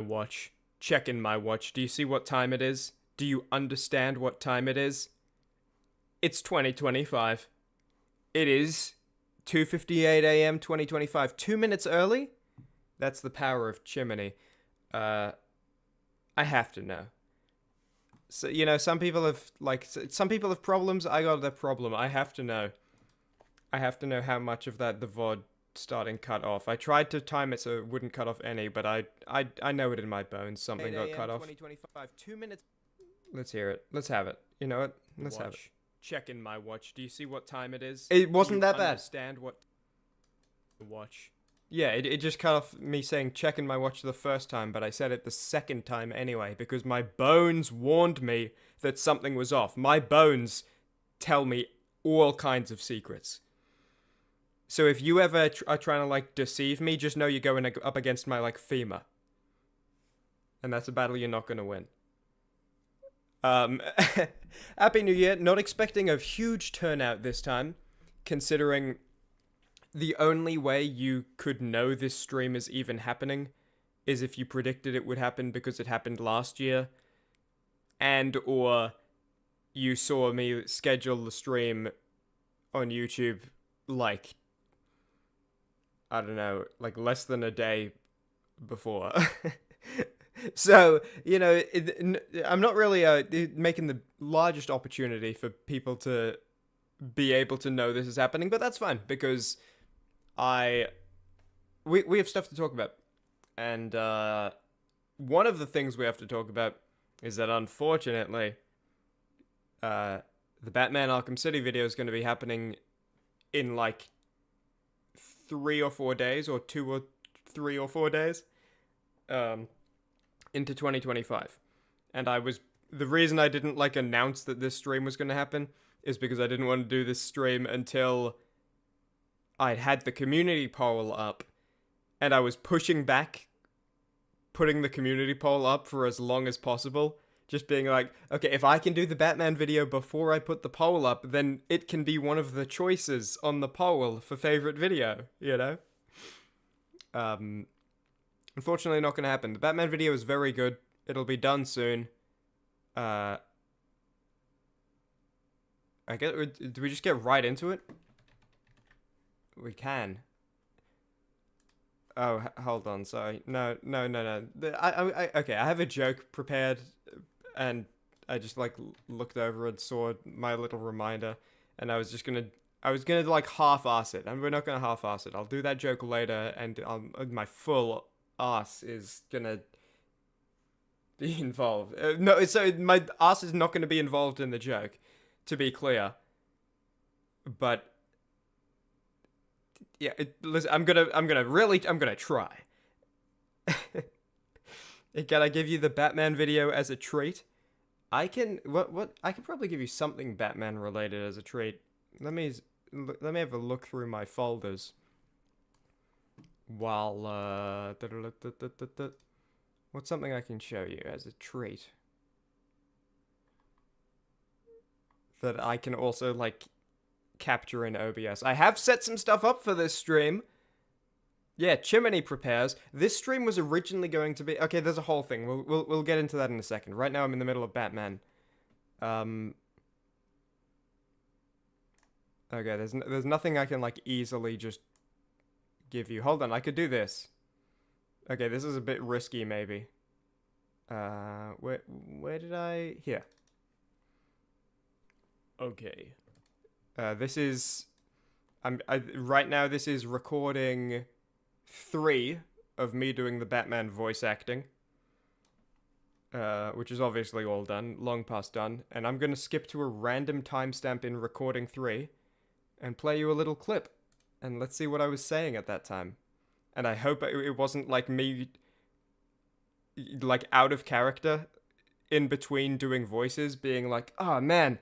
Watch. Check in my watch. Do you see what time it is? Do you understand what time it is? It's 2025. It is 2:58 a.m. 2025. 2 minutes early? That's the power of Chimmaney. I have to know. So, some people have problems. I got a problem. I have to know. I have to know how much of that the VOD starting cut off. I tried to time it so it wouldn't cut off any, but I know it in my bones. Something got cut off. 2025. 2 minutes. Let's hear it. Let's have it. You know what? Let's have it. Check in my watch. Do you see what time it is? It wasn't that bad. Understand what watch? Yeah, it just cut off me saying check in my watch the first time, but I said it the second time anyway because my bones warned me that something was off. My bones tell me all kinds of secrets. So if you ever are trying to deceive me, just know you're going up against my femur. And that's a battle you're not going to win. Happy New Year. Not expecting a huge turnout this time, considering the only way you could know this stream is even happening is if you predicted it would happen because it happened last year, and or you saw me schedule the stream on YouTube I don't know, less than a day before. So, I'm not really making the largest opportunity for people to be able to know this is happening, but that's fine, because we have stuff to talk about. And one of the things we have to talk about is that, unfortunately, the Batman Arkham City video is going to be happening in 3 or 4 days, or 2 or 3 or 4 days. Into 2025. And the reason I didn't announce that this stream was going to happen is because I didn't want to do this stream until I'd had the community poll up, and I was pushing back putting the community poll up for as long as possible, just being okay, if I can do the Batman video before I put the poll up, then it can be one of the choices on the poll for favorite video, Unfortunately, not going to happen. The Batman video is very good. It'll be done soon. I guess, do we just get right into it? We can. Oh, hold on, sorry. No. Okay, I have a joke prepared, and I just, looked over and saw my little reminder, and I was gonna half-ass it, and we're not gonna half-ass it. I'll do that joke later, and my full ass is gonna be involved. No, so my ass is not gonna be involved in the joke, to be clear. But yeah, listen, I'm gonna try. Can I give you the Batman video as a treat? I can probably give you something Batman related as a treat. Let me have a look through my folders. While what's something I can show you as a treat that I can also capture in OBS? I have set some stuff up for this stream. Yeah, Chimmaney prepares. This stream was originally going to be okay. There's a whole thing. We'll get into that in a second. Right now I'm in the middle of Batman. Okay, there's nothing I can easily just give you. Hold on, I could do this. Okay, this is a bit risky, maybe. Where did I... Here. Okay. This is... right now, this is recording 3 of me doing the Batman voice acting. Which is obviously all done, long past done. And I'm gonna skip to a random timestamp in recording 3 and play you a little clip. And let's see what I was saying at that time. And I hope it wasn't me, out of character in between doing voices, being oh man,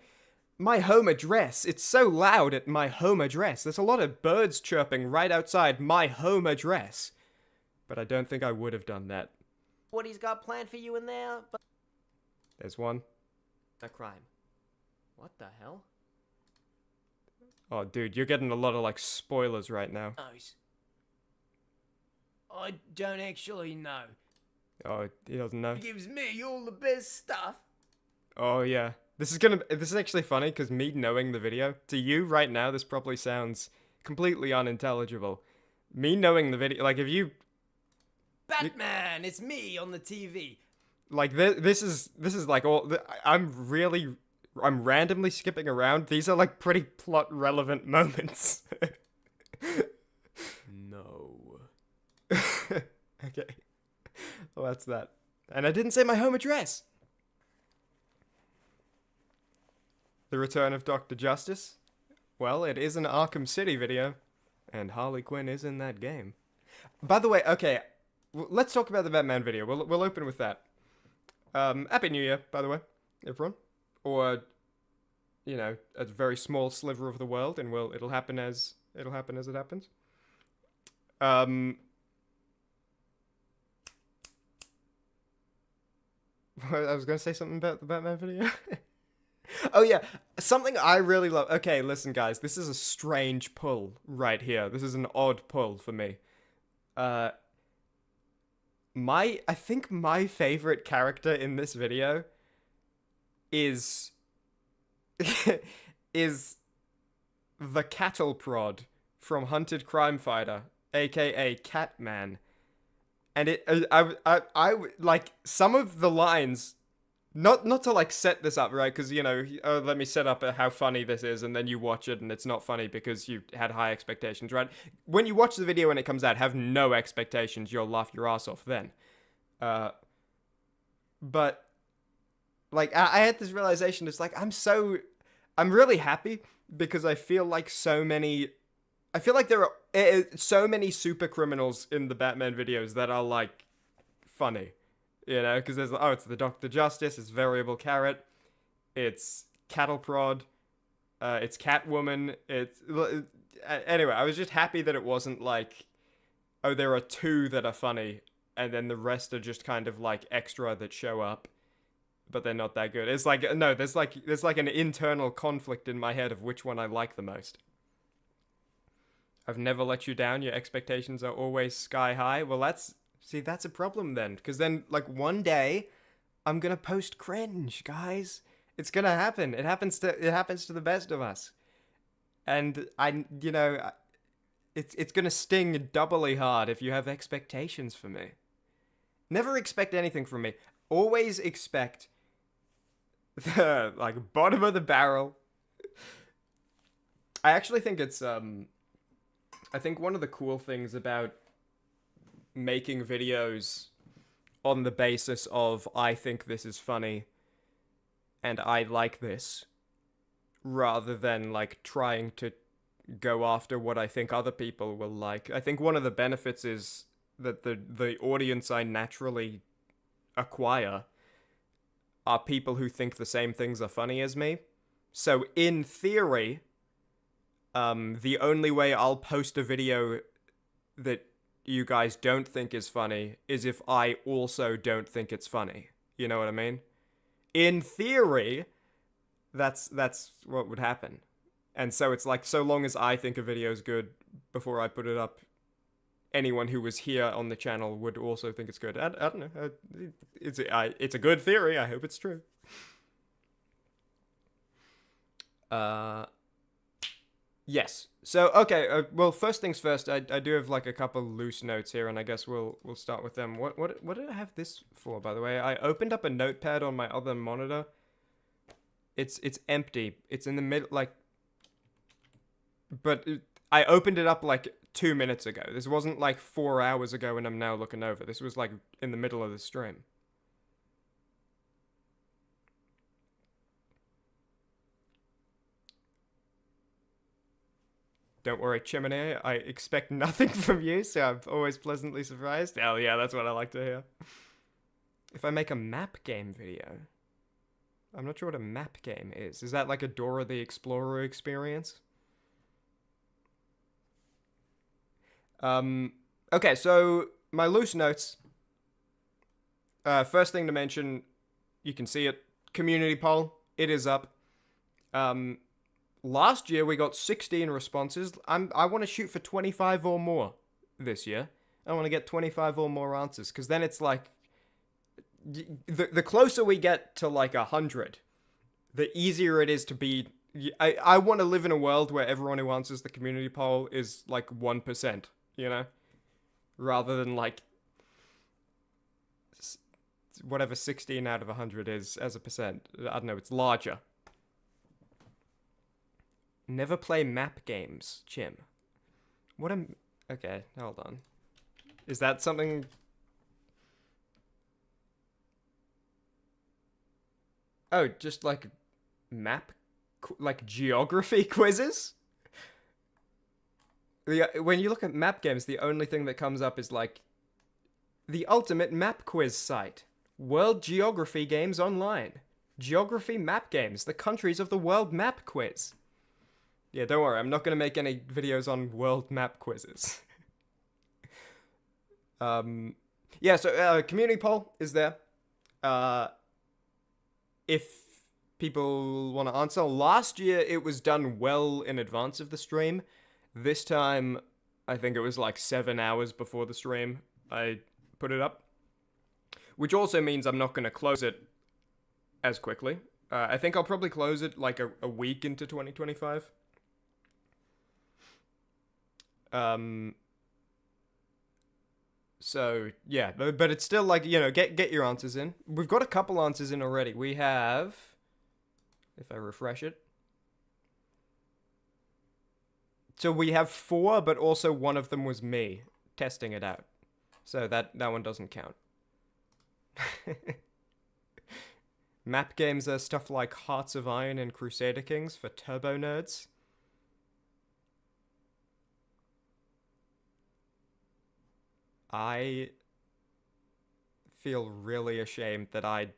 my home address, it's so loud at my home address. There's a lot of birds chirping right outside my home address. But I don't think I would have done that. What he's got planned for you in there? There's one. A crime. What the hell? Oh, dude, you're getting a lot of, spoilers right now. I don't actually know. Oh, he doesn't know. He gives me all the best stuff. Oh yeah. This is actually funny because me knowing the video, to you right now, this probably sounds completely unintelligible. Me knowing the video, like if you, Batman, it's me on the TV. like this is like I'm randomly skipping around. These are like pretty plot relevant moments. No. Okay. Well, that's that. And I didn't say my home address. The Return of Dr. Justice? Well, it is an Arkham City video, and Harley Quinn is in that game. By the way, okay, let's talk about the Batman video. We'll open with that. Happy New Year, by the way, everyone. Or, you know, a very small sliver of the world, and it'll happen as it happens. I was gonna say something about the Batman video. Oh yeah, something I really love. Okay, listen guys, this is a strange pull right here. This is an odd pull for me. I think my favorite character in this video is is the cattle prod from Hunted Crimefighter, aka Catman. And I like some of the lines. Not to like set this up, right? Because, you know, let me set up how funny this is, and then you watch it and it's not funny because you had high expectations, right? When you watch the video when it comes out, have no expectations. You'll laugh your ass off then. But, like, I had this realization. It's like, I'm really happy because I feel like there are so many super criminals in the Batman videos that are, like, funny. You know, because it's the Dr. Justice, it's Variable Carrot, it's Cattle Prod, it's Catwoman, anyway, I was just happy that it wasn't like, oh, there are two that are funny, and then the rest are just kind of like extra that show up, but they're not that good. It's like, no, there's like an internal conflict in my head of which one I like the most. I've never let you down, your expectations are always sky high. Well, that's a problem then, because then, like, one day, I'm gonna post cringe, guys. It's gonna happen. It happens to the best of us, and it's gonna sting doubly hard if you have expectations for me. Never expect anything from me. Always expect the like bottom of the barrel. I actually think it's I think one of the cool things about making videos on the basis of I think this is funny and I like this, rather than like trying to go after what I think other people will like. I think one of the benefits is that the audience I naturally acquire are people who think the same things are funny as me. So in theory, the only way I'll post a video that you guys don't think is funny is if I also don't think it's funny. You know what I mean? In theory, that's what would happen. And so it's like, so long as I think a video is good before I put it up, anyone who was here on the channel would also think it's good. I don't know. It's a good theory. I hope it's true. Yes. So, okay, well, first things first, I do have, like, a couple loose notes here, and I guess we'll start with them. What did I have this for, by the way? I opened up a notepad on my other monitor. It's empty. It's in the middle, like... But I opened it up, like, 2 minutes ago. This wasn't, like, 4 hours ago and I'm now looking over. This was, like, in the middle of the stream. Don't worry, Chimmaney, I expect nothing from you, so I'm always pleasantly surprised. Hell yeah, that's what I like to hear. If I make a map game video... I'm not sure what a map game is. Is that like a Dora the Explorer experience? Okay, so my loose notes. First thing to mention, you can see it, community poll, it is up. Last year we got 16 responses. I want to shoot for 25 or more this year. I want to get 25 or more answers, because then it's like, the closer we get to like 100, the easier it is to be. I want to live in a world where everyone who answers the community poll is like 1%, you know, rather than like whatever 16 out of 100 is as a percent. I don't know, it's larger. Never play map games, Chim. What am... Okay, hold on. Is that something... Oh, just like map... like geography quizzes? When you look at map games, the only thing that comes up is like the ultimate map quiz site. World Geography Games Online. Geography map games. The countries of the world map quiz. Yeah, don't worry. I'm not going to make any videos on world map quizzes. Yeah, so community poll is there. If people want to answer. Last year, it was done well in advance of the stream. This time, I think it was like 7 hours before the stream I put it up. Which also means I'm not going to close it as quickly. I think I'll probably close it like a week into 2025. So, yeah. But it's still like, you know, get your answers in. We've got a couple answers in already. We have... If I refresh it. So we have 4, but also one of them was me testing it out. So that one doesn't count. Map games are stuff like Hearts of Iron and Crusader Kings for turbo nerds. I feel really ashamed that I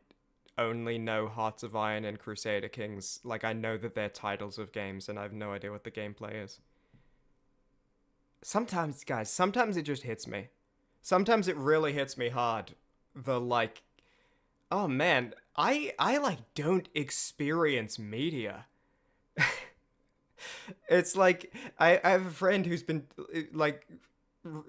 only know Hearts of Iron and Crusader Kings. Like, I know that they're titles of games and I have no idea what the gameplay is. Sometimes, guys, sometimes it just hits me. Sometimes it really hits me hard. The, like, oh man, I like, don't experience media. It's like, I have a friend who's been, like,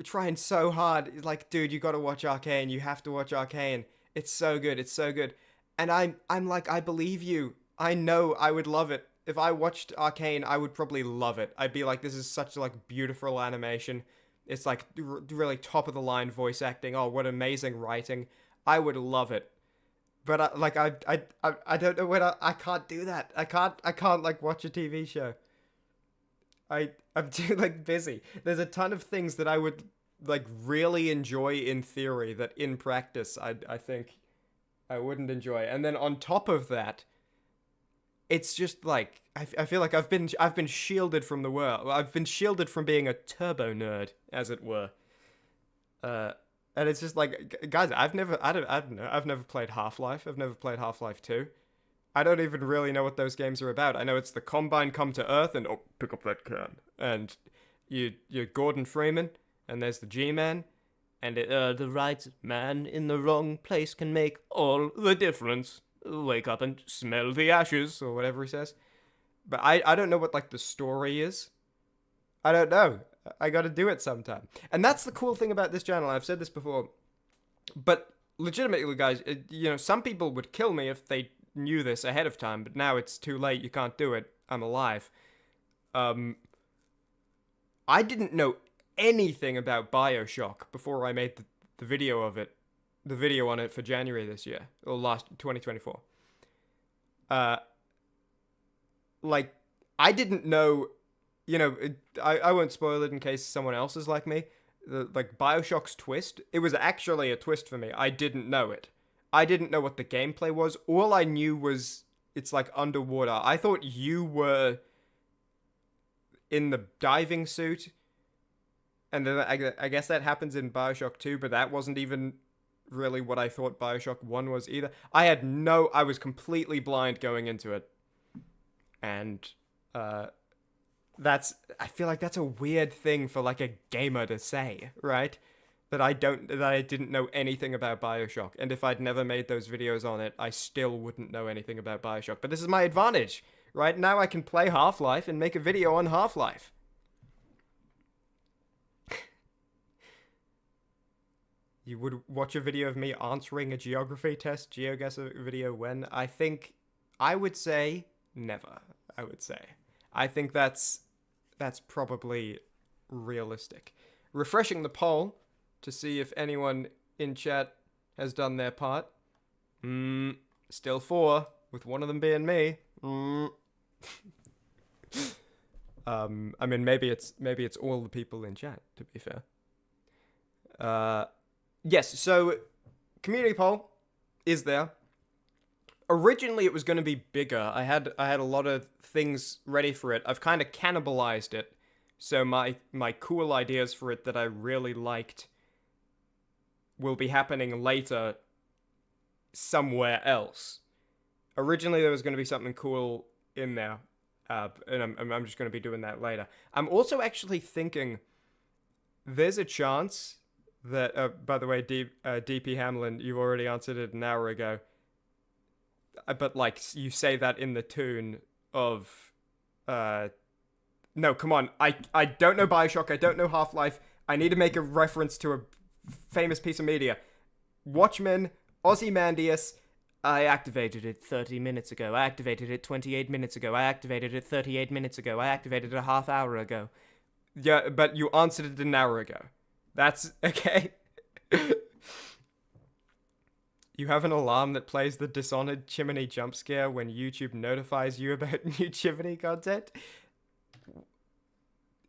trying so hard. He's like, dude, you gotta watch Arcane. You have to watch Arcane. It's so good. It's so good. And I'm like, I believe you. I know I would love it. If I watched Arcane, I would probably love it. I'd be like, this is such, like, beautiful animation. It's, like, really top-of-the-line voice acting. Oh, what amazing writing. I would love it. But, I don't know when I can't do that. I can't, like, watch a TV show. I'm too, like, busy. There's a ton of things that I would, like, really enjoy in theory that in practice I think I wouldn't enjoy. And then on top of that, it's just like I feel like I've been shielded from the world. I've been shielded from being a turbo nerd, as it were. And it's just like, guys, I've never played Half-Life. I've never played Half-Life 2. I don't even really know what those games are about. I know it's the Combine come to Earth and, oh, pick up that can. And you're Gordon Freeman, and there's the G-Man, and the right man in the wrong place can make all the difference. Wake up and smell the ashes, or whatever he says. But I don't know what, like, the story is. I don't know. I gotta do it sometime. And that's the cool thing about this channel. I've said this before. But legitimately, guys, you know, some people would kill me if they knew this ahead of time, but now it's too late. You can't do it. I'm alive. I didn't know anything about BioShock before I made the video of it. The video on it for January this year. Or last 2024. Like, I didn't know... You know, I won't spoil it in case someone else is like me. Like, BioShock's twist, it was actually a twist for me. I didn't know it. I didn't know what the gameplay was. All I knew was it's, like, underwater. I thought you were in the diving suit. And then I guess that happens in BioShock 2, but that wasn't even really what I thought BioShock 1 was either. I was completely blind going into it. And, I feel like that's a weird thing for, like, a gamer to say, right? That I didn't know anything about BioShock. And if I'd never made those videos on it, I still wouldn't know anything about BioShock. But this is my advantage, right? Now I can play Half-Life and make a video on Half-Life. You would watch a video of me answering a geography test, GeoGuessr video when? I would say never, I would say. I think that's probably realistic. Refreshing the poll to see if anyone in chat has done their part. Still 4, with one of them being me. I mean, maybe it's all the people in chat, to be fair. Yes, so community poll is there. Originally, it was going to be bigger. I had a lot of things ready for it. I've kind of cannibalized it. So my cool ideas for it that I really liked will be happening later somewhere else. Originally, there was going to be something cool in there, and I'm just going to be doing that later. I'm also actually thinking there's a chance that, by the way, DP Hamlin, you've already answered it an hour ago. But, like, you say that in the tune of, no, come on. I don't know Bioshock. I don't know Half-Life. I need to make a reference to a famous piece of media. Watchmen, Ozymandias. I activated it 30 minutes ago. I activated it 28 minutes ago. I activated it 38 minutes ago. I activated it a half hour ago. Yeah, but you answered it an hour ago. That's okay. You have an alarm that plays the Dishonored Chimmaney jump scare when YouTube notifies you about new Chimmaney content?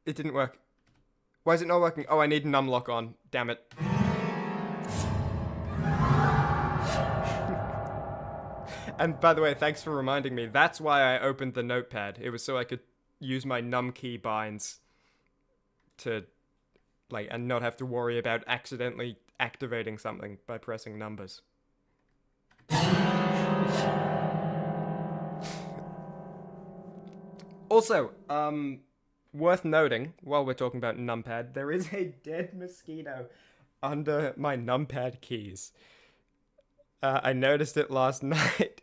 It didn't work. Why is it not working? Oh, I need numlock on. Damn it. And by the way, thanks for reminding me. That's why I opened the notepad. It was so I could use my num key binds to, like, and not have to worry about accidentally activating something by pressing numbers. Also, worth noting, while we're talking about numpad, there is a dead mosquito under my numpad keys. I noticed it last night.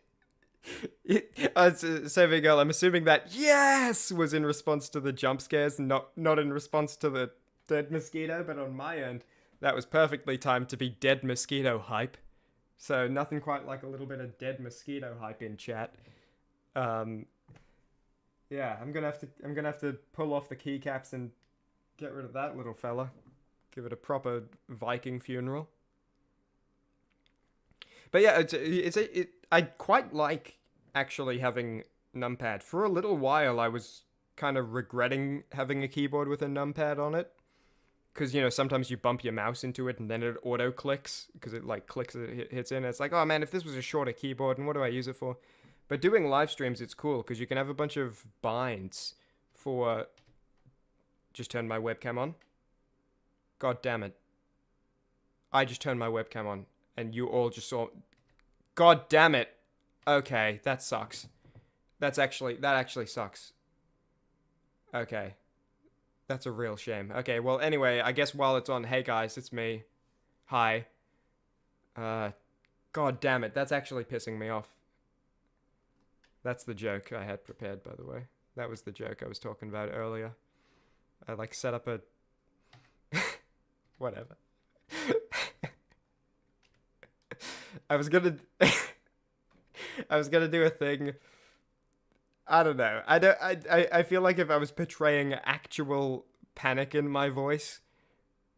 Saving girl, I'm assuming that yes was in response to the jump scares, not in response to the dead mosquito, but on my end, that was perfectly timed to be dead mosquito hype. So nothing quite like a little bit of dead mosquito hype in chat. Yeah, I'm gonna have to pull off the keycaps and get rid of that little fella. Give it a proper Viking funeral. But yeah, I quite like actually having numpad. For a little while, I was kind of regretting having a keyboard with a numpad on it. Because, you know, sometimes you bump your mouse into it and then it auto clicks. Because it, like, clicks, it hits in. It's like, oh man, if this was a shorter keyboard, and what do I use it for? But doing live streams, it's cool. Because you can have a bunch of binds for... Just turned my webcam on. God damn it. I just turned my webcam on. And you all just saw... God damn it. Okay, that sucks. That actually sucks. Okay. That's a real shame. Okay, well, anyway, I guess while it's on, hey guys, it's me. Hi. God damn it, that's actually pissing me off. That's the joke I had prepared, by the way. That was the joke I was talking about earlier. I, like, set up a... Whatever. I was gonna do a thing. I don't know. I feel like if I was portraying actual panic in my voice,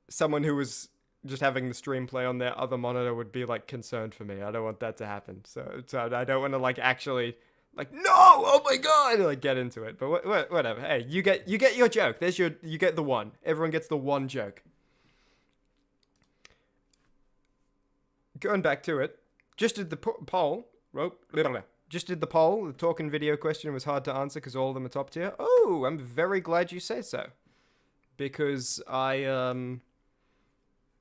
someone who was just having the stream play on their other monitor would be, like, concerned for me. I don't want that to happen. So I don't want to, like, actually, like, no, oh my god, like, get into it. But whatever. Hey, you get your joke. You get the one. Everyone gets the one joke. Going back to it, just did the poll. Just did the poll. The talking video question was hard to answer because all of them are top tier. Oh, I'm very glad you say so. Because I,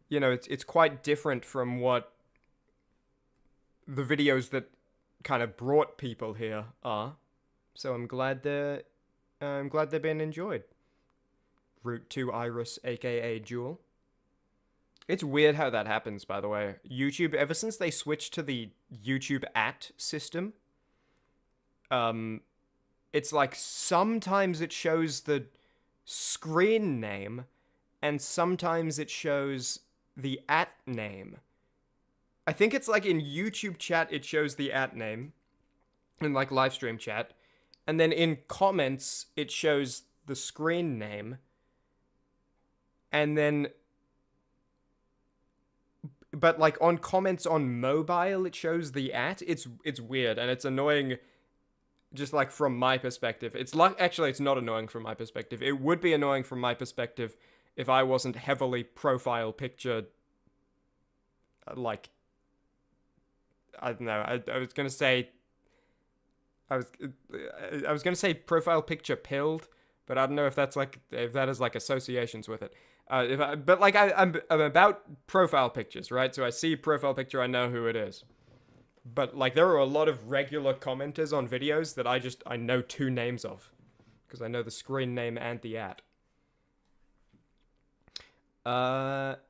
you know, it's quite different from what the videos that kind of brought people here are. So I'm glad they're being enjoyed. Route 2 Iris, aka Jewel. It's weird how that happens, by the way. YouTube, ever since they switched to the YouTube system, it's like sometimes it shows the screen name and sometimes it shows the @name. I think it's like in YouTube chat it shows the @name, in like live stream chat, and then in comments it shows the screen name, and then but like on comments on mobile it shows the It's weird and it's annoying. Just like from my perspective, it's not annoying from my perspective. It would be annoying from my perspective if I wasn't heavily profile picture. Like, I don't know. I was gonna say. I was gonna say profile picture pilled, but I don't know if that has like associations with it. I'm about profile pictures, right? So I see profile picture, I know who it is. But, like, there are a lot of regular commenters on videos that I know 2 names of. Because I know the screen name and the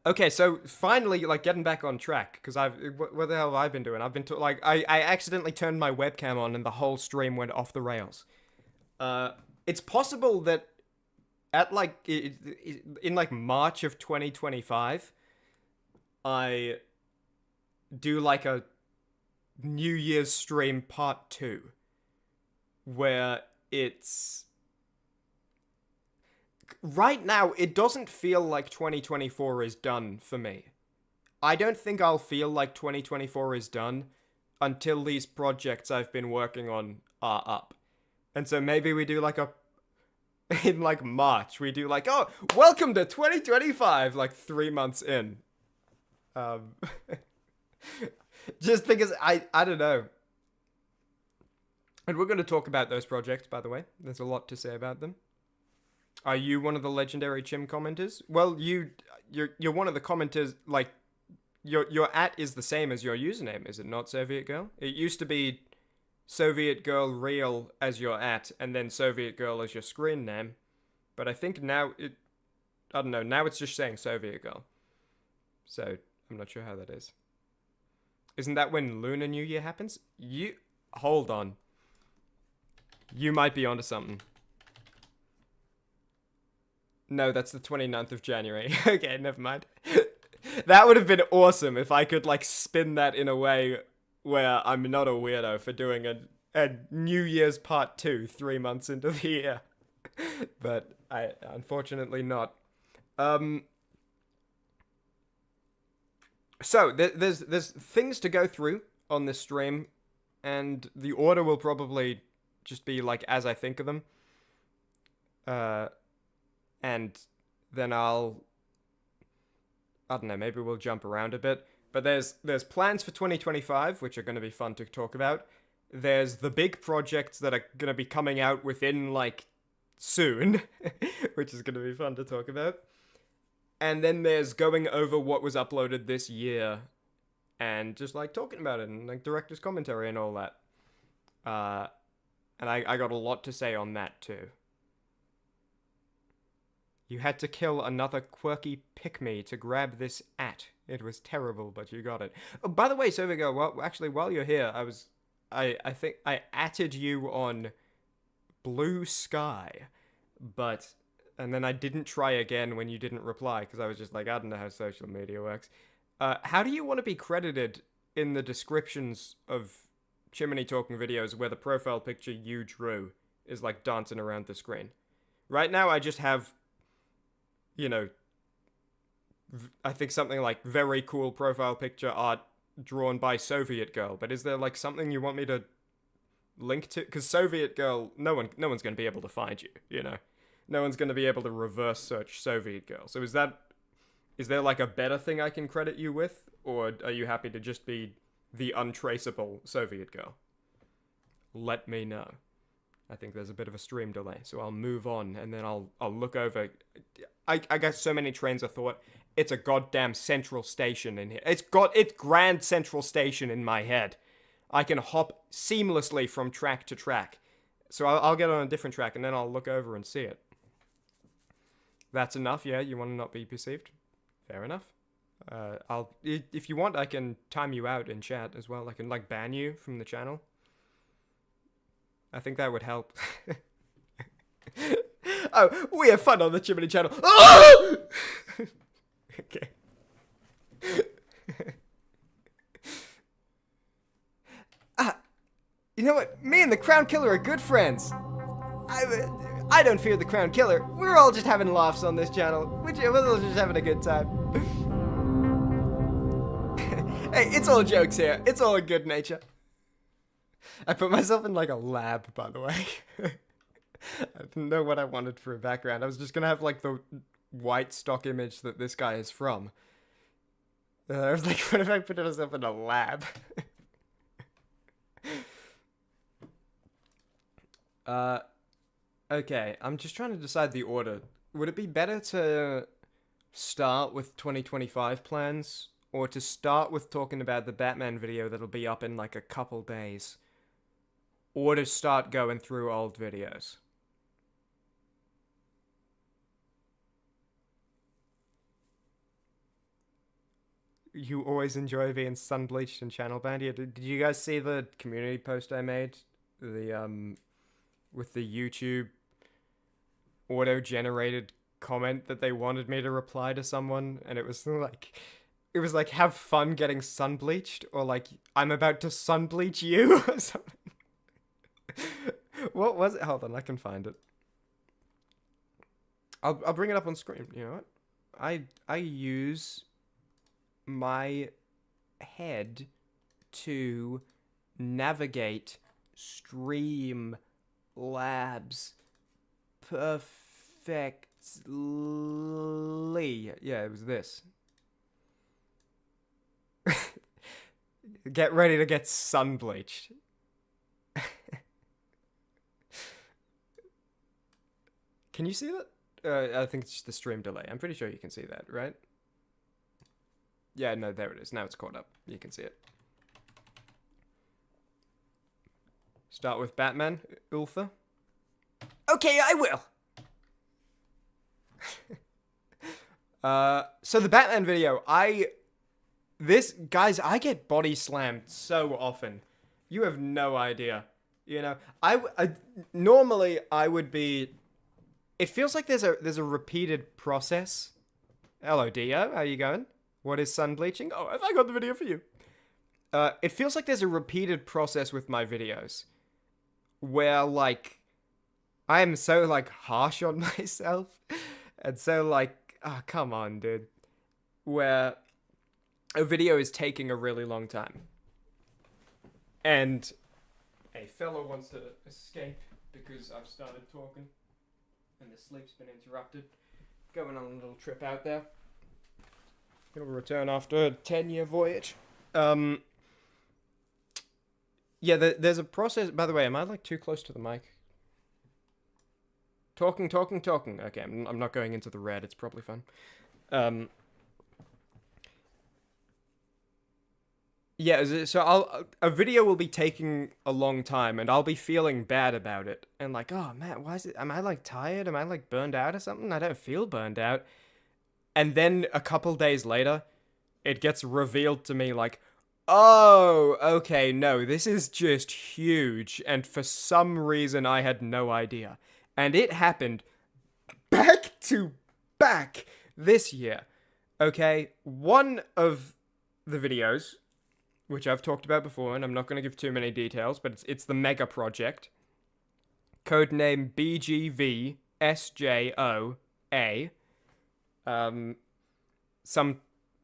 okay, so finally, like, getting back on track. Because what the hell have I been doing? I've been, I accidentally turned my webcam on and the whole stream went off the rails. It's possible that at, like, in, like, March of 2025, I do, like, a New Year's stream part 2, where it's right now it doesn't feel like 2024 is done for me. I don't think I'll feel like 2024 is done until these projects I've been working on are up. And so maybe we do like in like March we do like, oh, welcome to 2025, like 3 months in. Just because I don't know. And we're going to talk about those projects, by the way. There's a lot to say about them. Are you one of the legendary Chim commenters? Well, you're one of the commenters, like, your is the same as your username, is it not, Soviet Girl? It used to be Soviet Girl Real as your and then Soviet Girl as your screen name. But I think now I don't know, now it's just saying Soviet Girl. So, I'm not sure how that is. Isn't that when Lunar New Year happens? Hold on. You might be onto something. No, that's the 29th of January. Okay, never mind. That would have been awesome if I could, like, spin that in a way where I'm not a weirdo for doing a New Year's part 2 3 months into the year. But unfortunately not. So, there's things to go through on this stream, and the order will probably just be, like, as I think of them. And then I don't know, maybe we'll jump around a bit. But there's plans for 2025, which are going to be fun to talk about. There's the big projects that are going to be coming out within, like, soon, which is going to be fun to talk about. And then there's going over what was uploaded this year and just, like, talking about it and, like, director's commentary and all that. And I got a lot to say on that, too. You had to kill another quirky pick-me to grab this It was terrible, but you got it. Oh, by the way, Sovigo, while you're here, I think I atted you on Blue Sky, and then I didn't try again when you didn't reply, because I was just like, I don't know how social media works. How do you want to be credited in the descriptions of Chimmaney talking videos where the profile picture you drew is, like, dancing around the screen? Right now, I just have, you know, I think something like very cool profile picture art drawn by Soviet Girl. But is there, like, something you want me to link to? Because Soviet Girl, no one's going to be able to find you, you know? No one's going to be able to reverse search Soviet Girl. So is there, like, a better thing I can credit you with? Or are you happy to just be the untraceable Soviet Girl? Let me know. I think there's a bit of a stream delay, so I'll move on, and then I'll look over. I got so many trains of thought. It's a goddamn central station in here. It's Grand Central Station in my head. I can hop seamlessly from track to track. So I'll get on a different track, and then I'll look over and see it. That's enough, yeah? You want to not be perceived? Fair enough. If you want, I can time you out in chat as well. I can, like, ban you from the channel. I think that would help. Oh, we have fun on the Chimmaney channel. Oh! Okay. You know what? Me and the Crown Killer are good friends. I don't fear the Crown Killer. We're all just having laughs on this channel. We're all just having a good time. Hey, it's all jokes here. It's all in good nature. I put myself in like a lab, by the way. I didn't know what I wanted for a background. I was just gonna have like the white stock image that this guy is from. I was like, what if I put myself in a lab? Okay, I'm just trying to decide the order. Would it be better to start with 2025 plans, or to start with talking about the Batman video that'll be up in like a couple days, or to start going through old videos? You always enjoy being sun-bleached and channel banned. Yeah, did you guys see the community post I made? With the YouTube auto-generated comment that they wanted me to reply to someone, and it was like, have fun getting sun-bleached, or like, I'm about to sun-bleach you, or something. What was it? Hold on, I can find it. I'll bring it up on screen. You know what? I use my head to navigate Stream Labs perfectly. Yeah, it was this. Get ready to get sun bleached. Can you see that? I think it's just the stream delay. I'm pretty sure you can see that, right? Yeah, no, there it is. Now it's caught up. You can see it. Start with Batman, Ultha. Okay, I will. So the Batman video, guys, I get body slammed so often. You have no idea. You know, normally I would be. It feels like there's a repeated process. Hello, Dio. How you going? What is sun bleaching? Oh, I got the video for you. It feels like there's a repeated process with my videos, where like I am so like harsh on myself, and so like, oh, come on, dude. Where a video is taking a really long time, and a fellow wants to escape because I've started talking, and the sleep's been interrupted. Going on a little trip out there. It'll return after a 10-year voyage. Yeah, there's a process. By the way, am I like too close to the mic? Talking. Okay, I'm not going into the red. It's probably fun. Yeah, so a video will be taking a long time, and I'll be feeling bad about it, and like, oh man, why is it? Am I like tired? Am I like burned out or something? I don't feel burned out. And then a couple days later, it gets revealed to me like, oh, okay, no, this is just huge, and for some reason I had no idea. And it happened back to back this year. Okay, one of the videos, which I've talked about before, and I'm not going to give too many details, but it's the Mega Project. Codename BGVSJOA. Some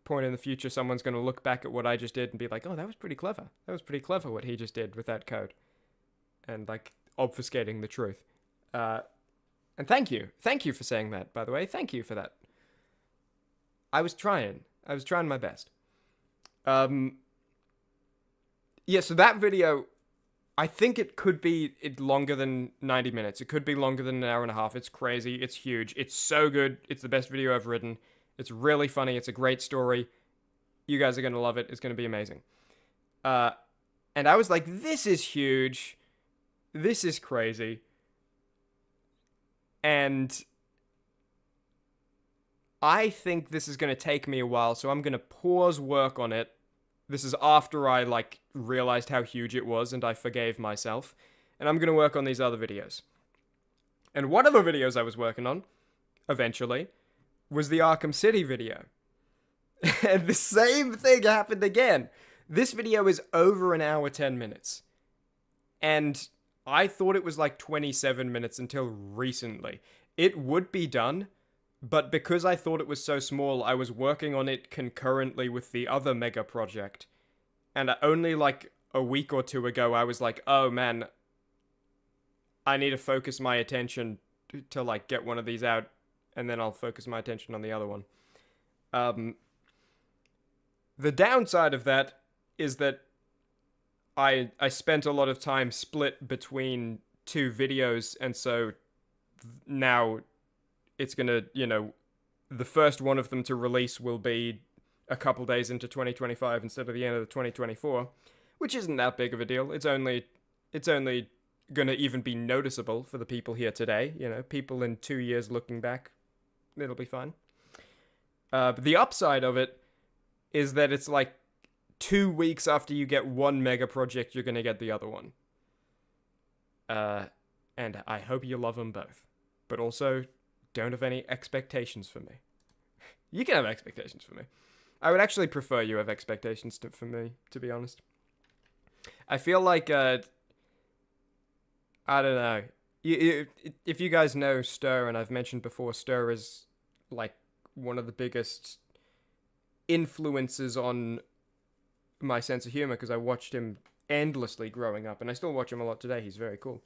point in the future, someone's going to look back at what I just did and be like, oh, that was pretty clever. That was pretty clever what he just did with that code. And, like, obfuscating the truth. And thank you. Thank you for saying that, by the way. Thank you for that. I was trying my best. Yeah, so that video, I think it could be longer than 90 minutes. It could be longer than an hour and a half. It's crazy. It's huge. It's so good. It's the best video I've written. It's really funny. It's a great story. You guys are going to love it. It's going to be amazing. And I was like, this is huge. This is crazy. And I think this is going to take me a while, so I'm going to pause work on it. This is after I, like, realized how huge it was and I forgave myself. And I'm going to work on these other videos. And one of the videos I was working on, eventually, was the Arkham City video. And the same thing happened again. This video is over an hour 10 minutes. And I thought it was like 27 minutes until recently. It would be done, but because I thought it was so small, I was working on it concurrently with the other mega project. And only like a week or two ago, I was like, oh man, I need to focus my attention to like get one of these out, and then I'll focus my attention on the other one. The downside of that is that I spent a lot of time split between two videos, and so now it's gonna, the first one of them to release will be a couple days into 2025 instead of the end of the 2024, which isn't that big of a deal. It's only gonna even be noticeable for the people here today. People in 2 years looking back, it'll be fine. But the upside of it is that it's like 2 weeks after you get one mega project, you're gonna get the other one. And I hope you love them both. But also, don't have any expectations for me. You can have expectations for me. I would actually prefer you have expectations for me, to be honest. I feel like, I don't know. If you guys know Stir, and I've mentioned before, Stir is like one of the biggest influences on my sense of humor, because I watched him endlessly growing up, and I still watch him a lot today. He's very cool.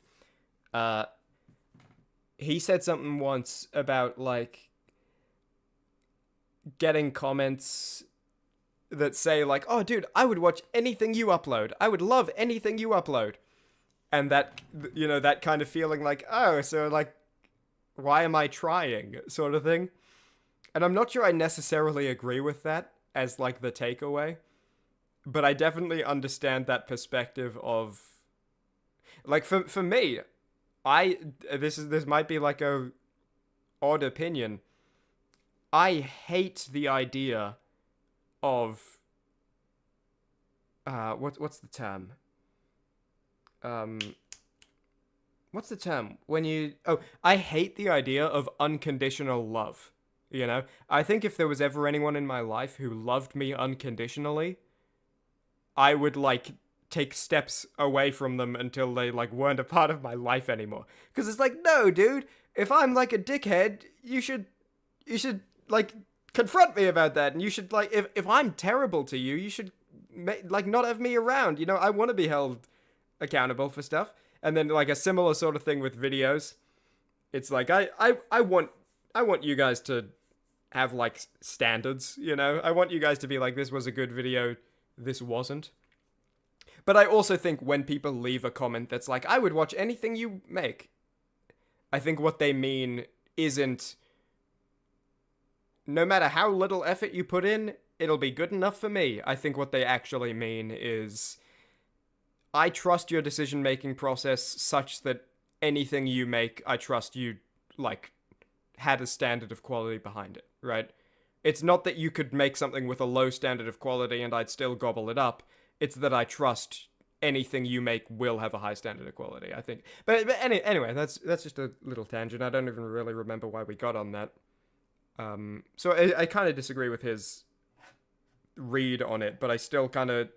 He said something once about like getting comments that say like, oh dude, I would watch anything you upload. I would love anything you upload. And that, that kind of feeling like, oh, so like, why am I trying, sort of thing. And I'm not sure I necessarily agree with that as like the takeaway, but I definitely understand that perspective of, like, for me, this might be like a odd opinion. I hate the idea of, what's the term? What's the term? I hate the idea of unconditional love. I think if there was ever anyone in my life who loved me unconditionally, I would like take steps away from them until they like weren't a part of my life anymore. Because it's like, no, dude, if I'm like a dickhead, you should like confront me about that, and you should like, if I'm terrible to you, you should like not have me around. I want to be held accountable for stuff. And then like a similar sort of thing with videos. It's like I want you guys to have like standards, I want you guys to be like, this was a good video, this wasn't. But I also think when people leave a comment that's like, I would watch anything you make, I think what they mean isn't, no matter how little effort you put in, it'll be good enough for me. I think what they actually mean is, I trust your decision-making process such that anything you make, I trust you, like, had a standard of quality behind it, right? It's not that you could make something with a low standard of quality and I'd still gobble it up. It's that I trust anything you make will have a high standard of quality, I think. But anyway, that's just a little tangent. I don't even really remember why we got on that. So I kind of disagree with his read on it, but I still kind of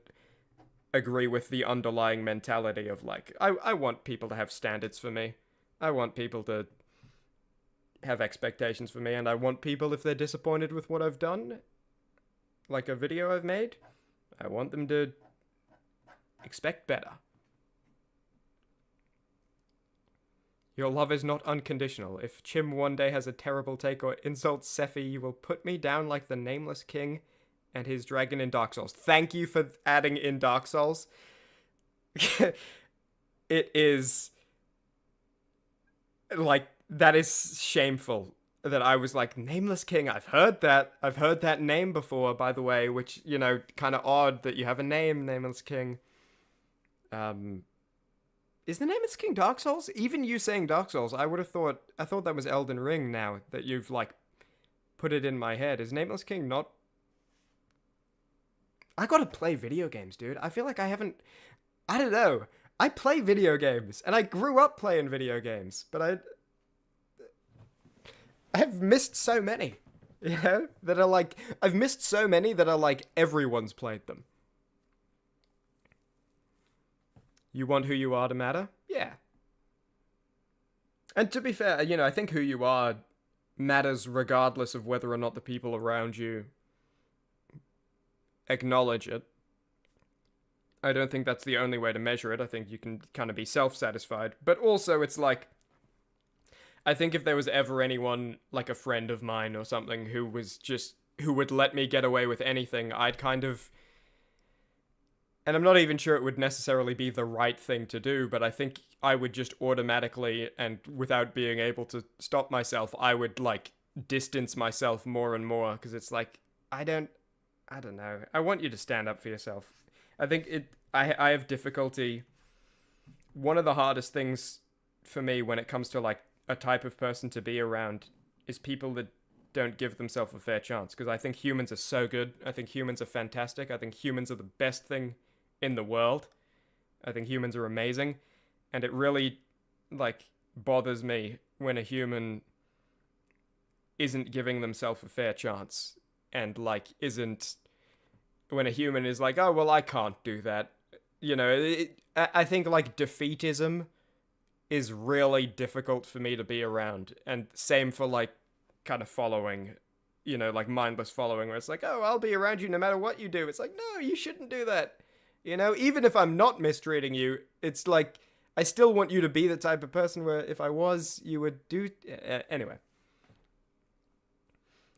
agree with the underlying mentality of like, I want people to have standards for me. I want people to have expectations for me, and I want people, if they're disappointed with what I've done, like a video I've made, I want them to expect better. Your love is not unconditional. If Chim one day has a terrible take or insults Sephi, you will put me down like the Nameless King and his dragon in Dark Souls. Thank you for adding in Dark Souls. It is, like, that is shameful that I was like, Nameless King, I've heard that name before, by the way, which, kind of odd that you have a name, Nameless King. Is the Nameless King Dark Souls? Even you saying Dark Souls, I thought that was Elden Ring now, that you've, like, put it in my head. Is Nameless King not? I gotta play video games, dude. I feel like I don't know. I play video games, and I grew up playing video games, but I have missed so many. You know? That are like, I've missed so many that are like, everyone's played them. You want Who You Are to matter? Yeah. And to be fair, you know, I think who you are matters regardless of whether or not the people around you acknowledge it. I don't think that's the only way to measure it. I think you can kind of be self-satisfied. But also, it's like, I think if there was ever anyone, like a friend of mine or something, who would let me get away with anything, I'd kind of... And I'm not even sure it would necessarily be the right thing to do, but I think I would just automatically, and without being able to stop myself, I would, like, distance myself more and more, because it's like, I don't know. I want you to stand up for yourself. I think I have difficulty. One of the hardest things for me when it comes to, like, a type of person to be around is people that don't give themselves a fair chance, because I think humans are so good. I think humans are fantastic. I think humans are the best thing in the world. I think humans are amazing, and it really, like, bothers me when a human isn't giving themselves a fair chance, and, like, when a human is like, oh, well, I can't do that. You know, I think, like, defeatism is really difficult for me to be around, and same for, like, kind of following, you know, like, mindless following, where it's like, oh, I'll be around you no matter what you do. It's like, no, you shouldn't do that. You know, even if I'm not mistreating you, it's like, I still want you to be the type of person where if I was, you would do... Anyway.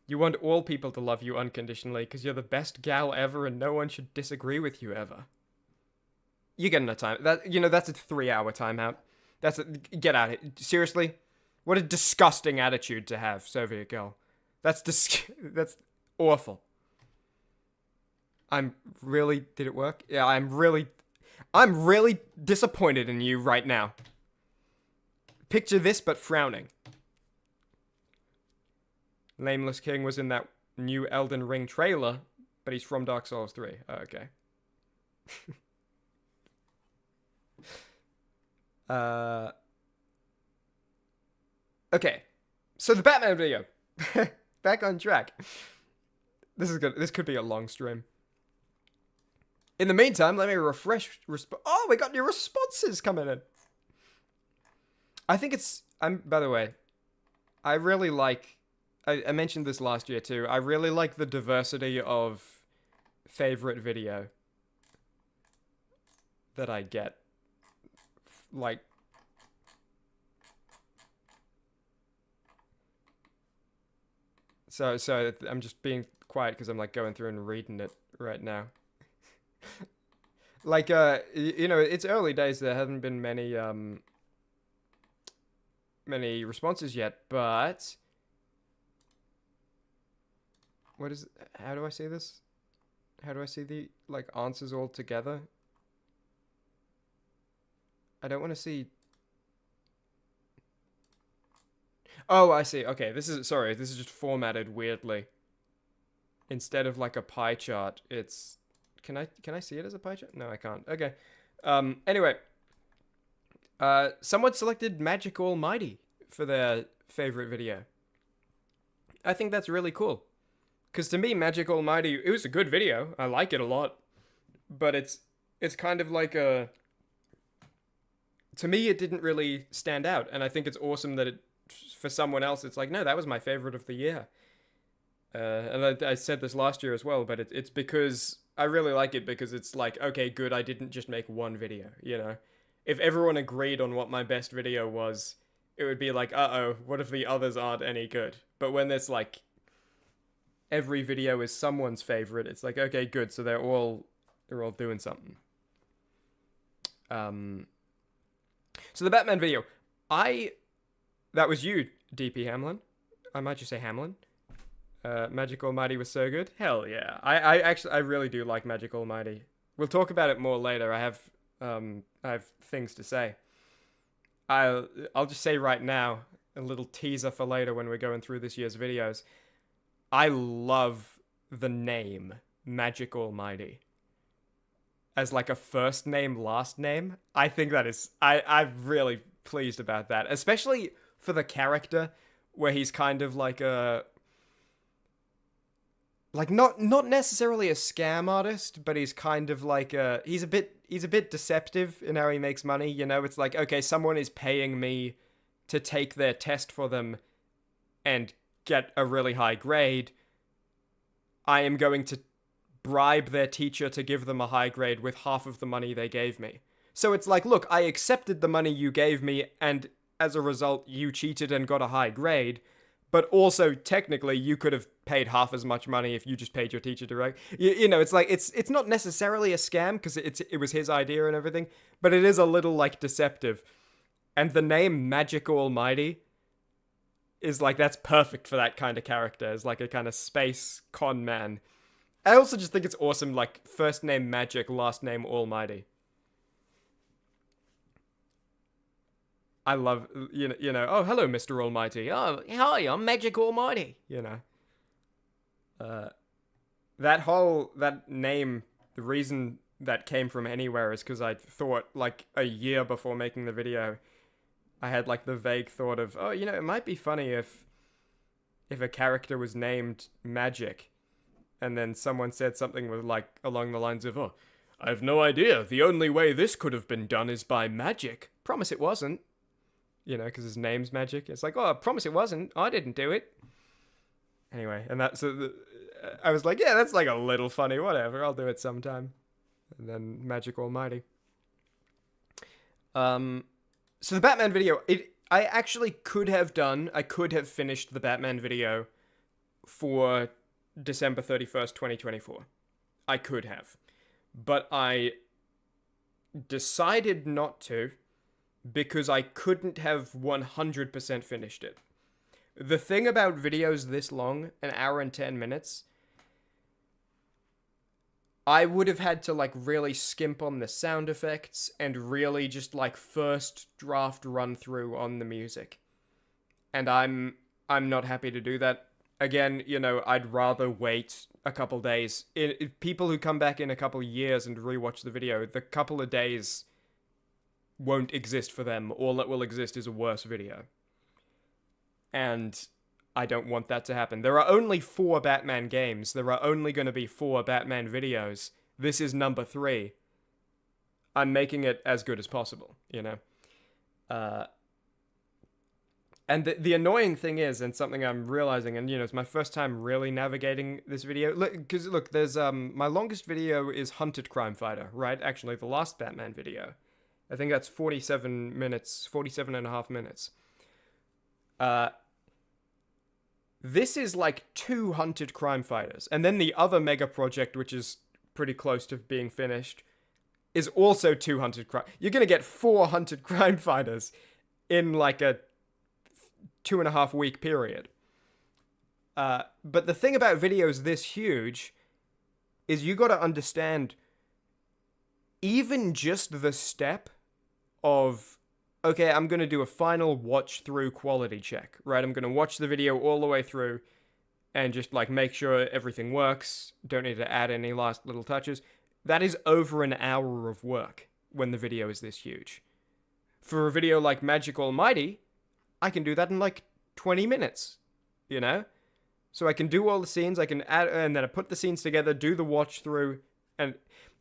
You want all people to love you unconditionally because you're the best gal ever and no one should disagree with you ever. You get enough time. That's a 3-hour timeout. Get out of it. Seriously? What a disgusting attitude to have, Soviet girl. That's awful. Did it work? Yeah, I'm really disappointed in you right now. Picture this, but frowning. Nameless King was in that new Elden Ring trailer, but he's from Dark Souls 3. Oh, okay. Okay. So the Batman video. Back on track. This is good. This could be a long stream. In the meantime, let me refresh... Oh, we got new responses coming in. I think it's... by the way, I really like... I mentioned this last year too. I really like the diversity of favorite video that I get. Like... So I'm just being quiet because I'm like going through and reading it right now. Like, you know, it's early days. There haven't been many responses yet, but how do I see this? How do I see the, like, answers all together? I don't want to see... Oh, I see. Okay, this is just formatted weirdly. Instead of, like, a pie chart, it's... Can I see it as a pie chart? No, I can't. Okay. Anyway. Someone selected Magic Almighty for their favorite video. I think that's really cool. Because to me, Magic Almighty, it was a good video. I like it a lot. But it's kind of like a... To me, it didn't really stand out. And I think it's awesome that for someone else, it's like, no, that was my favorite of the year. And I said this last year as well, but it's because... I really like it because it's like, okay, good, I didn't just make one video, you know? If everyone agreed on what my best video was, it would be like, uh-oh, what if the others aren't any good? But when there's like, every video is someone's favorite, it's like, okay, good, so they're all doing something. So the Batman video, that was you, DP Hamlin. I might just say Hamlin. Magic Almighty was so good. Hell yeah. I really do like Magic Almighty. We'll talk about it more later. I have things to say. I'll just say right now, a little teaser for later when we're going through this year's videos. I love the name Magic Almighty. As like a first name, last name. I think that is... I'm really pleased about that. Especially for the character, where he's kind of like a... like not necessarily a scam artist, but he's kind of like he's a bit deceptive in how he makes money, you know? It's like, okay, someone is paying me to take their test for them and get a really high grade. I am going to bribe their teacher to give them a high grade with half of the money they gave me. So it's like, look, I accepted the money you gave me, and as a result, you cheated and got a high grade. But also, technically, you could have paid half as much money if you just paid your teacher direct. You know, it's like, it's not necessarily a scam because it was his idea and everything, but it is a little, like, deceptive. And the name Magic Almighty is like, that's perfect for that kind of character. It's like a kind of space con man. I also just think it's awesome, like, first name Magic, last name Almighty. I love, you know, oh, hello, Mr. Almighty. Oh, hi, I'm Magic Almighty. You know. That name, the reason that came from anywhere is because I thought, like, a year before making the video, I had, like, the vague thought of, oh, you know, it might be funny if a character was named Magic, and then someone said something with, like, along the lines of, oh, I have no idea. The only way this could have been done is by magic. Promise it wasn't. You know, because his name's Magic. It's like, oh, I promise it wasn't. I didn't do it. Anyway, and that's... I was like, yeah, that's like a little funny. Whatever, I'll do it sometime. And then Magic Almighty. So the Batman video, I actually could have finished the Batman video for December 31st, 2024. I could have. But I decided not to, because I couldn't have 100% finished it. The thing about videos this long, an hour and 10 minutes, I would have had to, like, really skimp on the sound effects and really just, like, first draft run through on the music. And I'm not happy to do that. Again, you know, I'd rather wait a couple days. People who come back in a couple years and rewatch the video, the couple of days won't exist for them. All that will exist is a worse video. And I don't want that to happen. There are only 4 Batman games. There are only going to be 4 Batman videos. This is number 3. I'm making it as good as possible, you know? And the annoying thing is, and something I'm realizing, and, you know, it's my first time really navigating this video. Because, look, there's, my longest video is Hunted Crimefighter, right? Actually, the last Batman video. I think that's 47 and a half minutes. This is like 2 Hunted Crimefighters. And then the other mega project, which is pretty close to being finished, is also 2 Hunted Crime. You're going to get 4 Hunted Crimefighters in like a 2.5 week period. But the thing about videos this huge is you got to understand even just the step of, okay, I'm going to do a final watch through quality check, right? I'm going to watch the video all the way through and just like make sure everything works. Don't need to add any last little touches. That is over an hour of work when the video is this huge. For a video like Magic Almighty, I can do that in like 20 minutes, you know? So I can do all the scenes, I can add, and then I put the scenes together, do the watch through, and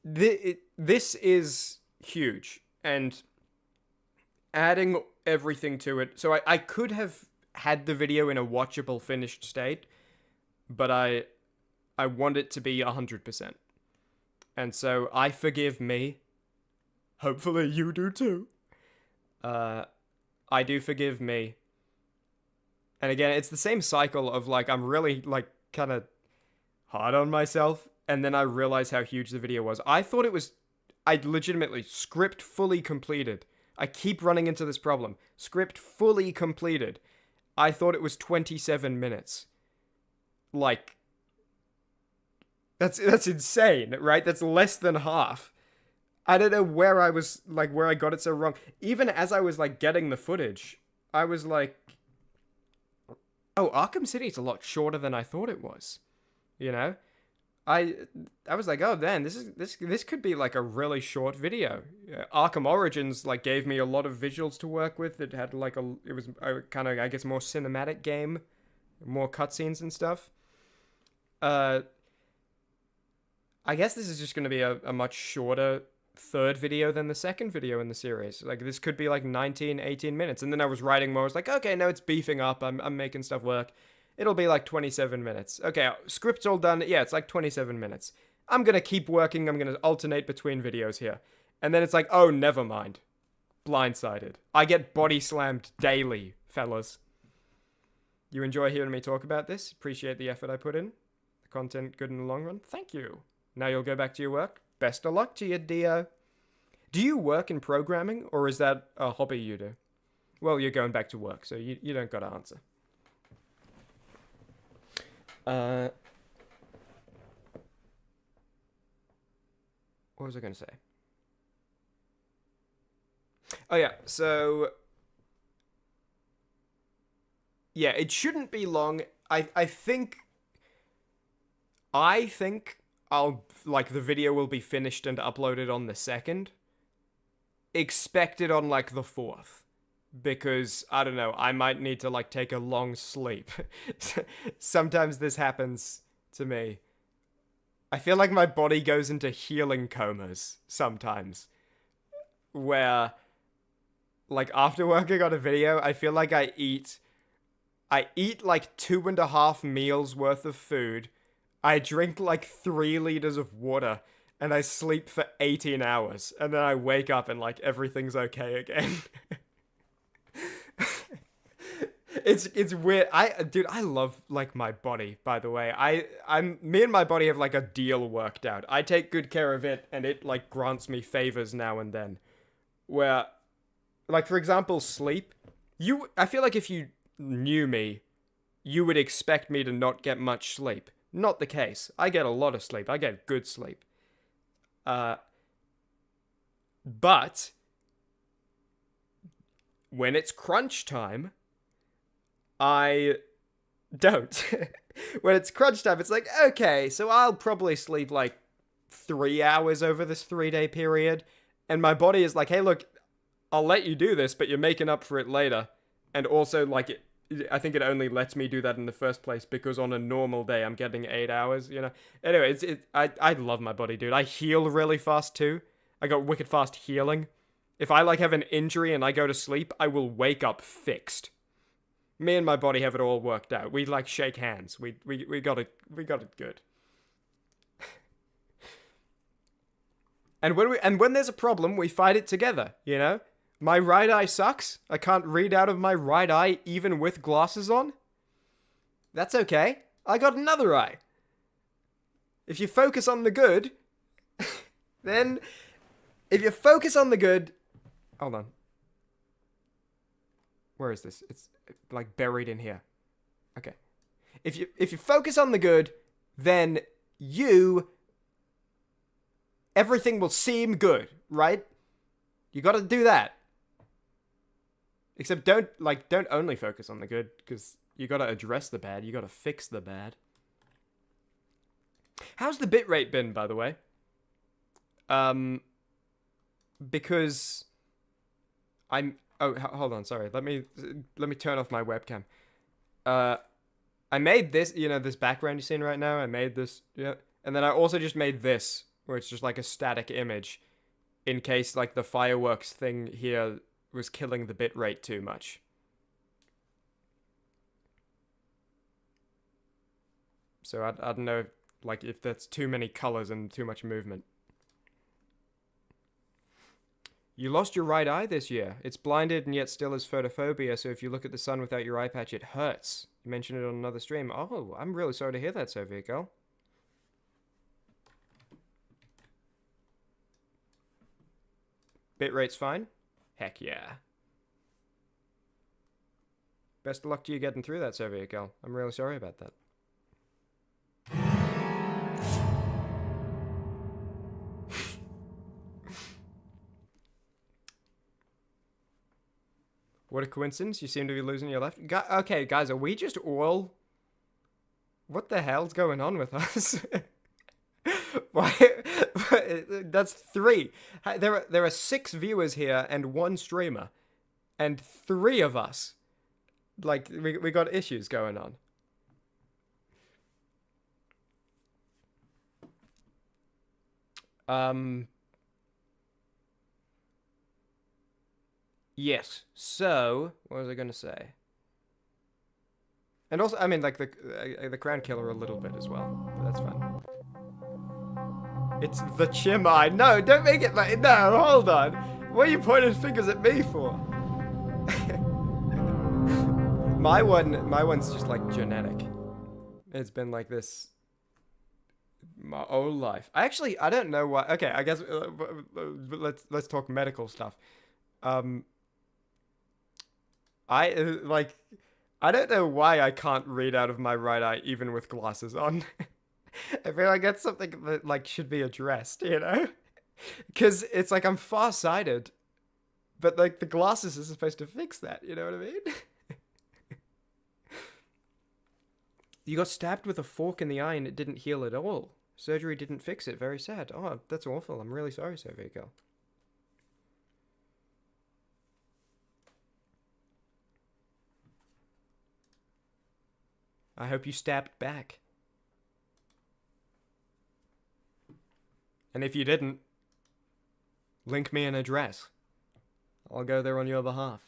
this is huge. And adding everything to it, so I could have had the video in a watchable finished state, but I want it to be 100%. And so I forgive me. Hopefully you do too. I do forgive me. And again, it's the same cycle of like, I'm really like kind of hard on myself. And then I realize how huge the video was. I thought it was, I'd legitimately script fully completed. I keep running into this problem. Script fully completed. I thought it was 27 minutes. Like, that's insane, right? That's less than half. I don't know where I was, like, where I got it so wrong. Even as I was, like, getting the footage, I was like, oh, Arkham City's a lot shorter than I thought it was. You know? I was like, oh, man, this could be, like, a really short video. Arkham Origins, like, gave me a lot of visuals to work with. It had, like, it was a kind of, I guess, more cinematic game. More cutscenes and stuff. I guess this is just going to be a much shorter third video than the second video in the series. Like, this could be like 19, 18 minutes. And then I was writing more. I was like, okay, no, it's beefing up. I'm making stuff work. It'll be like 27 minutes. Okay, script's all done. Yeah, it's like 27 minutes. I'm going to keep working. I'm going to alternate between videos here. And then it's like, oh, never mind. Blindsided. I get body slammed daily, fellas. You enjoy hearing me talk about this? Appreciate the effort I put in? The content good in the long run? Thank you. Now you'll go back to your work? Best of luck to you, Dio. Do you work in programming, or is that a hobby you do? Well, you're going back to work, so you don't got to answer. What was I going to say? Oh, yeah, so... Yeah, it shouldn't be long. I think I'll, like, the video will be finished and uploaded on the 2nd. Expect it on, like, the 4th. Because, I don't know, I might need to, like, take a long sleep. Sometimes this happens to me. I feel like my body goes into healing comas sometimes. Where, like, after working on a video, I feel like I eat like 2.5 meals worth of food. I drink like 3 liters of water, and I sleep for 18 hours, and then I wake up and like everything's okay again. It's weird. I love like my body, by the way. Me and my body have like a deal worked out. I take good care of it, and it like grants me favors now and then. Where, like, for example, sleep. I feel like if you knew me, you would expect me to not get much sleep. Not the case. I get a lot of sleep. I get good sleep. But when it's crunch time, I don't. When it's crunch time, it's like, okay, so I'll probably sleep like 3 hours over this 3-day period. And my body is like, hey, look, I'll let you do this, but you're making up for it later. And also, like, I think it only lets me do that in the first place because on a normal day I'm getting 8 hours, you know? Anyway, I love my body, dude. I heal really fast, too. I got wicked fast healing. If I, like, have an injury and I go to sleep, I will wake up fixed. Me and my body have it all worked out. We, like, shake hands. We got it good. And when there's a problem, we fight it together, you know? My right eye sucks. I can't read out of my right eye even with glasses on. That's okay. I got another eye. If you focus on the good, then... If you focus on the good... Hold on. Where is this? It's, like, buried in here. Okay. If you focus on the good, then everything will seem good, right? You gotta do that. Except don't only focus on the good, because you gotta address the bad, you gotta fix the bad. How's the bitrate been, by the way? Because oh, hold on, sorry. Let me turn off my webcam. I made this, you know, this background you're seeing right now, I made this, yeah. And then I also just made this, where it's just like a static image, in case, like, the fireworks thing here was killing the bitrate too much. So I don't know, like, if that's too many colors and too much movement. You lost your right eye this year. It's blinded and yet still has photophobia, so if you look at the sun without your eye patch, it hurts. You mentioned it on another stream. Oh, I'm really sorry to hear that, Soviet girl. Bitrate's fine? Heck yeah. Best of luck to you getting through that, Soviet girl. I'm really sorry about that. What a coincidence. You seem to be losing your left. Okay, guys, are we just all... What the hell's going on with us? Why? That's 3. There are 6 viewers here and 1 streamer. And 3 of us. Like, we got issues going on. Um. Yes. So, what was I gonna say? And also, I mean, like the Crown Killer a little bit as well. But that's fine. It's the Chimmaney. No, don't make it like. No, hold on. What are you pointing fingers at me for? My one's just like genetic. It's been like this my whole life. I don't know why. Okay, I guess let's talk medical stuff. Um, like I don't know why I can't read out of my right eye even with glasses on. I feel like that's something that like should be addressed, you know? Because it's like I'm far-sighted, but like the glasses are supposed to fix that. You know what I mean? You got stabbed with a fork in the eye and it didn't heal at all. Surgery didn't fix it. Very sad. Oh, that's awful. I'm really sorry, Sovico. I hope you stabbed back. And if you didn't, link me an address. I'll go there on your behalf.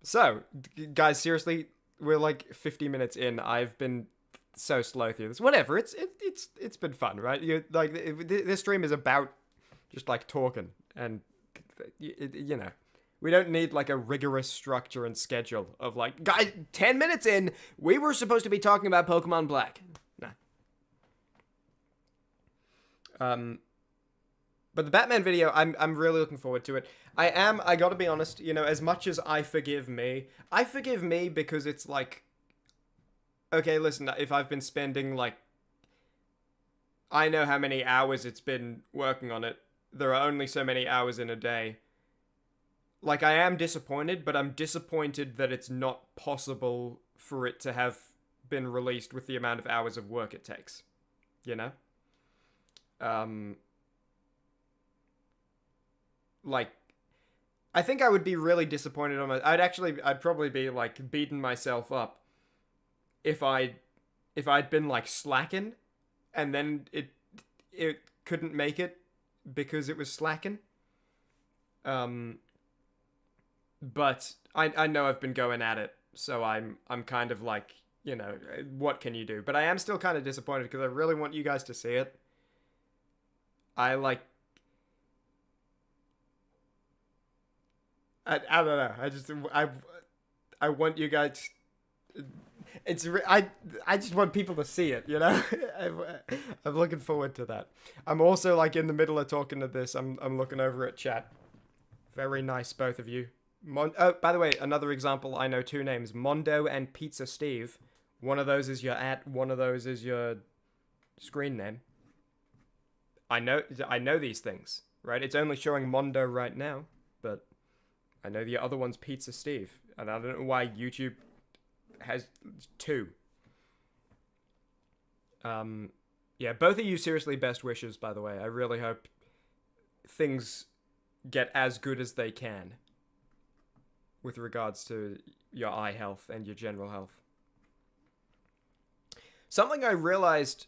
So, guys, seriously, we're like 50 minutes in. I've been so slow through this. Whatever, it's been fun, right? You like this stream is about just like talking, and you know, we don't need like a rigorous structure and schedule of like, guys, 10 minutes in, we were supposed to be talking about Pokemon Black. No. But the Batman video, I'm really looking forward to it. I gotta be honest, you know, as much as I forgive me because it's like, okay, listen, if I've been spending like, I know how many hours it's been working on it. There are only so many hours in a day. Like, I am disappointed, but I'm disappointed that it's not possible for it to have been released with the amount of hours of work it takes. You know? Like, I think I would be really disappointed on my... I'd probably be, like, beating myself up if I'd been, like, slacking, and then it couldn't make it because it was slacking. But I know I've been going at it, so I'm kind of like, you know, what can you do? But I am still kind of disappointed because I really want you guys to see it. I don't know. I want you guys. I just want people to see it. You know. I'm looking forward to that. I'm also like in the middle of talking to this. I'm looking over at chat. Very nice, both of you. Oh, by the way, another example. I know two names: Mondo and Pizza Steve. One of those is your @ one of those is your screen name. I know these things, right? It's only showing Mondo right now, but I know the other one's Pizza Steve, and I don't know why YouTube has two. Yeah, both of you seriously best wishes, by the way. I really hope things get as good as they can with regards to your eye health and your general health. Something I realized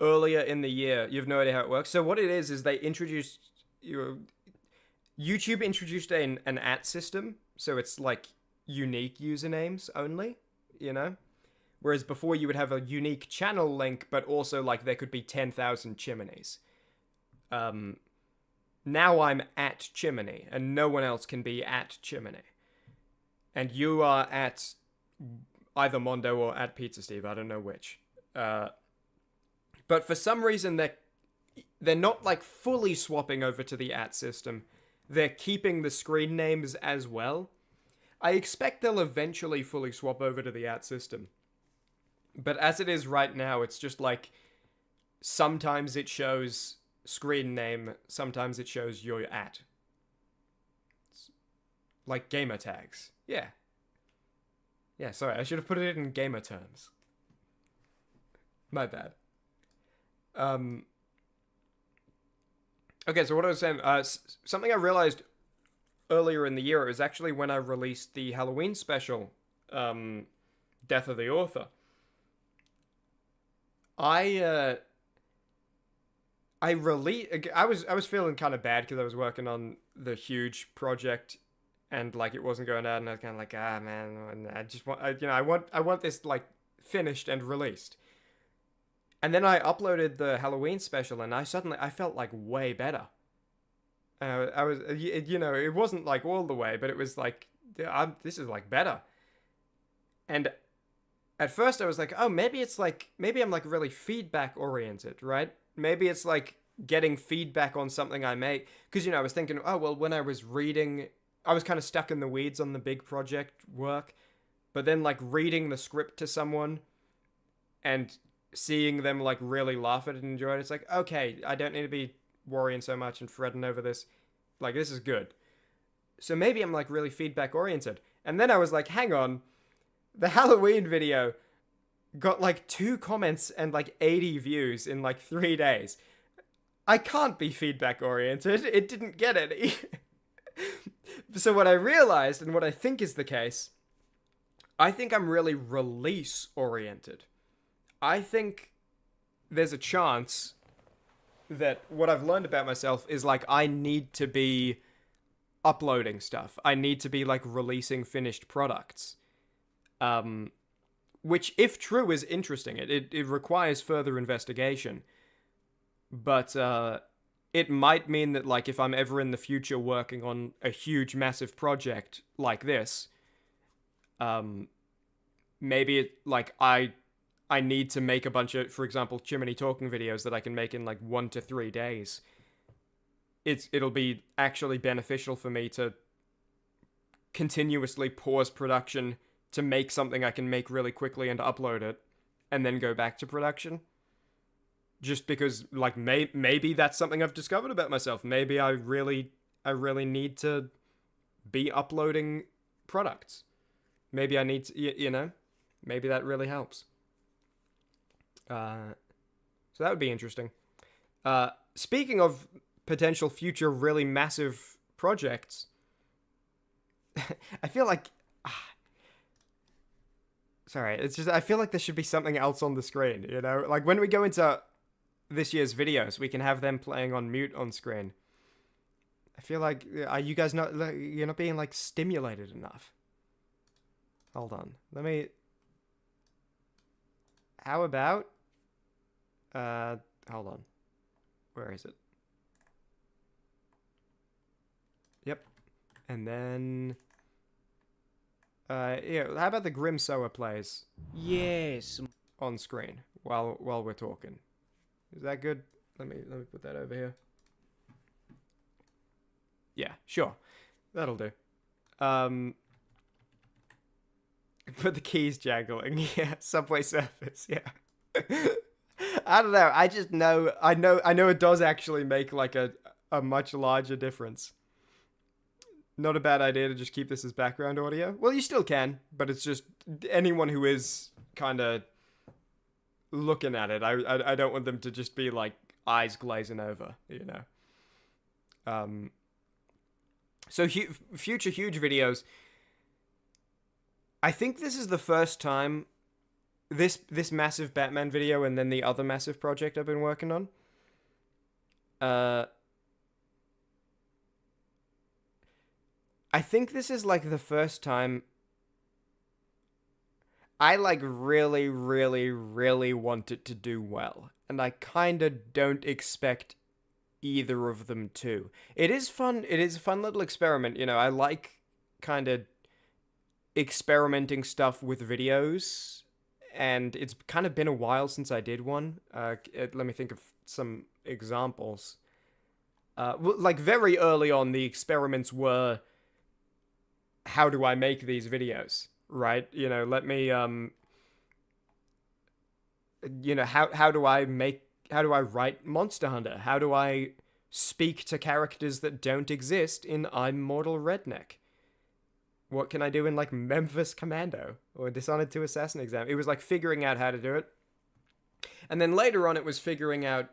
earlier in the year, you have no idea how it works. So what it is they introduced YouTube introduced an @ system, so it's like unique usernames only, you know? Whereas before you would have a unique channel link, but also like there could be 10,000 Chimmaneys. Now I'm @ Chimmaney, and no one else can be @ Chimmaney. And you are at either Mondo or @ Pizza Steve, I don't know which. But for some reason they're not like fully swapping over to the @ system. They're keeping the screen names as well. I expect they'll eventually fully swap over to the @ system. But as it is right now, it's just like sometimes it shows screen name, sometimes it shows your @. It's like gamer tags. Yeah. Yeah, sorry, I should have put it in gamer terms. My bad. Okay, so what I was saying, something I realized earlier in the year, it was actually when I released the Halloween special, Death of the Author. I I was feeling kind of bad because I was working on the huge project, and like it wasn't going out, and I was kind of like, ah man, I just want I want this like finished and released. And then I uploaded the Halloween special, and I felt like way better. I was it wasn't like all the way, but it was like this is like better. And at first I was like, oh, maybe I'm like really feedback oriented, right? Maybe it's like getting feedback on something I make, because I was thinking, oh well, when I was reading, I was kind of stuck in the weeds on the big project work, but then like reading the script to someone and seeing them like really laugh at it and enjoy it, it's like, okay, I don't need to be worrying so much and fretting over this. Like, this is good. So maybe I'm like really feedback oriented. And then I was like, hang on, the Halloween video got like 2 comments and like 80 views in like 3 days. I can't be feedback oriented. It didn't get any. So what I realized, and what I think is the case, I think I'm really release oriented. I think there's a chance that what I've learned about myself is like I need to be uploading stuff. I need to be like releasing finished products. Which, if true, is interesting. It requires further investigation. But it might mean that like if I'm ever in the future working on a huge, massive project like this, maybe it like I need to make a bunch of, for example, Chimmaney talking videos that I can make in like 1 to 3 days. It'll be actually beneficial for me to continuously pause production to make something I can make really quickly and upload it, and then go back to production. Just because, like, maybe that's something I've discovered about myself. Maybe I really need to be uploading products. Maybe I need to, maybe that really helps. So that would be interesting. Speaking of potential future really massive projects, I feel like... Sorry, it's just, I feel like there should be something else on the screen, Like, when we go into this year's videos, we can have them playing on mute on screen. I feel like, are you guys you're not being, like, stimulated enough? Hold on. How about, hold on. Where is it? Yep. And then... yeah, how about the Grim Sower plays? Yes. On screen while we're talking. Is that good? Let me put that over here. Yeah, sure. That'll do. Put the keys jangling. Yeah, Subway Surfers. Yeah. I don't know. I just know. I know it does actually make like a much larger difference. Not a bad idea to just keep this as background audio. Well, you still can, but it's just anyone who is kind of looking at it. I don't want them to just be like eyes glazing over, So future huge videos. I think this is the first time this massive Batman video and then the other massive project I've been working on. I think this is like the first time I like really, really, really want it to do well. And I kind of don't expect either of them to. It is fun. It is a fun little experiment. I like kind of experimenting stuff with videos. And it's kind of been a while since I did one. Let me think of some examples. Like very early on, the experiments were... how do I make these videos, right? Let me, how do I write Monster Hunter? How do I speak to characters that don't exist in I'm Mortal Redneck? What can I do in, like, Memphis Commando or Dishonored 2 Assassin Exam? It was, like, figuring out how to do it. And then later on, it was figuring out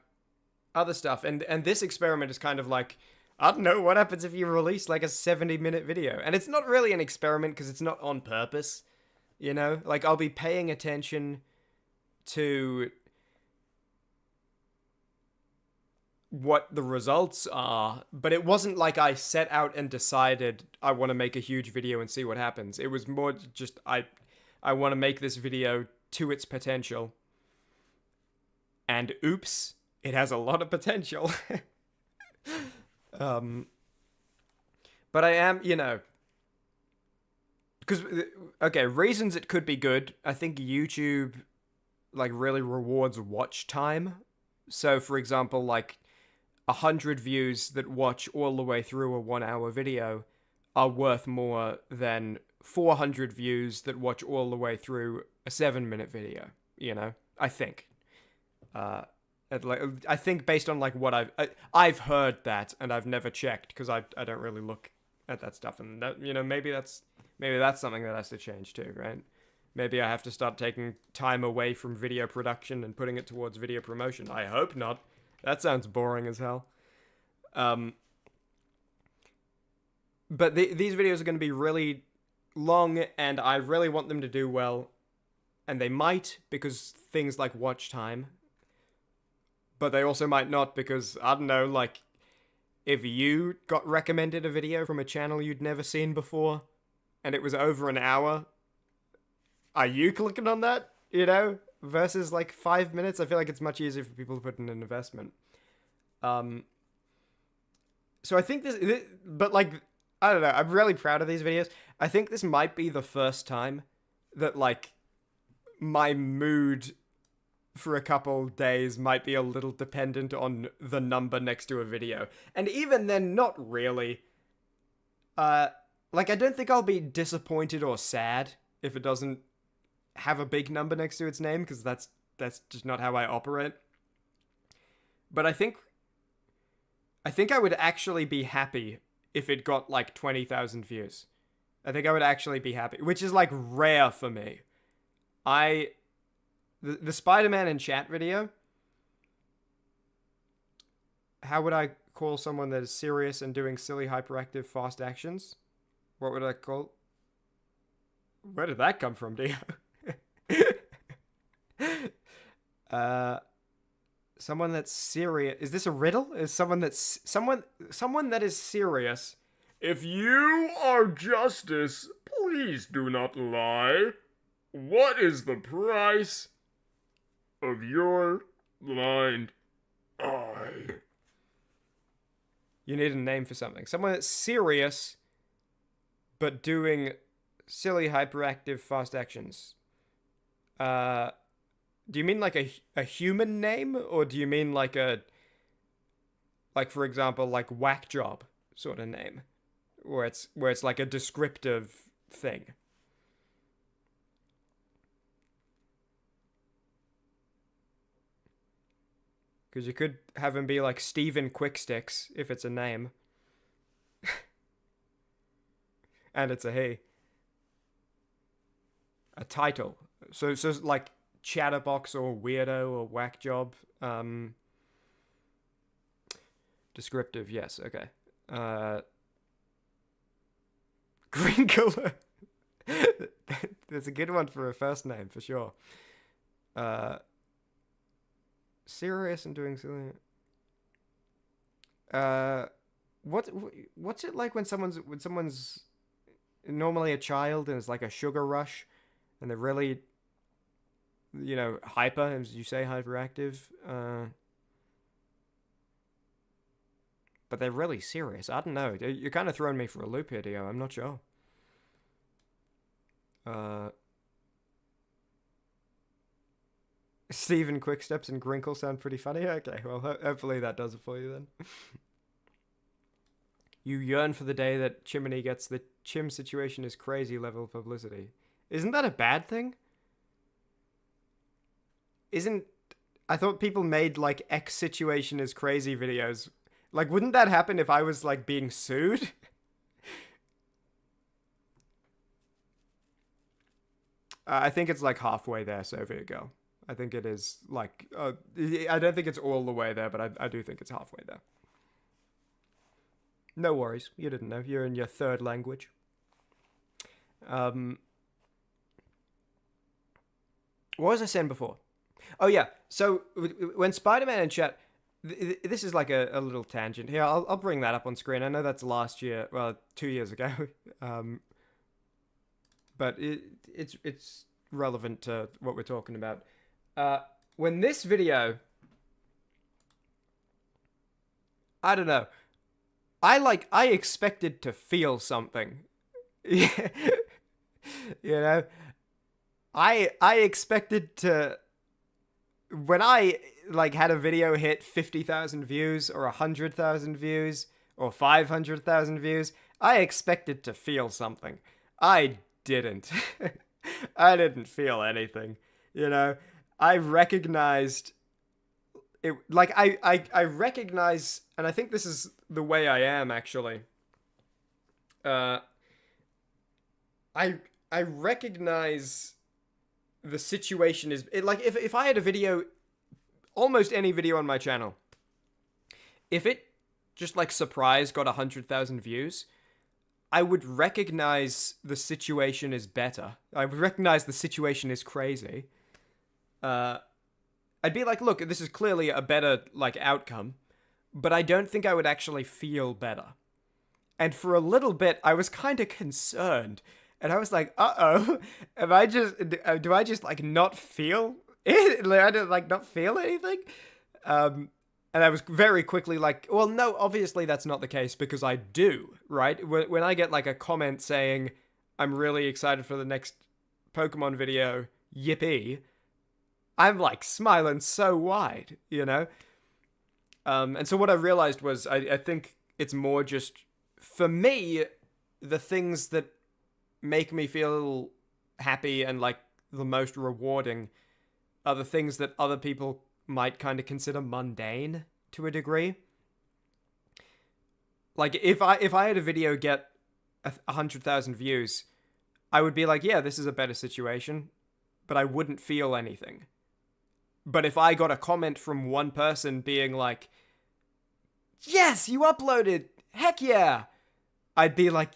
other stuff. And this experiment is kind of like... I don't know, what happens if you release like a 70-minute video? And it's not really an experiment because it's not on purpose, Like, I'll be paying attention to what the results are, but it wasn't like I set out and decided I want to make a huge video and see what happens. It was more just I want to make this video to its potential. And oops, it has a lot of potential. But I am, because, okay, reasons it could be good. I think YouTube, like, really rewards watch time. So, for example, like, 100 views that watch all the way through a 1 hour video are worth more than 400 views that watch all the way through a 7-minute video, I think. I think based on like what I've heard that, and I've never checked because I don't really look at that stuff, and that, maybe that's something that has to change too, right? Maybe I have to start taking time away from video production and putting it towards video promotion. I hope not. That sounds boring as hell. But these videos are going to be really long, and I really want them to do well, and they might because things like watch time. But they also might not because, I don't know, like, if you got recommended a video from a channel you'd never seen before, and it was over an hour, are you clicking on that, versus, like, 5 minutes? I feel like it's much easier for people to put in an investment. So I think this, but, like, I don't know, I'm really proud of these videos. I think this might be the first time that, like, my mood for a couple days might be a little dependent on the number next to a video. And even then, not really. Like, I don't think I'll be disappointed or sad if it doesn't have a big number next to its name, because that's just not how I operate. But I think I would actually be happy if it got, like, 20,000 views. I think I would actually be happy, which is, like, rare for me. The Spider-Man in chat video, how would I call someone that is serious and doing silly, hyperactive, fast actions? What would I call? Where did that come from, Dio? Someone that's serious. Is this a riddle? Is someone that's someone that is serious? If you are justice, please do not lie. What is the price of your blind eye? You need a name for something. Someone that's serious, but doing silly, hyperactive, fast actions. Do you mean like a human name, or do you mean like for example, like whack job sort of name, where it's like a descriptive thing? Because you could have him be like Steven Quicksticks if it's a name. And it's a he. A title. So like Chatterbox or Weirdo or Whack Job. Descriptive, yes, okay. Grinkle. That's a good one for a first name, for sure. Serious and doing silly. What's it like when someone's normally a child and it's like a sugar rush, and they're really, hyper, as you say, hyperactive, but they're really serious. I don't know. You're kind of throwing me for a loop here, Dio. I'm not sure. Steven Quicksteps and Grinkle sound pretty funny. Okay, well, hopefully that does it for you then. You yearn for the day that Chimmaney gets the Chim situation is crazy level publicity. Isn't that a bad thing? I thought people made, like, X situation is crazy videos. Like, wouldn't that happen if I was, like, being sued? I think it's, like, halfway there, Soviet Girl. I think it is, like, I don't think it's all the way there, but I do think it's halfway there. No worries. You didn't know. You're in your third language. What was I saying before? Oh, yeah. So, when Spider-Man in chat, this is like a little tangent here. I'll bring that up on screen. I know that's last year, well, 2 years ago, but it's relevant to what we're talking about. When this video, I don't know, I expected to feel something. You know, I expected to, when I like had a video hit 50,000 views or 100,000 views or 500,000 views, I expected to feel something. I didn't. I didn't feel anything. You know, I recognized it. Like I recognize, and I think this is the way I am actually. I recognize the situation is like if I had a video, almost any video on my channel, if it just like surprise got 100,000 views, I would recognize the situation is better. I would recognize the situation is crazy. I'd be like, look, this is clearly a better like outcome, but I don't think I would actually feel better. And for a little bit, I was kind of concerned. And I was like, uh-oh, do I just, like, not feel it? Like, I don't, like, not feel anything? And I was very quickly like, well, no, obviously that's not the case, because I do, right? When I get, like, a comment saying, I'm really excited for the next Pokemon video, yippee, I'm, like, smiling so wide, you know? And so what I realized was, I think it's more just, for me, the things that make me feel happy and like the most rewarding are the things that other people might kind of consider mundane to a degree. Like if I had a video get 100,000 views, I would be like, yeah, this is a better situation, but I wouldn't feel anything. But if I got a comment from one person being like, yes, you uploaded, heck yeah, I'd be like,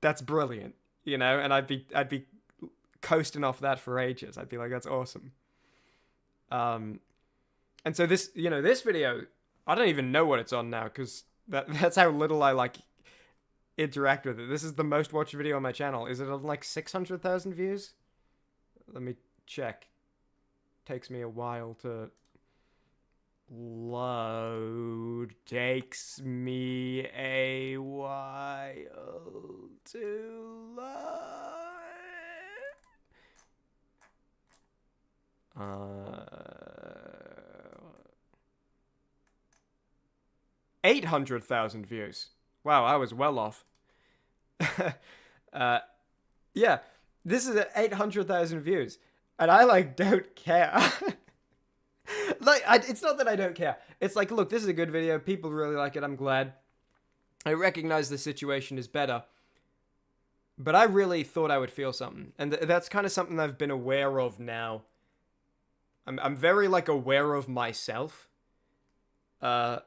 that's brilliant. You know, and I'd be coasting off that for ages. I'd be like, that's awesome. And so this video, I don't even know what it's on now, because that's how little I like interact with it. This is the most watched video on my channel. Is it on like 600,000 views? Let me check. Takes me a while to load. Takes me a while to load. 800,000 views. Wow, I was well off. Yeah, this is at 800,000 views, and I like don't care. Like, it's not that I don't care. It's like, look, this is a good video. People really like it. I'm glad. I recognize the situation is better. But I really thought I would feel something. And that's kind of something I've been aware of now. I'm very, like, aware of myself. I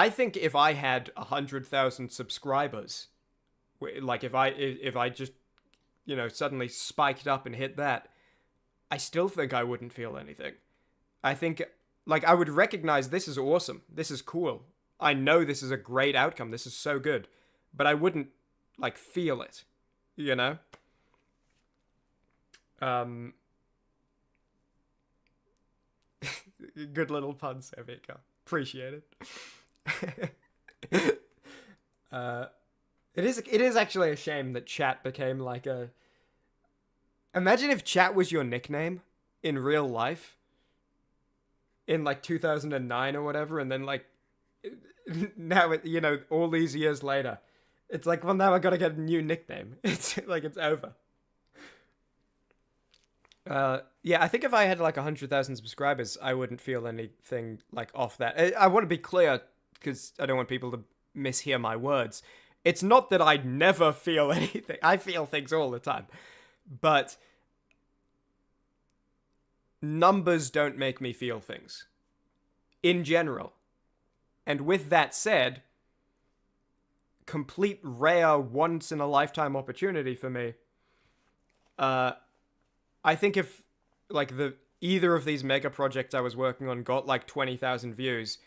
think if I had 100,000 subscribers, like, if I just, you know, suddenly spiked up and hit that, I still think I wouldn't feel anything. I think, like, I would recognize this is awesome. This is cool. I know this is a great outcome. This is so good. But I wouldn't, like, feel it, you know? Good little puns there, Vika. Appreciate it. It is actually a shame that chat became like a... Imagine if chat was your nickname in real life. In like 2009 or whatever, and then like now, you know, all these years later, it's like, well, now I gotta get a new nickname. It's like, it's over. Yeah, I think if I had like 100,000 subscribers, I wouldn't feel anything like off that. I want to be clear, because I don't want people to mishear my words. It's not that I never feel anything. I feel things all the time. But numbers don't make me feel things. In general. And with that said, complete rare once-in-a-lifetime opportunity for me. I think if, like, either of these mega projects I was working on got like 20,000 views,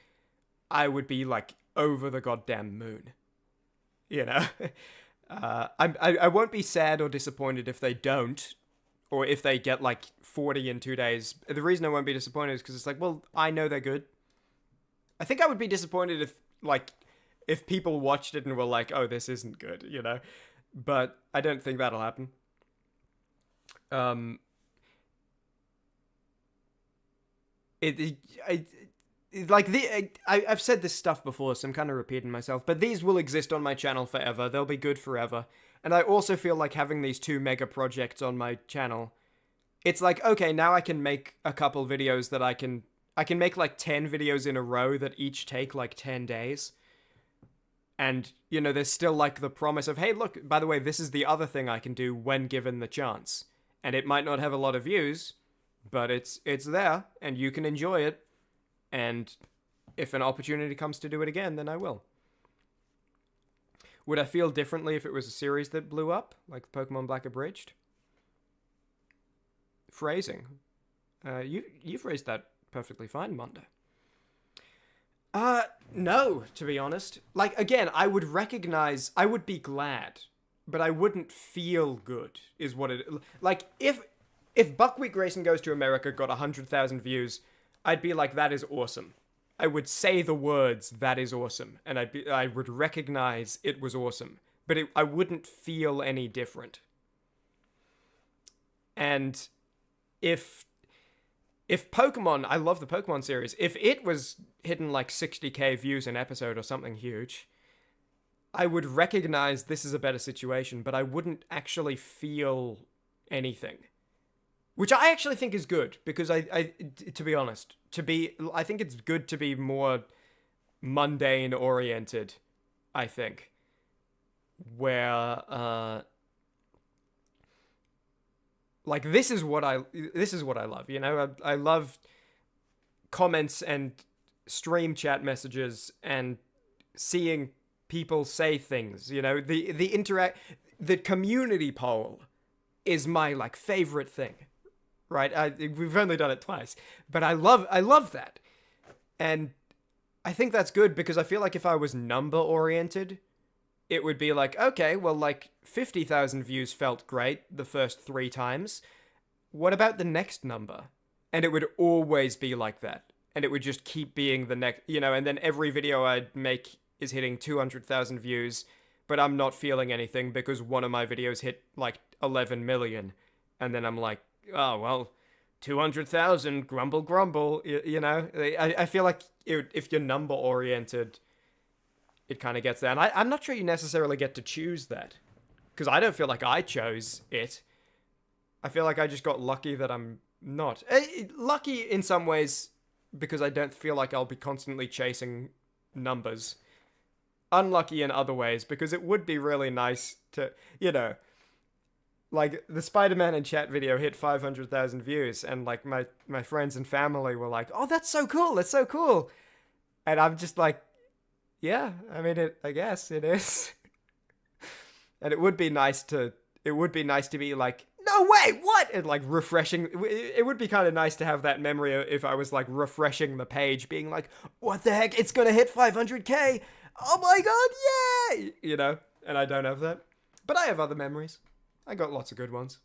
I would be like over the goddamn moon. You know? I won't be sad or disappointed if they don't, or if they get like 40 in 2 days. The reason I won't be disappointed is because it's like, well, I know they're good. I think I would be disappointed if people watched it and were like, oh, this isn't good, you know? But I don't think that'll happen. I've said this stuff before, so I'm kind of repeating myself, but these will exist on my channel forever. They'll be good forever. And I also feel like having these 2 mega projects on my channel, it's like, okay, now I can make a couple videos that I can make like 10 videos in a row that each take like 10 days. And, you know, there's still like the promise of, hey, look, by the way, this is the other thing I can do when given the chance. And it might not have a lot of views, but it's there and you can enjoy it. And if an opportunity comes to do it again, then I will. Would I feel differently if it was a series that blew up, like Pokemon Black Abridged? Phrasing. You phrased that perfectly fine, Mondo. No, to be honest. Like, again, I would be glad, but I wouldn't feel good, is what it... Like, if Buckwheat Grayson Goes to America got 100,000 views, I'd be like, that is awesome. I would say the words, that is awesome, and I would recognize it was awesome, but I wouldn't feel any different. And if Pokemon, I love the Pokemon series, if it was hitting like 60k views an episode or something huge, I would recognize this is a better situation, but I wouldn't actually feel anything. Which I actually think is good, because I to be honest, I think it's good to be more mundane oriented, I think. Where, like, this is what I love, you know? I love comments and stream chat messages and seeing people say things, you know? The community poll is my, like, favorite thing. Right? We've only done it twice, but I love that. And I think that's good, because I feel like if I was number oriented, it would be like, okay, well, like 50,000 views felt great the first 3 times. What about the next number? And it would always be like that. And it would just keep being the next, you know, and then every video I'd make is hitting 200,000 views, but I'm not feeling anything because one of my videos hit like 11 million. And then I'm like, oh, well, 200,000, grumble, grumble, you know? I feel like if you're number-oriented, it kind of gets there. And I'm not sure you necessarily get to choose that, because I don't feel like I chose it. I feel like I just got lucky that I'm not. Lucky in some ways, because I don't feel like I'll be constantly chasing numbers. Unlucky in other ways, because it would be really nice to, you know... Like, the Spider-Man in chat video hit 500,000 views, and, like, my friends and family were like, oh, that's so cool, that's so cool. And I'm just like, yeah, I mean, I guess it is. And it would be nice to be like, no way, what? And, like, refreshing. It would be kind of nice to have that memory if I was, like, refreshing the page, being like, what the heck, it's gonna hit 500k. Oh my god, yay! You know, and I don't have that. But I have other memories. I got lots of good ones.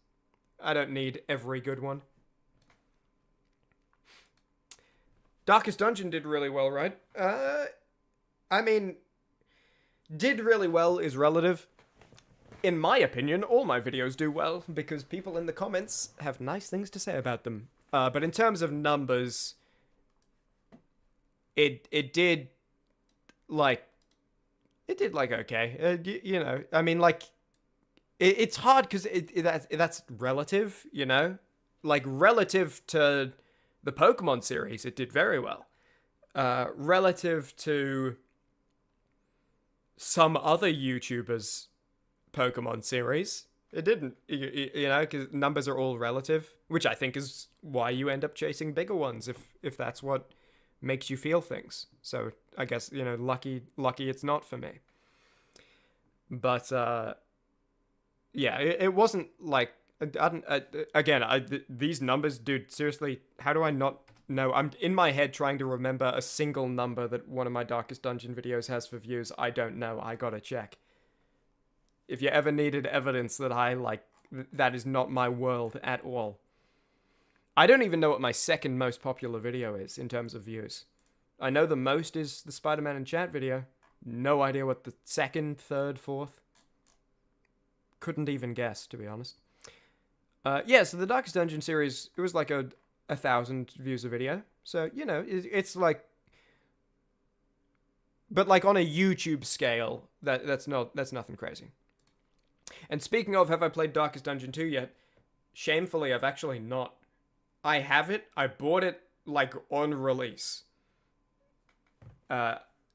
I don't need every good one. Darkest Dungeon did really well, right? I mean, did really well is relative. In my opinion, all my videos do well, because people in the comments have nice things to say about them. But in terms of numbers, it did okay. You know, I mean, like, it's hard because that's relative, you know? Like, relative to the Pokemon series, it did very well. Relative to some other YouTubers' Pokemon series, it didn't. You know, because numbers are all relative, which I think is why you end up chasing bigger ones, if that's what makes you feel things. So I guess, you know, lucky it's not for me. But, yeah, it wasn't like These numbers, dude, seriously, how do I not know? I'm in my head trying to remember a single number that one of my Darkest Dungeon videos has for views. I don't know. I gotta check. If you ever needed evidence that that is not my world at all. I don't even know what my second most popular video is in terms of views. I know the most is the Spider-Man in chat video. No idea what the second, third, fourth. Couldn't even guess, to be honest. So the Darkest Dungeon series, it was like a 1,000 views a video. So, it's like... But like on a YouTube scale, that's nothing crazy. And speaking of, have I played Darkest Dungeon 2 yet? Shamefully, I've actually not. I have it. I bought it like on release.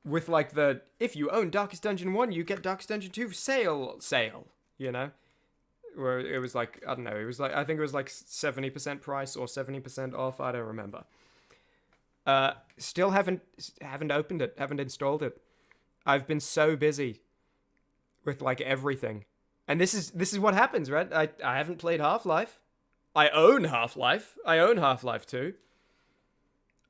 With like the, if you own Darkest Dungeon 1, you get Darkest Dungeon 2 sale, where it was like, I don't know, I think it was like 70% price or 70% off, I don't remember. Still haven't opened it, haven't installed it. I've been so busy with like everything. And this is what happens, right? I haven't played Half-Life. I own Half-Life. I own Half-Life 2.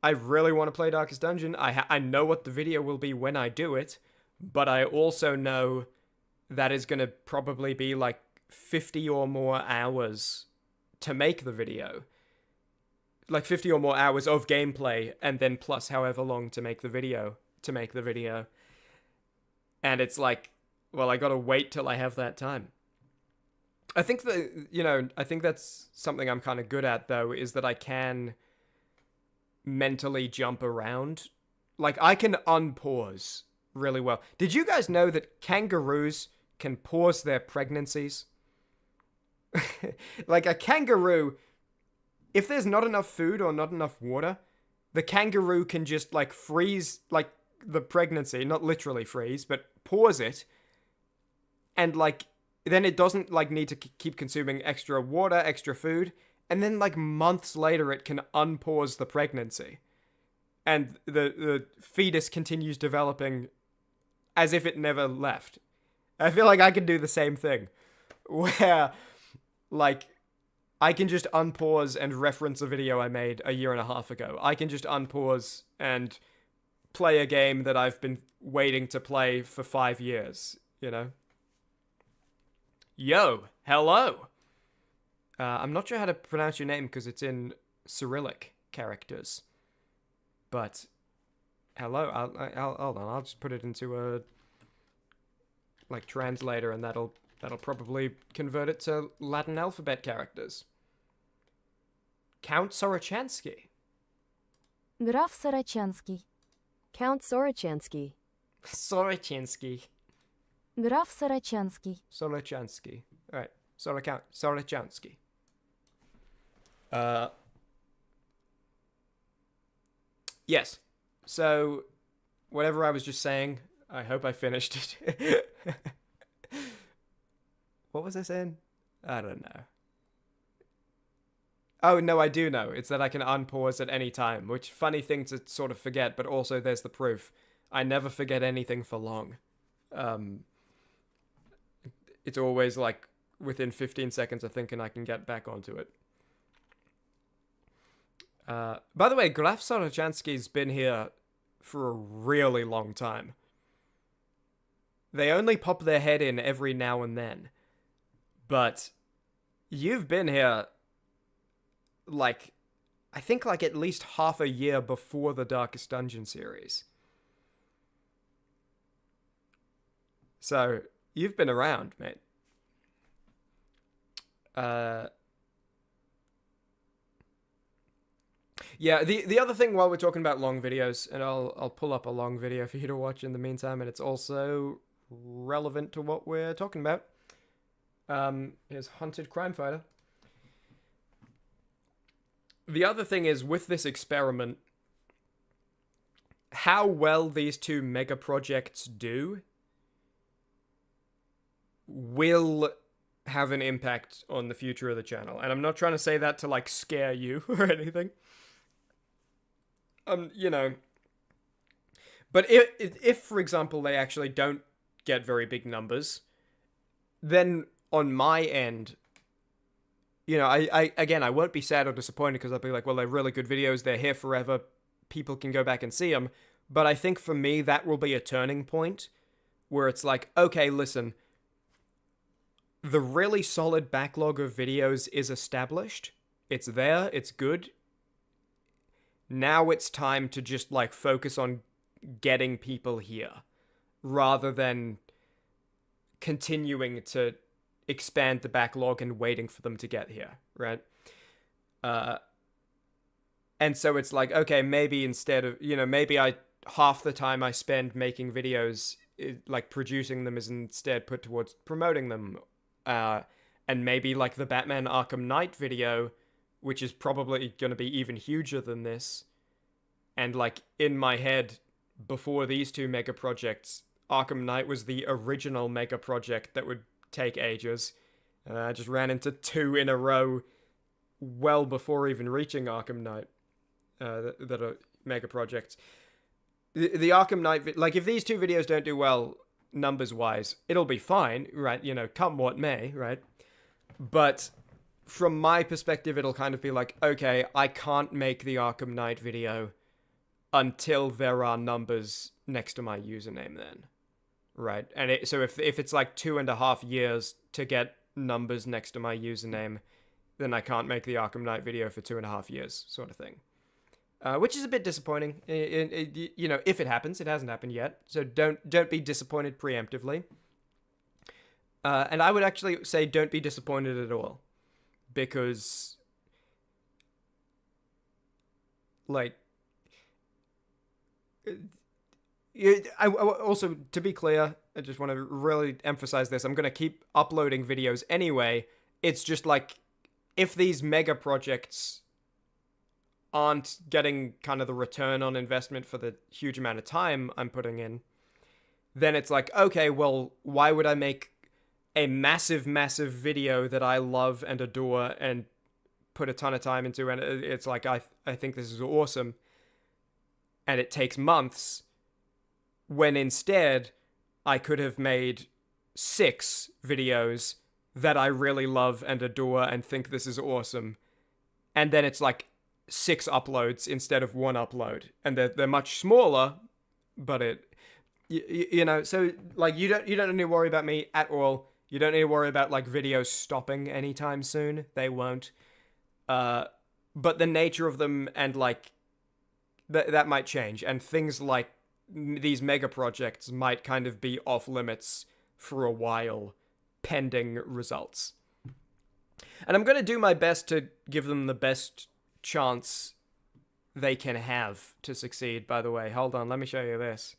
I really want to play Darkest Dungeon. I know what the video will be when I do it, but I also know that is going to probably be like 50 or more hours to make the video. Like 50 or more hours of gameplay, and then plus however long to make the video. And it's like, well, I gotta wait till I have that time. I think I think that's something I'm kind of good at, though, is that I can mentally jump around. Like, I can unpause really well. Did you guys know that kangaroos can pause their pregnancies? Like, a kangaroo, if there's not enough food or not enough water, the kangaroo can just, like, freeze, like, the pregnancy, not literally freeze, but pause it, and, like, then it doesn't, like, need to keep consuming extra water, extra food, and then, like, months later, it can unpause the pregnancy. And the fetus continues developing as if it never left. I feel like I can do the same thing. Where, like, I can just unpause and reference a video I made a year and a half ago. I can just unpause and play a game that I've been waiting to play for 5 years, Yo, hello! I'm not sure how to pronounce your name because it's in Cyrillic characters. But, hello, I'll hold on, I'll just put it into a, like, translator, and that'll probably convert it to Latin alphabet characters. Count Sorochansky. Graf Sorochansky. Count Sorochansky. Sorochansky. Graf Sorochansky. Sorochansky. Alright. Sorochansky. Yes. So, whatever I was just saying, I hope I finished it. What was I saying? I don't know. Oh, no, I do know. It's that I can unpause at any time, which, funny thing to sort of forget, but also there's the proof. I never forget anything for long. It's always, like, within 15 seconds of thinking I can get back onto it. By the way, Graf Sorochansky's been here for a really long time. They only pop their head in every now and then. But you've been here, like, I think like at least half a year before the Darkest Dungeon series. So, you've been around, mate. Yeah, the other thing while we're talking about long videos, and I'll pull up a long video for you to watch in the meantime, and it's also relevant to what we're talking about. Here's Hunted Crimefighter. The other thing is, with this experiment, how well these two mega projects do will have an impact on the future of the channel. And I'm not trying to say that to, like, scare you or anything. But if, for example, they actually don't get very big numbers, then on my end, I won't be sad or disappointed because I'll be like, well, they're really good videos. They're here forever. People can go back and see them. But I think for me, that will be a turning point where it's like, okay, listen, the really solid backlog of videos is established. It's there. It's good. Now it's time to just like focus on getting people here rather than continuing to expand the backlog and waiting for them to get here, right? And so it's like, okay, maybe instead of, maybe half the time I spend making videos, like producing them, is instead put towards promoting them. And maybe like the Batman Arkham Knight video, which is probably going to be even huger than this. And like in my head, before these two mega projects, Arkham Knight was the original mega project that would take ages. I just ran into two in a row well before even reaching Arkham Knight that are mega projects. The Arkham Knight, like if these two videos don't do well numbers-wise, it'll be fine, right? Come what may, right? But from my perspective, it'll kind of be like, okay, I can't make the Arkham Knight video until there are numbers next to my username then. Right, and so if it's like 2.5 years to get numbers next to my username, then I can't make the Arkham Knight video for 2.5 years, sort of thing. Which is a bit disappointing. If it happens, it hasn't happened yet, so don't be disappointed preemptively. And I would actually say don't be disappointed at all, because, like, also, to be clear, I just want to really emphasize this. I'm going to keep uploading videos anyway. It's just like, if these mega projects aren't getting kind of the return on investment for the huge amount of time I'm putting in, then it's like, okay, well, why would I make a massive, massive video that I love and adore and put a ton of time into? And it's like, I think this is awesome, and it takes months, when instead I could have made 6 videos that I really love and adore and think this is awesome. And then it's like 6 uploads instead of 1 upload. And they're much smaller, but so like you don't need to worry about me at all. You don't need to worry about like videos stopping anytime soon. They won't. But the nature of them and like that might change, and things like these mega projects might kind of be off limits for a while, pending results. And I'm going to do my best to give them the best chance they can have to succeed, by the way. Hold on, let me show you this.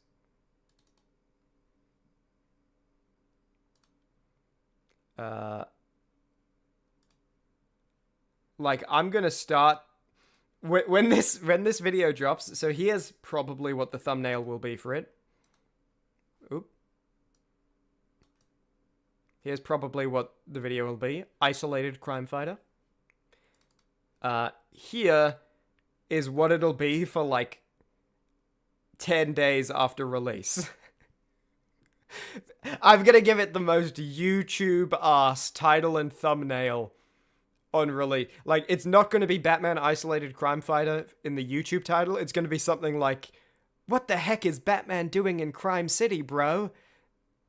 Like, I'm going to start when this video drops. So here's probably what the thumbnail will be for it. Oop. Here's probably what the video will be. Isolated Crimefighter. Here is what it'll be for like 10 days after release. I'm gonna give it the most YouTube-ass title and thumbnail on release. Like, it's not gonna be Batman Isolated Crimefighter in the YouTube title. It's gonna be something like, what the heck is Batman doing in Crime City, bro?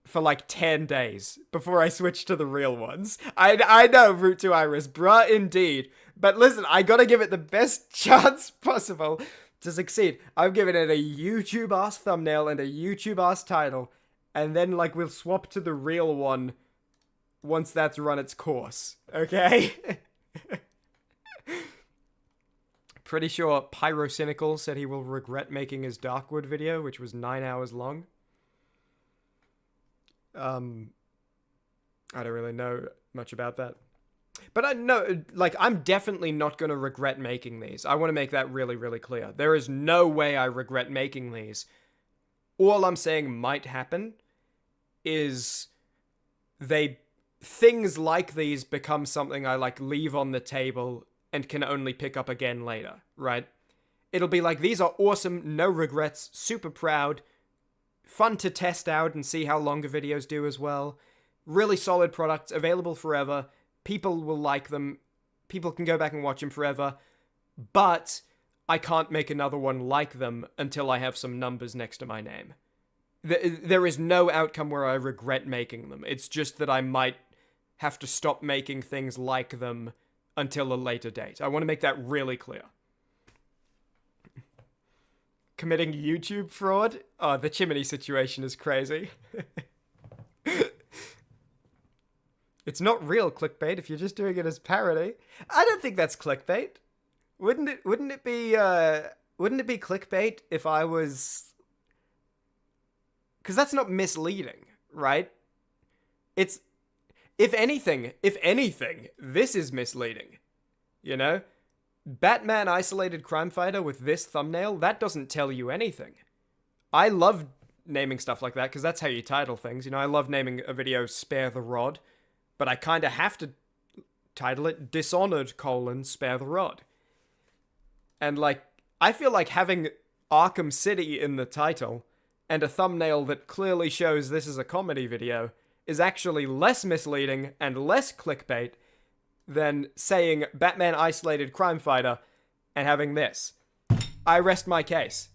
For like 10 days before I switch to the real ones. I know, Route to Iris, bruh, indeed. But listen, I gotta give it the best chance possible to succeed. I'm giving it a YouTube-ass thumbnail and a YouTube-ass title. And then, like, we'll swap to the real one once that's run its course. Okay? Pretty sure Pyrocynical said he will regret making his Darkwood video, which was 9 hours long. I don't really know much about that. But I know, like, I'm definitely not going to regret making these. I want to make that really, really clear. There is no way I regret making these. All I'm saying might happen is things like these become something I, like, leave on the table and can only pick up again later, right? It'll be like, these are awesome, no regrets, super proud, fun to test out and see how longer videos do as well. Really solid products, available forever. People will like them. people can go back and watch them forever, but I can't make another one like them until I have some numbers next to my name. There is no outcome where I regret making them. It's just that I might have to stop making things like them until a later date. I want to make that really clear. Committing YouTube fraud? Oh, the Chimmaney situation is crazy. It's not real clickbait if you're just doing it as parody. I don't think that's clickbait. Wouldn't it be clickbait if I was... Because that's not misleading, right? It's... If anything, this is misleading. You know? Batman isolated Crimefighter with this thumbnail, that doesn't tell you anything. I love naming stuff like that, because that's how you title things. You know, I love naming a video Spare the Rod, but I kind of have to title it Dishonored: Spare the Rod. And, like, I feel like having Arkham City in the title and a thumbnail that clearly shows this is a comedy video is actually less misleading and less clickbait than saying Batman isolated Crimefighter and having this. I rest my case.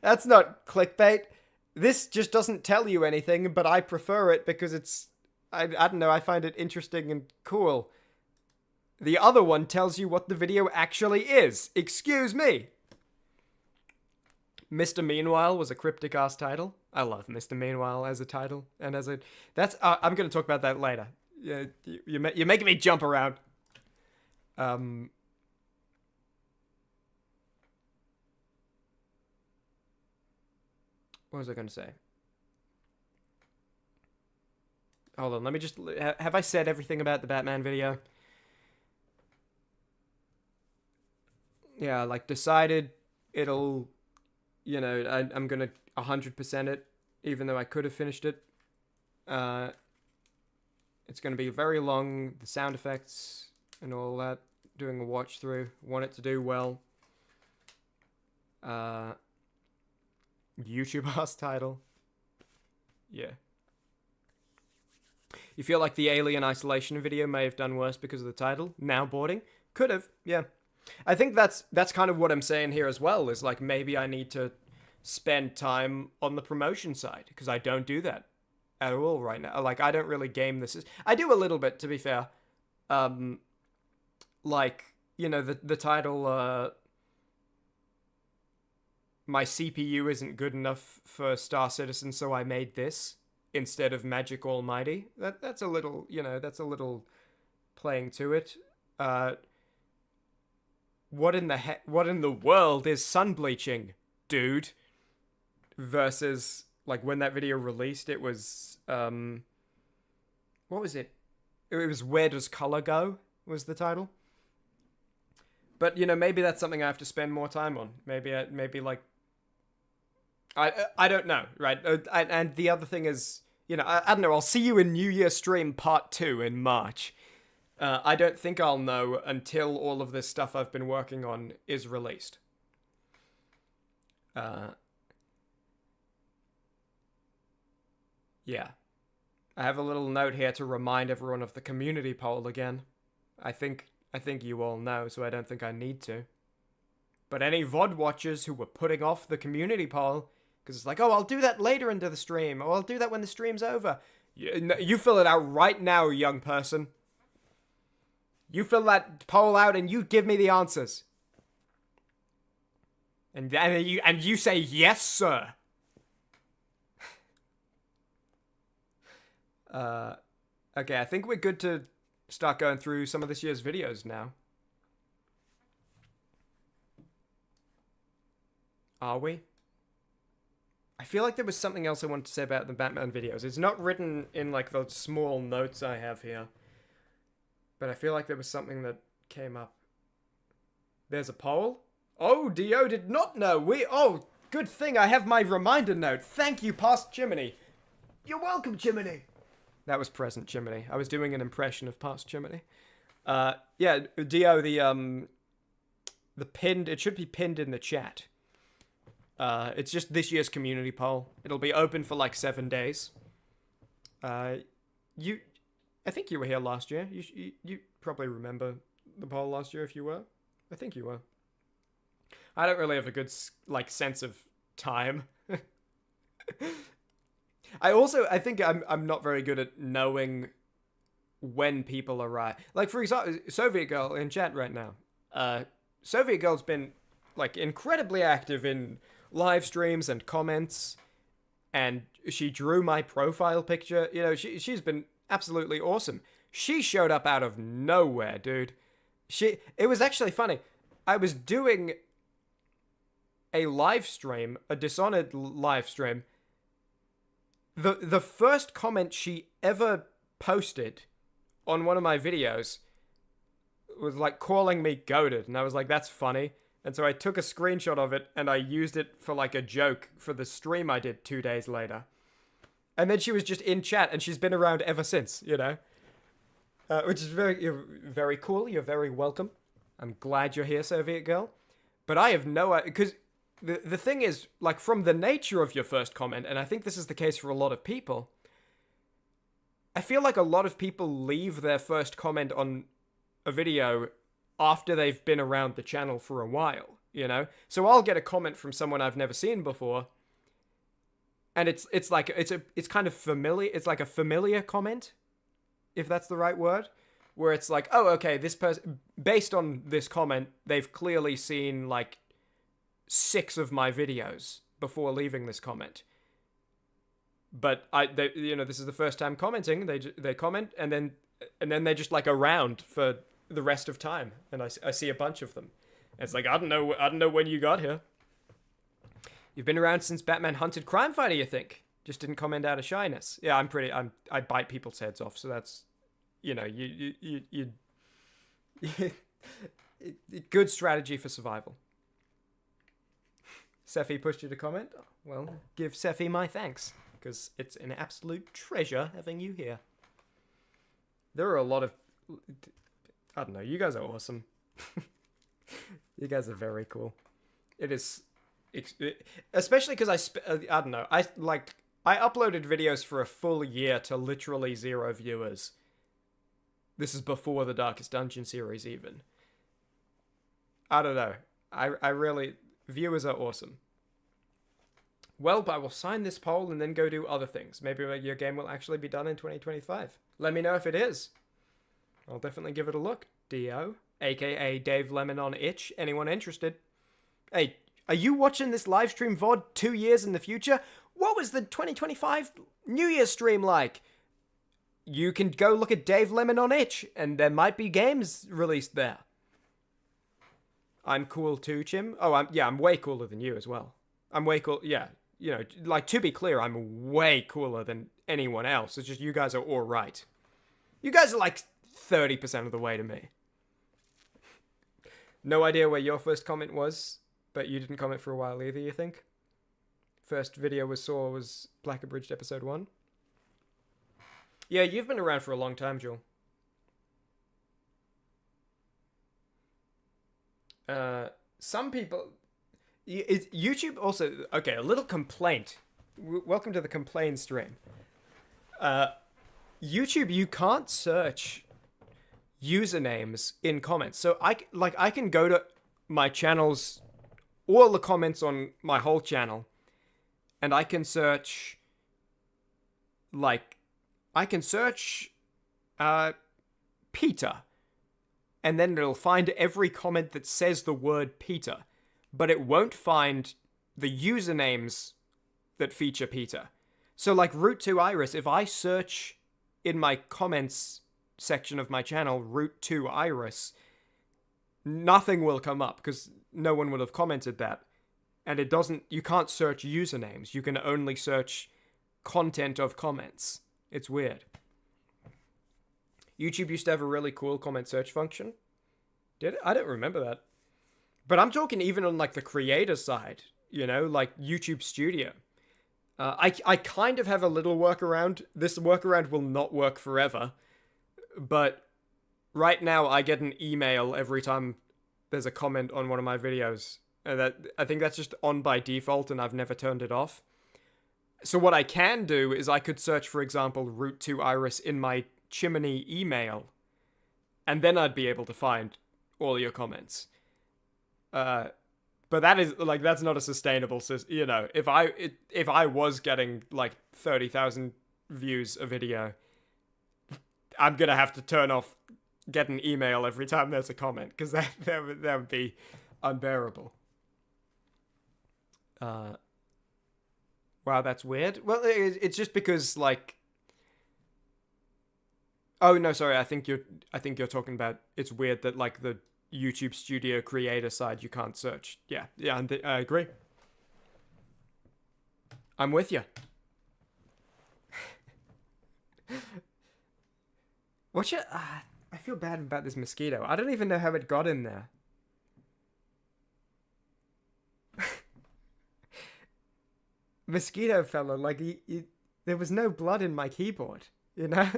That's not clickbait. This just doesn't tell you anything, but I prefer it because it's... I don't know, I find it interesting and cool. The other one tells you what the video actually is. Excuse me. Mr. Meanwhile was a cryptic-ass title. I love Mr. Meanwhile as a title. And as a... That's... I'm going to talk about that later. You're making me jump around. What was I going to say? Hold on, let me just... Have I said everything about the Batman video? Yeah, like, decided it'll... You know, I'm going to 100% it, even though I could have finished it. It's going to be very long, the sound effects and all that, doing a watch through. Want it to do well. YouTube ass title. Yeah. You feel like the Alien Isolation video may have done worse because of the title? Now boarding? Could have, yeah. I think that's kind of what I'm saying here as well, is like maybe I need to spend time on the promotion side, because I don't do that at all right now. Like, I don't really game this. I do a little bit, to be fair. Like, you know, the title, my CPU isn't good enough for Star Citizen, so I made this instead of Magic Almighty. That's a little, you know, that's a little playing to it. What in the world is sun bleaching, dude? Versus, like, when that video released, it was, what was it? It was Where Does Color Go, was the title. But, you know, maybe that's something I have to spend more time on. Maybe like, I don't know, right? And the other thing is, you know, I don't know, I'll see you in New Year Stream Part 2 in March. I don't think I'll know until all of this stuff I've been working on is released. Yeah. I have a little note here to remind everyone of the community poll again. I think you all know, so I don't think I need to. But any VOD watchers who were putting off the community poll, because it's like, oh, I'll do that later into the stream, or I'll do that when the stream's over. You fill it out right now, young person. You fill that poll out and you give me the answers. And you say, yes, sir. Okay, I think we're good to start going through some of this year's videos now. Are we? I feel like there was something else I wanted to say about the Batman videos. It's not written in, like, the small notes I have here. But I feel like there was something that came up. There's a poll? Oh, Dio did not know. Oh, good thing I have my reminder note. Thank you, past Chimmaney. You're welcome, Chimmaney. That was present Chimmaney. I was doing an impression of past Chimmaney. Yeah, Dio, the pinned, it should be pinned in the chat. It's just this year's community poll. It'll be open for like 7 days. I think you were here last year. You probably remember the poll last year if you were. I think you were. I don't really have a good sense of time. I think I'm not very good at knowing when people arrive. Like, for example, Soviet Girl in chat right now. Soviet Girl's been like incredibly active in live streams and comments, and she drew my profile picture. You know, she's been absolutely awesome. She showed up out of nowhere, dude. It was actually funny. I was doing a live stream, a Dishonored live stream. The first comment she ever posted on one of my videos was like calling me goated, and I was like, that's funny. And so I took a screenshot of it and I used it for like a joke for the stream I did 2 days later. And then she was just in chat, and she's been around ever since, you know? Which is you're very cool. You're very welcome. I'm glad you're here, Soviet Girl. But I have no idea, because the thing is, like, from the nature of your first comment, and I think this is the case for a lot of people, I feel like a lot of people leave their first comment on a video after they've been around the channel for a while, you know? So I'll get a comment from someone I've never seen before, and it's kind of familiar. It's like a familiar comment, if that's the right word, where it's like, oh, okay, this person, based on this comment, they've clearly seen like 6 of my videos before leaving this comment. But this is the first time commenting. They comment, and then they're just like around for the rest of time, and I see a bunch of them. And it's like, I don't know when you got here. You've been around since Batman hunted Crimefighter, you think? Just didn't comment out of shyness. Yeah, I bite people's heads off, so that's, you know, you good strategy for survival. Seffi pushed you to comment. Well, give Seffi my thanks, because it's an absolute treasure having you here. There are a lot of, I don't know, you guys are awesome. You guys are very cool. It is, especially because I don't know, I uploaded videos for a full year to literally 0 viewers. This is before the Darkest Dungeon series even. I don't know. I really, viewers are awesome. Well, but I will sign this poll and then go do other things. Maybe your game will actually be done in 2025. Let me know if it is. I'll definitely give it a look. Dio, aka Dave Lemon on Itch. Anyone interested? Hey, are you watching this live stream VOD 2 years in the future? What was the 2025 New Year's stream like? You can go look at Dave Lemon on Itch, and there might be games released there. I'm cool too, Chim. Oh, I'm way cooler than you as well. I'm way cool. Yeah, you know, like, to be clear, I'm way cooler than anyone else. It's just you guys are all right. You guys are like 30% of the way to me. No idea where your first comment was, but you didn't comment for a while either, you think? First video we saw was Black Abridged episode 1. Yeah, you've been around for a long time, Jewel. Some people... YouTube also... Okay, a little complaint. Welcome to the complaint stream. YouTube, you can't search usernames in comments. So I can go to my channel's... all the comments on my whole channel, and I can search... Peter. And then it'll find every comment that says the word Peter. But it won't find the usernames that feature Peter. So like Root2Iris, if I search in my comments section of my channel, Root2Iris, nothing will come up because no one would have commented that. And it doesn't, you can't search usernames. You can only search content of comments. It's weird. YouTube used to have a really cool comment search function. Did it? I don't remember that. But I'm talking even on like the creator side, you know, like YouTube Studio. I kind of have a little workaround. This workaround will not work forever. But right now I get an email every time there's a comment on one of my videos. I think that's just on by default and I've never turned it off. So what I can do is I could search, for example, Root2Iris in my Chimmaney email, and then I'd be able to find all your comments. But that is like, that's not a sustainable system. You know, if I was getting like 30,000 views a video, I'm gonna have to turn off get an email every time there's a comment, because that would be unbearable. Wow, that's weird. Well, it's just because, like, oh no, sorry, I think you're talking about, it's weird that, like, the YouTube Studio Creator side you can't search. Yeah, I agree. I'm with you. What's your? I feel bad about this mosquito. I don't even know how it got in there. Mosquito fella, like, there was no blood in my keyboard, you know?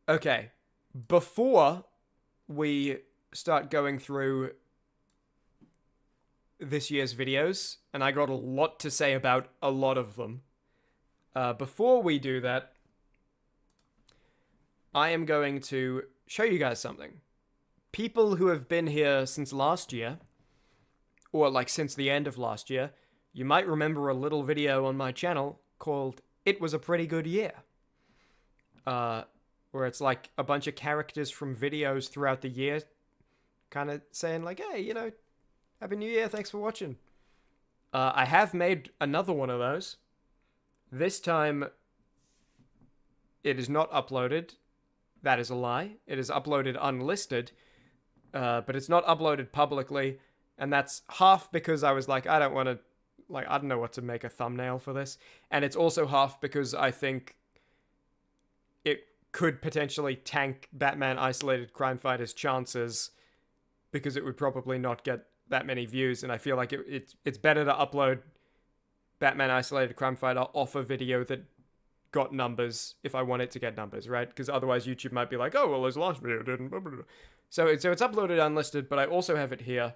Okay. Before we start going through this year's videos, and I got a lot to say about a lot of them, before we do that, I am going to show you guys something. People who have been here since last year, or like since the end of last year, you might remember a little video on my channel called It Was a Pretty Good Year. Where it's like a bunch of characters from videos throughout the year kind of saying like, hey, you know, Happy New Year, thanks for watching. I have made another one of those. This time, it is not uploaded. That is a lie. It is uploaded unlisted, but it's not uploaded publicly, and that's half because I was like, I don't want to, like, I don't know what to make a thumbnail for this, and it's also half because I think it could potentially tank Batman Isolated Crimefighter's chances, because it would probably not get that many views, and I feel like it's better to upload Batman Isolated Crimefighter off a video that got numbers if I want it to get numbers, right? Because otherwise YouTube might be like, oh, well, his last video didn't. Blah, blah, blah. So it's uploaded unlisted, but I also have it here.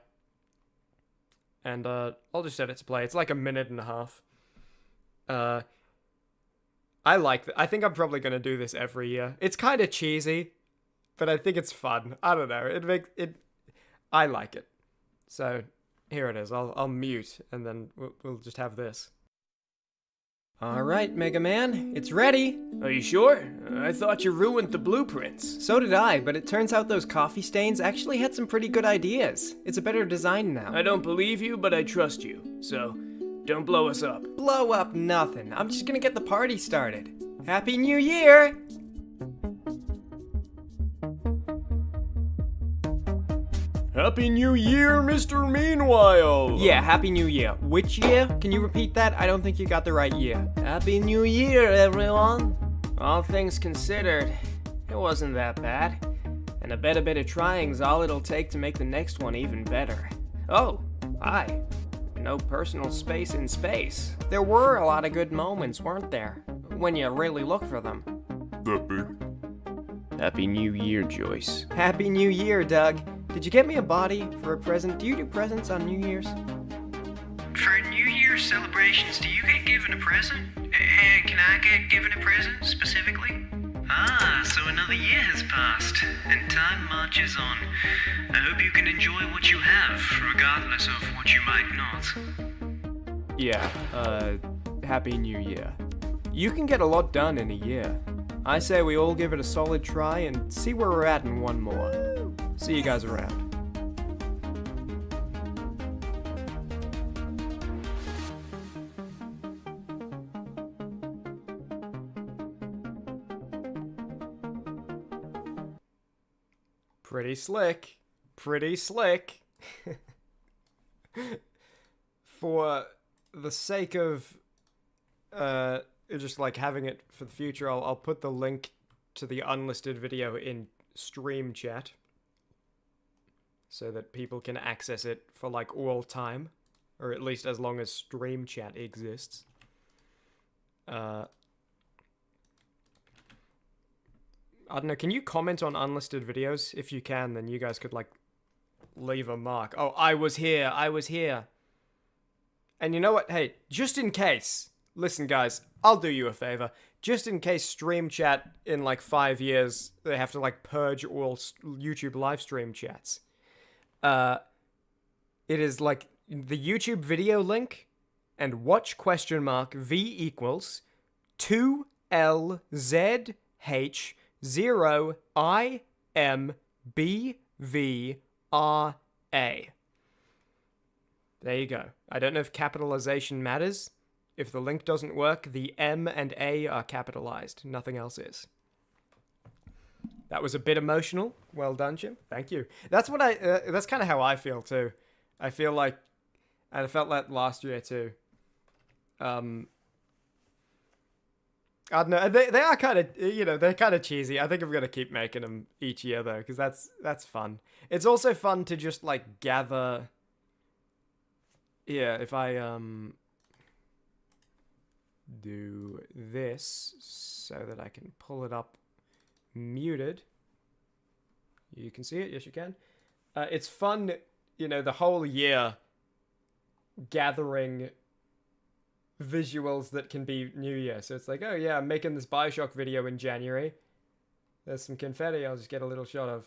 And I'll just set it to play. It's like a minute and a half. I like that. I think I'm probably going to do this every year. It's kind of cheesy, but I think it's fun. I don't know. I like it. So here it is. I'll mute, and then we'll just have this. All right, Mega Man, it's ready. Are you sure? I thought you ruined the blueprints. So did I, but it turns out those coffee stains actually had some pretty good ideas. It's a better design now. I don't believe you, but I trust you. So, don't blow us up. Blow up nothing. I'm just gonna get the party started. Happy New Year! Happy New Year, Mr. Meanwhile! Yeah, Happy New Year. Which year? Can you repeat that? I don't think you got the right year. Happy New Year, everyone! All things considered, it wasn't that bad. And a better bit of trying's all it'll take to make the next one even better. Oh, hi. No personal space in space. There were a lot of good moments, weren't there? When you really look for them. That big? Happy New Year, Joyce. Happy New Year, Doug. Did you get me a body for a present? Do you do presents on New Year's? For New Year's celebrations, do you get given a present? And can I get given a present, specifically? Ah, so another year has passed, and time marches on. I hope you can enjoy what you have, regardless of what you might not. Yeah, Happy New Year. You can get a lot done in a year. I say we all give it a solid try and see where we're at in one more. See you guys around. Pretty slick. Pretty slick. For the sake of just like having it for the future, I'll put the link to the unlisted video in stream chat, so that people can access it for like all time, or at least as long as stream chat exists. I don't know, can you comment on unlisted videos? If you can, then you guys could like leave a mark. Oh, I was here. And you know what? Hey, just in case, listen, guys, I'll do you a favor. Just in case Stream Chat in like 5 years, they have to like purge all YouTube live stream chats. It is like the YouTube video link and watch V equals 2LZH0IMBVRA. There you go. I don't know if capitalization matters. If the link doesn't work, the M and A are capitalized. Nothing else is. That was a bit emotional. Well done, Jim. Thank you. That's what that's kind of how I feel too. I feel like, and I felt that last year too. I don't know. They are kind of, they're kind of cheesy. I think I'm gonna keep making them each year though, because that's fun. It's also fun to just like gather. Yeah, if I do this so that I can pull it up muted. You can see it? Yes, you can. It's fun, the whole year gathering visuals that can be New Year. So it's like, oh yeah, I'm making this Bioshock video in January. There's some confetti I'll just get a little shot of.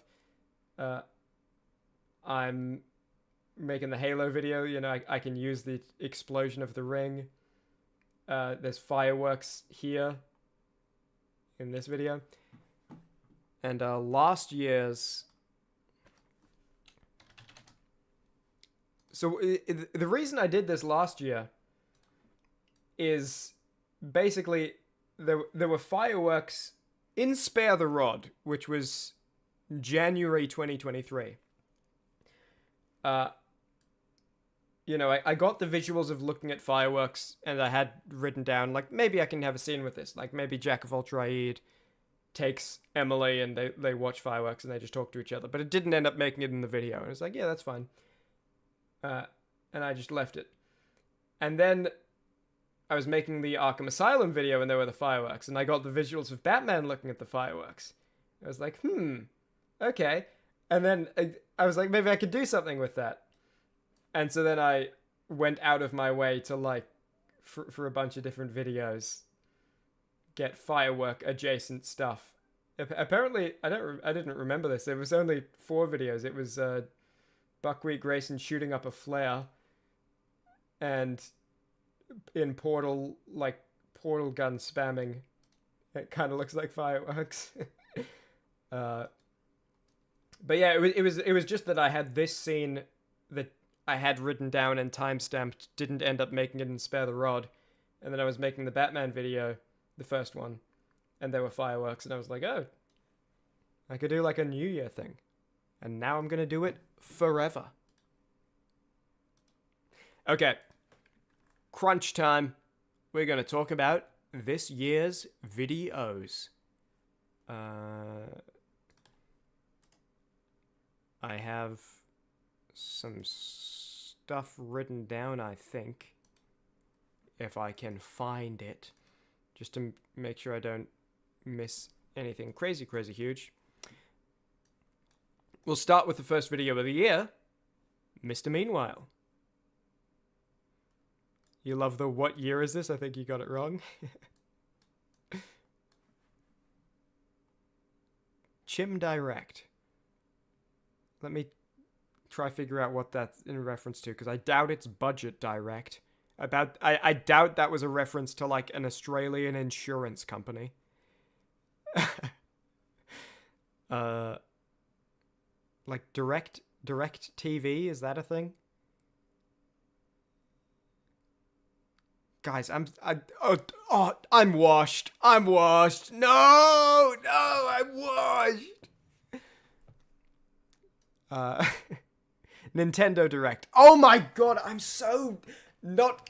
I'm making the Halo video, I can use the explosion of the ring. There's fireworks here in this video. And last year's... So the reason I did this last year is basically there were fireworks in Spare the Rod, which was January 2023. I got the visuals of looking at fireworks, and I had written down, like, maybe I can have a scene with this. Like, maybe Jack of all trades takes Emily, and they watch fireworks, and they just talk to each other. But it didn't end up making it in the video. And I was like, yeah, that's fine. And I just left it. And then I was making the Arkham Asylum video, and there were the fireworks. And I got the visuals of Batman looking at the fireworks. I was like, okay. And then I was like, maybe I could do something with that. And so then I went out of my way to, like, for a bunch of different videos, get firework adjacent stuff. Apparently, I didn't remember this. There was only 4 videos. It was Buckwheat Grayson shooting up a flare, and in Portal gun spamming. It kind of looks like fireworks. But yeah, it was just that I had this scene that I had written down and timestamped, didn't end up making it in Spare the Rod, and then I was making the Batman video, the first one, and there were fireworks, and I was like, oh, I could do like a New Year thing, and now I'm gonna do it forever. Okay, crunch time. We're gonna talk about this year's videos. I have some stuff written down, I think, if I can find it, just to make sure I don't miss anything crazy huge. We'll start with the first video of the year, Mr. Meanwhile. You love the what year is this? I think you got it wrong. Chim Direct. Let me try figure out what that's in reference to, because I doubt it's Budget Direct. I doubt that was a reference to like an Australian insurance company. Like direct TV, is that a thing? Guys, I'm washed. I'm washed. No, I'm washed. Nintendo Direct. Oh my god, I'm so not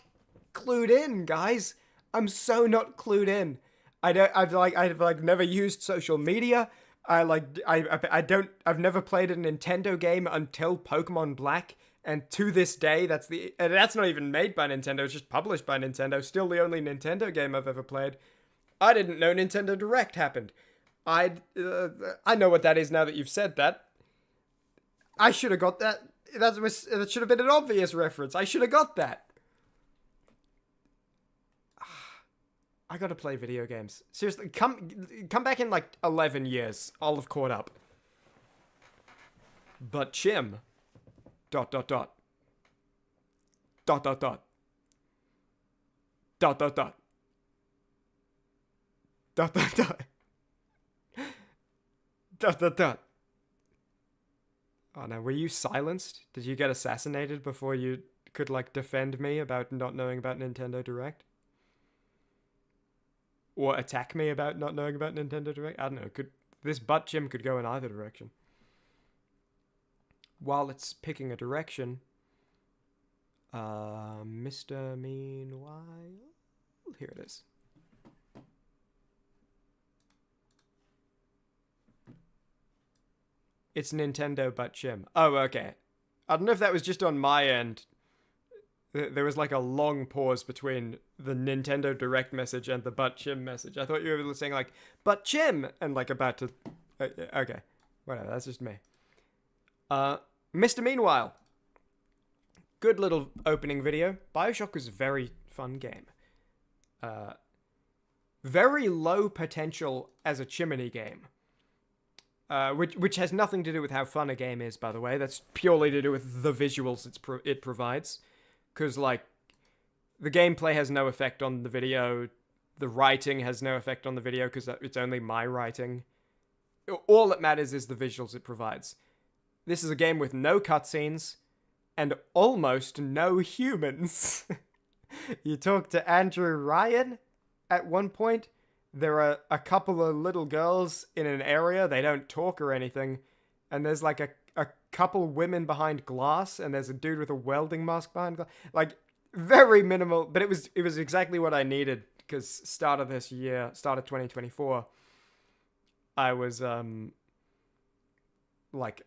clued in, guys. I'm so not clued in. I've never used social media. I've never played a Nintendo game until Pokemon Black, and to this day, that's not even made by Nintendo, it's just published by Nintendo. Still the only Nintendo game I've ever played. I didn't know Nintendo Direct happened. I know what that is now that you've said that. I should have got that. That should have been an obvious reference. I should have got that. I gotta play video games. Seriously, come back in like 11 years. I'll have caught up. But Chim. ... Dot dot dot. Dot dot dot. Dot dot dot. Dot dot dot. Dot dot dot. Oh no, were you silenced? Did you get assassinated before you could like defend me about not knowing about Nintendo Direct? Or attack me about not knowing about Nintendo Direct? I don't know. This butt Jim could go in either direction. While it's picking a direction, Mr. Meanwhile, here it is. It's Nintendo butt Jim. Oh, okay. I don't know if that was just on my end. There was like a long pause between the Nintendo Direct message and the butt Chim message. I thought you were saying like, butt Chim, and like about to... Okay, whatever, that's just me. Mr. Meanwhile. Good little opening video. Bioshock was a very fun game. Very low potential as a Chimney game. Which has nothing to do with how fun a game is, by the way. That's purely to do with the visuals it provides. Because, like, the gameplay has no effect on the video. The writing has no effect on the video because it's only my writing. All that matters is the visuals it provides. This is a game with no cutscenes and almost no humans. You talk to Andrew Ryan at one point. There are a couple of little girls in an area. They don't talk or anything. And there's like a couple women behind glass, and there's a dude with a welding mask behind glass. Like, very minimal, but it was exactly what I needed, because start of 2024, I was, like,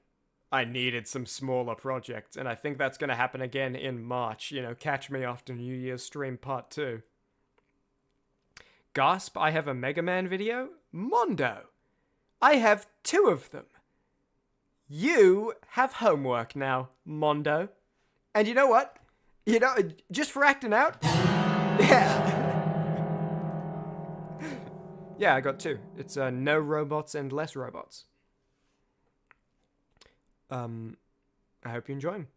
I needed some smaller projects, and I think that's going to happen again in March. You know, catch me after New Year's stream part 2. Gasp, I have a Mega Man video? Mondo! I have 2 of them. You have homework now, Mondo. And you know what? You know, just for acting out? Yeah. Yeah, I got 2. It's no robots and less robots. I hope you enjoy them.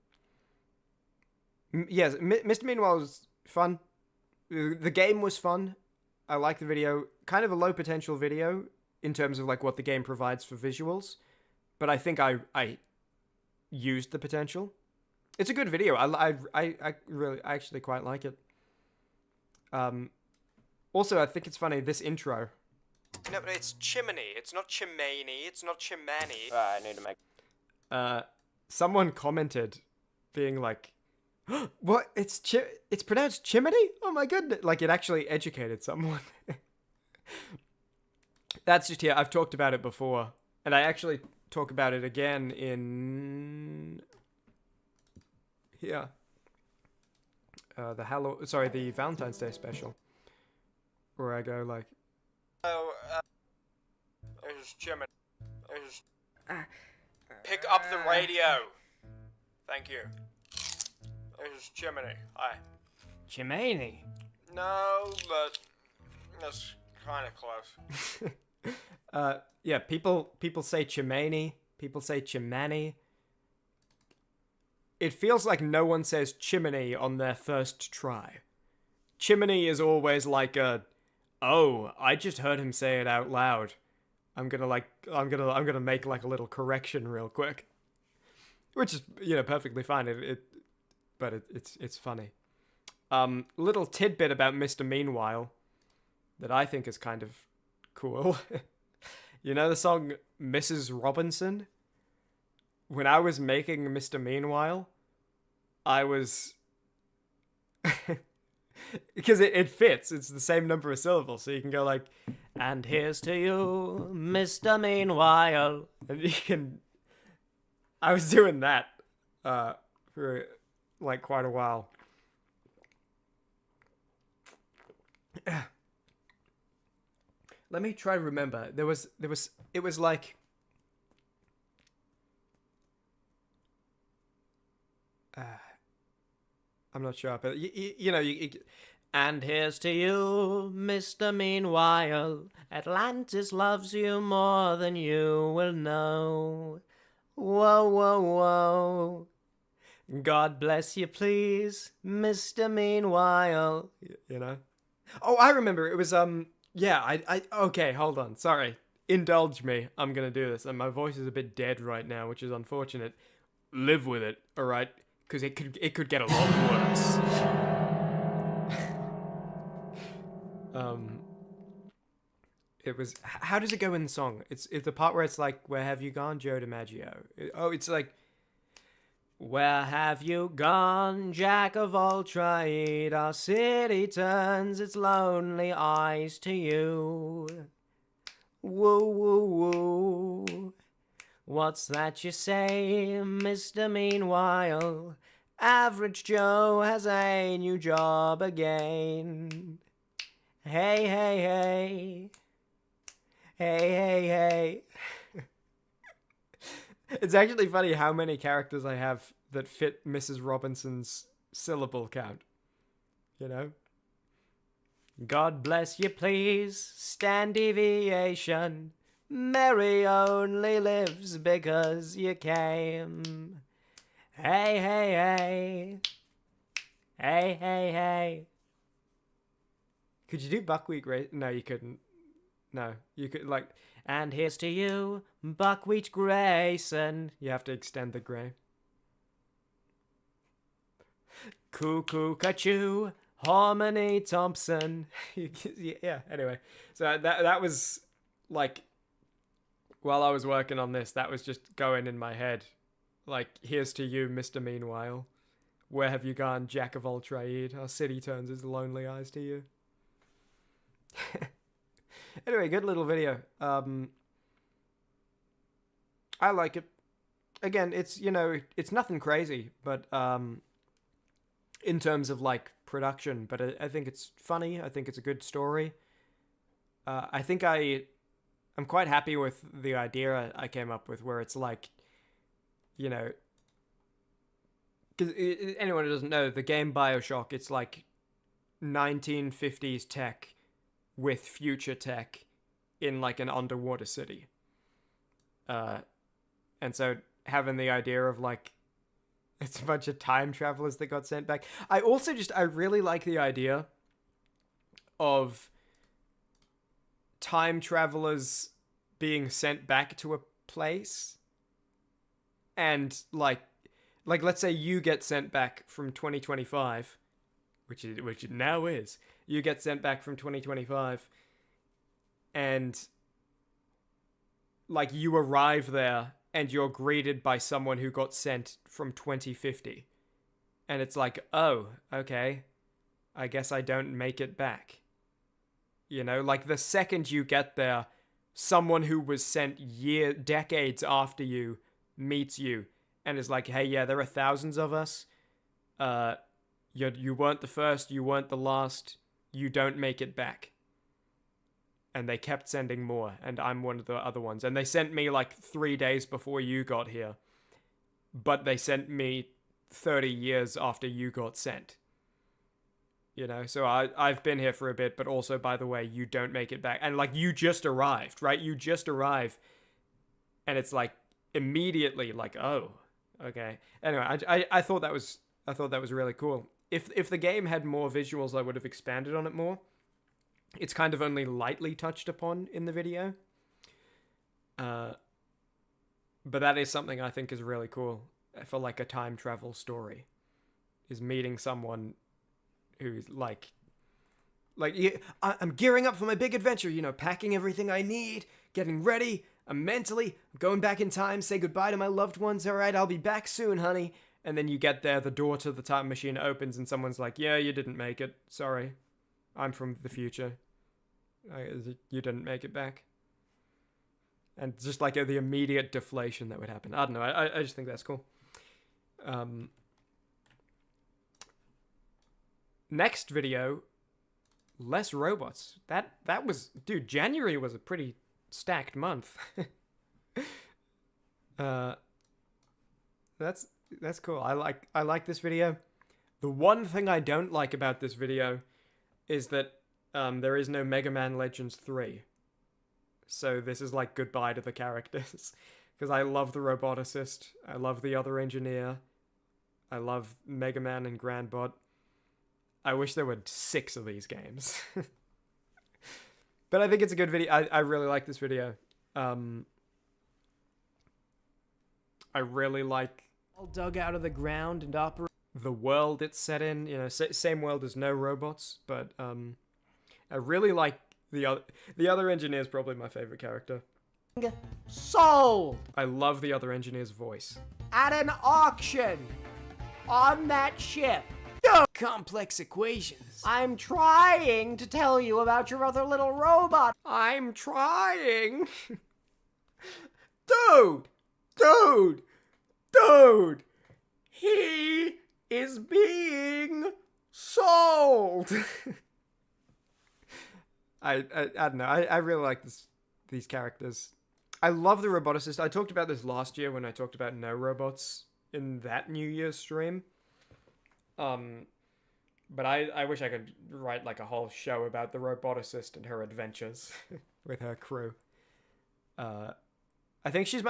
Yes, Mr. Meanwhile was fun. The game was fun. I like the video. Kind of a low potential video in terms of like what the game provides for visuals. But I think I used the potential. It's a good video. I actually quite like it. Also, I think it's funny, this intro. No, but it's Chimney. It's not Chimmaney. It's not Chimmaney. I need to make... Someone commented being like, what? It's pronounced Chimney? Oh my goodness. Like, it actually educated someone. That's just here. I've talked about it before. And I actually talk about it again in... here. The Valentine's Day special. Where I go like... Oh, there's Chimney. There's... Pick up the radio. Thank you. There's Chimney. Hi. Chimmaney. No, but that's kind of close. Yeah, people say Chimmaney. People say Chimmaney. It feels like no one says Chimney on their first try. Chimney is always like oh, I just heard him say it out loud. I'm gonna make like a little correction real quick, which is, you know, perfectly fine. But it's funny. Little tidbit about Mr. Meanwhile that I think is kind of cool. You know the song Mrs. Robinson? When I was making Mr. Meanwhile, I was... because it fits. It's the same number of syllables, so you can go like, and here's to you, Mr. Meanwhile. And you can... I was doing that for like quite a while. Let me try to remember. It was like... I'm not sure, but you know, And here's to you, Mr. Meanwhile. Atlantis loves you more than you will know. Whoa, whoa, whoa. God bless you, please, Mr. Meanwhile. You know? Oh, I remember. It was, yeah, okay, hold on. Sorry. Indulge me. I'm gonna do this. And my voice is a bit dead right now, which is unfortunate. Live with it, alright? Because it could get a lot worse. It was, how does it go in the song? It's the part where it's like, where have you gone, Joe DiMaggio? It's like, where have you gone, Jack of all trade? Our city turns its lonely eyes to you. Woo, woo, woo. What's that you say, Mr. Meanwhile? Average Joe has a new job again. Hey, hey, hey. Hey, hey, hey. It's actually funny how many characters I have that fit Mrs. Robinson's syllable count. You know? God bless you, please. Stand deviation. Mary only lives because you came. Hey, hey, hey. Hey, hey, hey. Could you do buckwheat race? No, you couldn't. No, you could, like... And here's to you, Buckwheat Grayson. You have to extend the grey. Cuckoo, Cachoo, Harmony Thompson. Yeah, anyway. So that was, like... While I was working on this, that was just going in my head. Like, here's to you, Mr. Meanwhile. Where have you gone, Jack of all trade? Our city turns its lonely eyes to you. Anyway, good little video. I like it. Again, it's, you know, it's nothing crazy, but in terms of, like, production, but I think it's funny. I think it's a good story. I think I'm quite happy with the idea I came up with, where it's like, you know, because anyone who doesn't know, the game BioShock, it's like 1950s tech with future tech in like an underwater city. And so having the idea of like, it's a bunch of time travelers that got sent back. I really like the idea of time travelers being sent back to a place, and like let's say you get sent back from 2025, which it now is. You get sent back from 2025, and like you arrive there and you're greeted by someone who got sent from 2050. And it's like, oh, okay, I guess I don't make it back. You know, like the second you get there, someone who was sent decades after you meets you and is like, hey, yeah, there are thousands of us. You weren't the first, you weren't the last, you don't make it back. And they kept sending more, and I'm one of the other ones. And they sent me like 3 days before you got here. But they sent me 30 years after you got sent. You know, so I've been here for a bit, but also, by the way, you don't make it back. And like, you just arrived, right? You just arrive. And it's like, immediately like, oh, okay. Anyway, I thought that was really cool. If the game had more visuals, I would have expanded on it more. It's kind of only lightly touched upon in the video. But that is something I think is really cool for like a time travel story, is meeting someone who's like I'm gearing up for my big adventure, you know, packing everything I need, getting ready, I'm going back in time, say goodbye to my loved ones. All right, I'll be back soon, honey. And then you get there, the door to the time machine opens and someone's like, yeah, you didn't make it. Sorry. I'm from the future. You didn't make it back. And just like the immediate deflation that would happen. I don't know. I just think that's cool. Next video, less robots. That was, dude, January was a pretty stacked month. That's cool. I like this video. The one thing I don't like about this video, is that there is no Mega Man Legends 3. So this is like goodbye to the characters. Because I love the roboticist, I love the other engineer, I love Mega Man and Grandbot. I wish there were 6 of these games. But I think it's a good video. I really like this video. I really like All dug out of the ground and operate. the world it's set in. You know, same world as no robots, but I really like the other engineer is probably my favorite character. Sold I love the other engineer's voice. at an auction on that ship. Complex equations. I'm trying to tell you about your other little robot. I'm trying. Dude. He is being sold. I don't know. I really like these characters. I love the roboticist. I talked about this last year when I talked about no robots in that New Year's stream. But I wish I could write like a whole show about the roboticist and her adventures with her crew. I think she's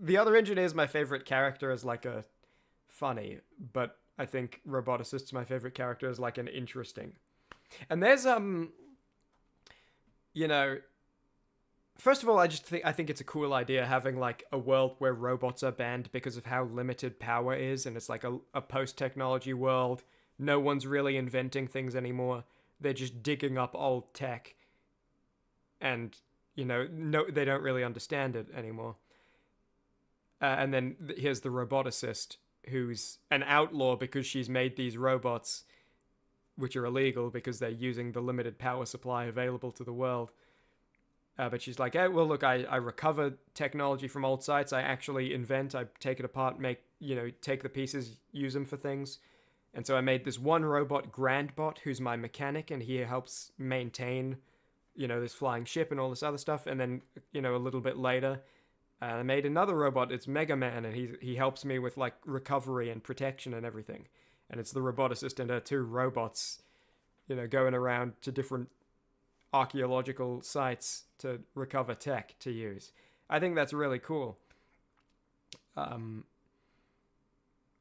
the other engineer is my favorite character as like a funny, but I think roboticist's my favorite character as like an interesting. And there's you know, first of all, I think it's a cool idea having like a world where robots are banned because of how limited power is, and it's like a post-technology world. No one's really inventing things anymore. They're just digging up old tech, and you know, they don't really understand it anymore. And then here's the roboticist, who's an outlaw because she's made these robots, which are illegal because they're using the limited power supply available to the world. But she's like, hey, well, look, I recover technology from old sites. I actually invent, I take it apart, take the pieces, use them for things. And so I made this one robot, Grandbot, who's my mechanic, and he helps maintain, this flying ship and all this other stuff. And then, a little bit later, I made another robot. It's Mega Man, and he helps me with, like, recovery and protection and everything. And it's the roboticist and her 2 robots, going around to different archaeological sites to recover tech to use. I think that's really cool.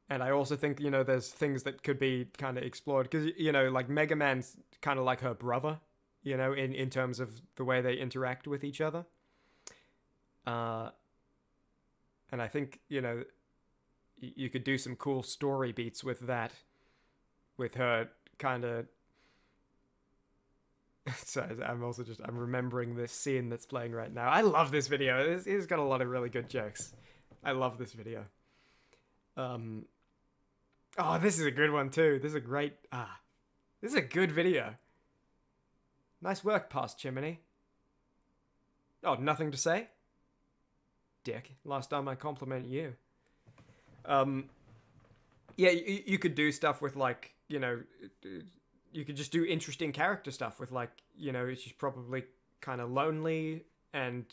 And I also think, there's things that could be kind of explored. Because, like, Mega Man's kind of like her brother, in terms of the way they interact with each other. And I think, you could do some cool story beats with that. With her kind of... So I'm remembering this scene that's playing right now. I love this video. It's got a lot of really good jokes. I love this video. Oh, this is a good one too. This is a great... this is a good video. Nice work, past Chimmaney. Oh, nothing to say? Dick. Last time I compliment you. Yeah, you could do stuff with, like, you could just do interesting character stuff with, like, she's probably kind of lonely, and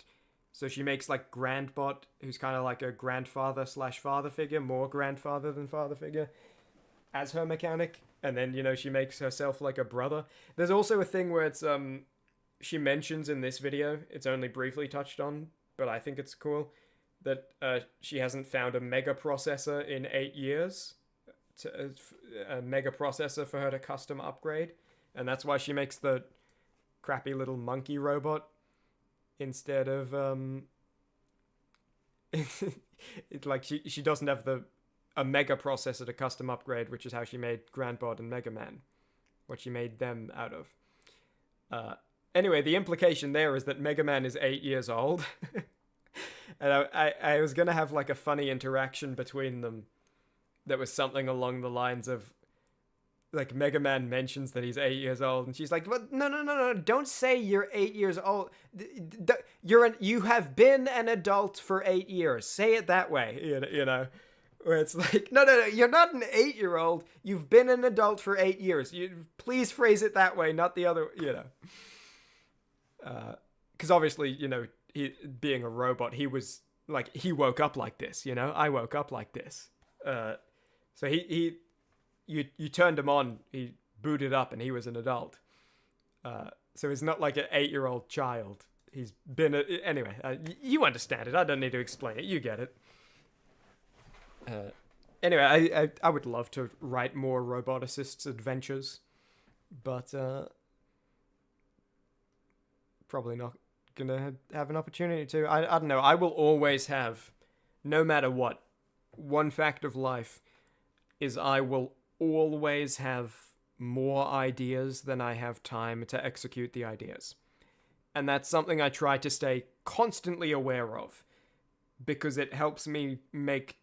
so she makes, like, Grandbot, who's kind of like a grandfather/father figure, more grandfather than father figure, as her mechanic, and then, she makes herself like a brother. There's also a thing where it's, she mentions in this video, it's only briefly touched on, but I think it's cool, that she hasn't found a mega processor in 8 years, a mega processor for her to custom upgrade, and that's why she makes the crappy little monkey robot instead of it's like she doesn't have a mega processor to custom upgrade, which is how she made Grandbot and Mega Man, what she made them out of. Anyway, the implication there is that Mega Man is 8 years old. And I was gonna have, like, a funny interaction between them that was something along the lines of, like, Mega Man mentions that he's 8 years old, and she's like, "What? No, don't say you're 8 years old. You have been an adult for 8 years. Say it that way, where it's like, no, you're not an 8-year-old. You've been an adult for 8 years. Please phrase it that way, not the other, because obviously, he, being a robot, he was, like, he woke up like this, I woke up like this. So you turned him on, he booted up, and he was an adult. So he's not like an 8-year-old child. He's been anyway. You understand it. I don't need to explain it. You get it. Anyway, I would love to write more roboticists' adventures, but probably not gonna have an opportunity to. I don't know. I will always have, no matter what. One fact of life is I will always have more ideas than I have time to execute the ideas. And that's something I try to stay constantly aware of, because it helps me make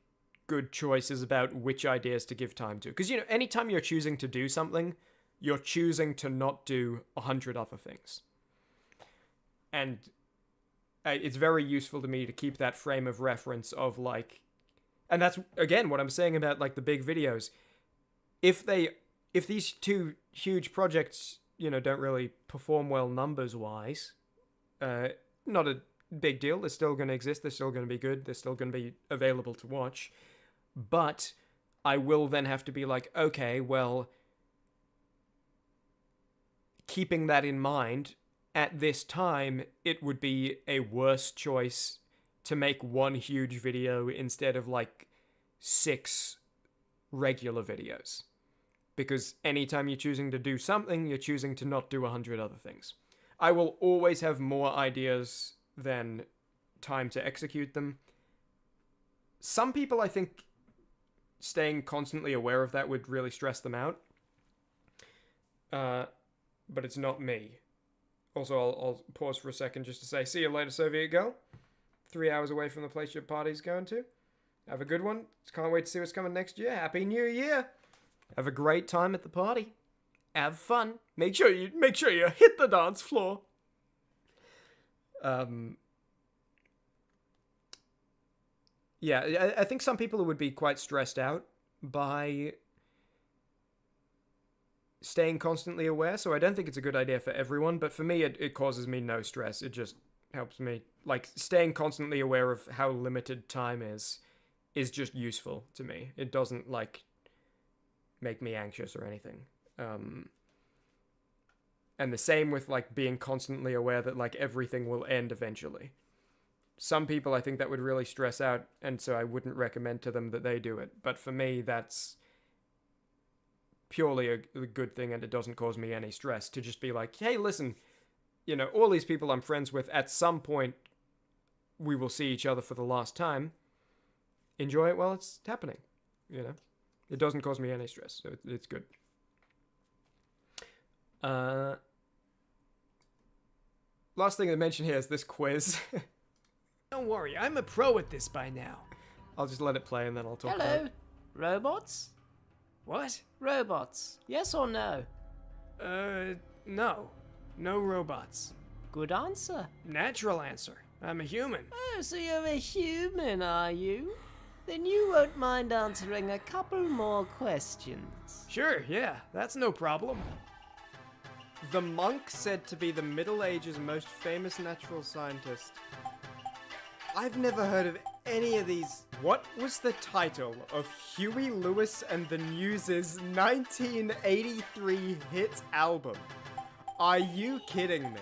good choices about which ideas to give time to. Because, anytime you're choosing to do something, you're choosing to not do 100 other things. And it's very useful to me to keep that frame of reference of, like... And that's, again, what I'm saying about, like, the big videos. If these two huge projects, don't really perform well numbers-wise, not a big deal. They're still going to exist. They're still going to be good. They're still going to be available to watch. But I will then have to be like, okay, well, keeping that in mind, at this time, it would be a worse choice to make one huge video instead of, like, 6 regular videos. Because anytime you're choosing to do something, you're choosing to not do 100 other things. I will always have more ideas than time to execute them. Some people, I think, staying constantly aware of that would really stress them out. But it's not me. Also, I'll pause for a second just to say, see you later, Soviet girl. 3 hours away from the place your party's going to. Have a good one. Can't wait to see what's coming next year. Happy New Year. Have a great time at the party. Have fun. Make sure you hit the dance floor. Yeah, I think some people would be quite stressed out by staying constantly aware, so I don't think it's a good idea for everyone, but for me, it causes me no stress. It just helps me. Like, staying constantly aware of how limited time is just useful to me. It doesn't, like, make me anxious or anything. And the same with, like, being constantly aware that, like, everything will end eventually. Some people, I think that would really stress out, and so I wouldn't recommend to them that they do it. But for me, that's purely a good thing, and it doesn't cause me any stress to just be like, hey, listen, all these people I'm friends with, at some point, we will see each other for the last time. Enjoy it while it's happening, It doesn't cause me any stress, so it's good. Last thing to mention here is this quiz. Don't worry, I'm a pro at this by now. I'll just let it play and then I'll talk about Hello, it. robots? What? Robots, yes or no? No. No robots. Good answer. Natural answer. I'm a human. Oh, so you're a human, are you? Then you won't mind answering a couple more questions. Sure, yeah, that's no problem. The monk said to be the Middle Ages' most famous natural scientist. I've never heard of any of these. What was the title of Huey Lewis and the News' 1983 hit album? Are you kidding me?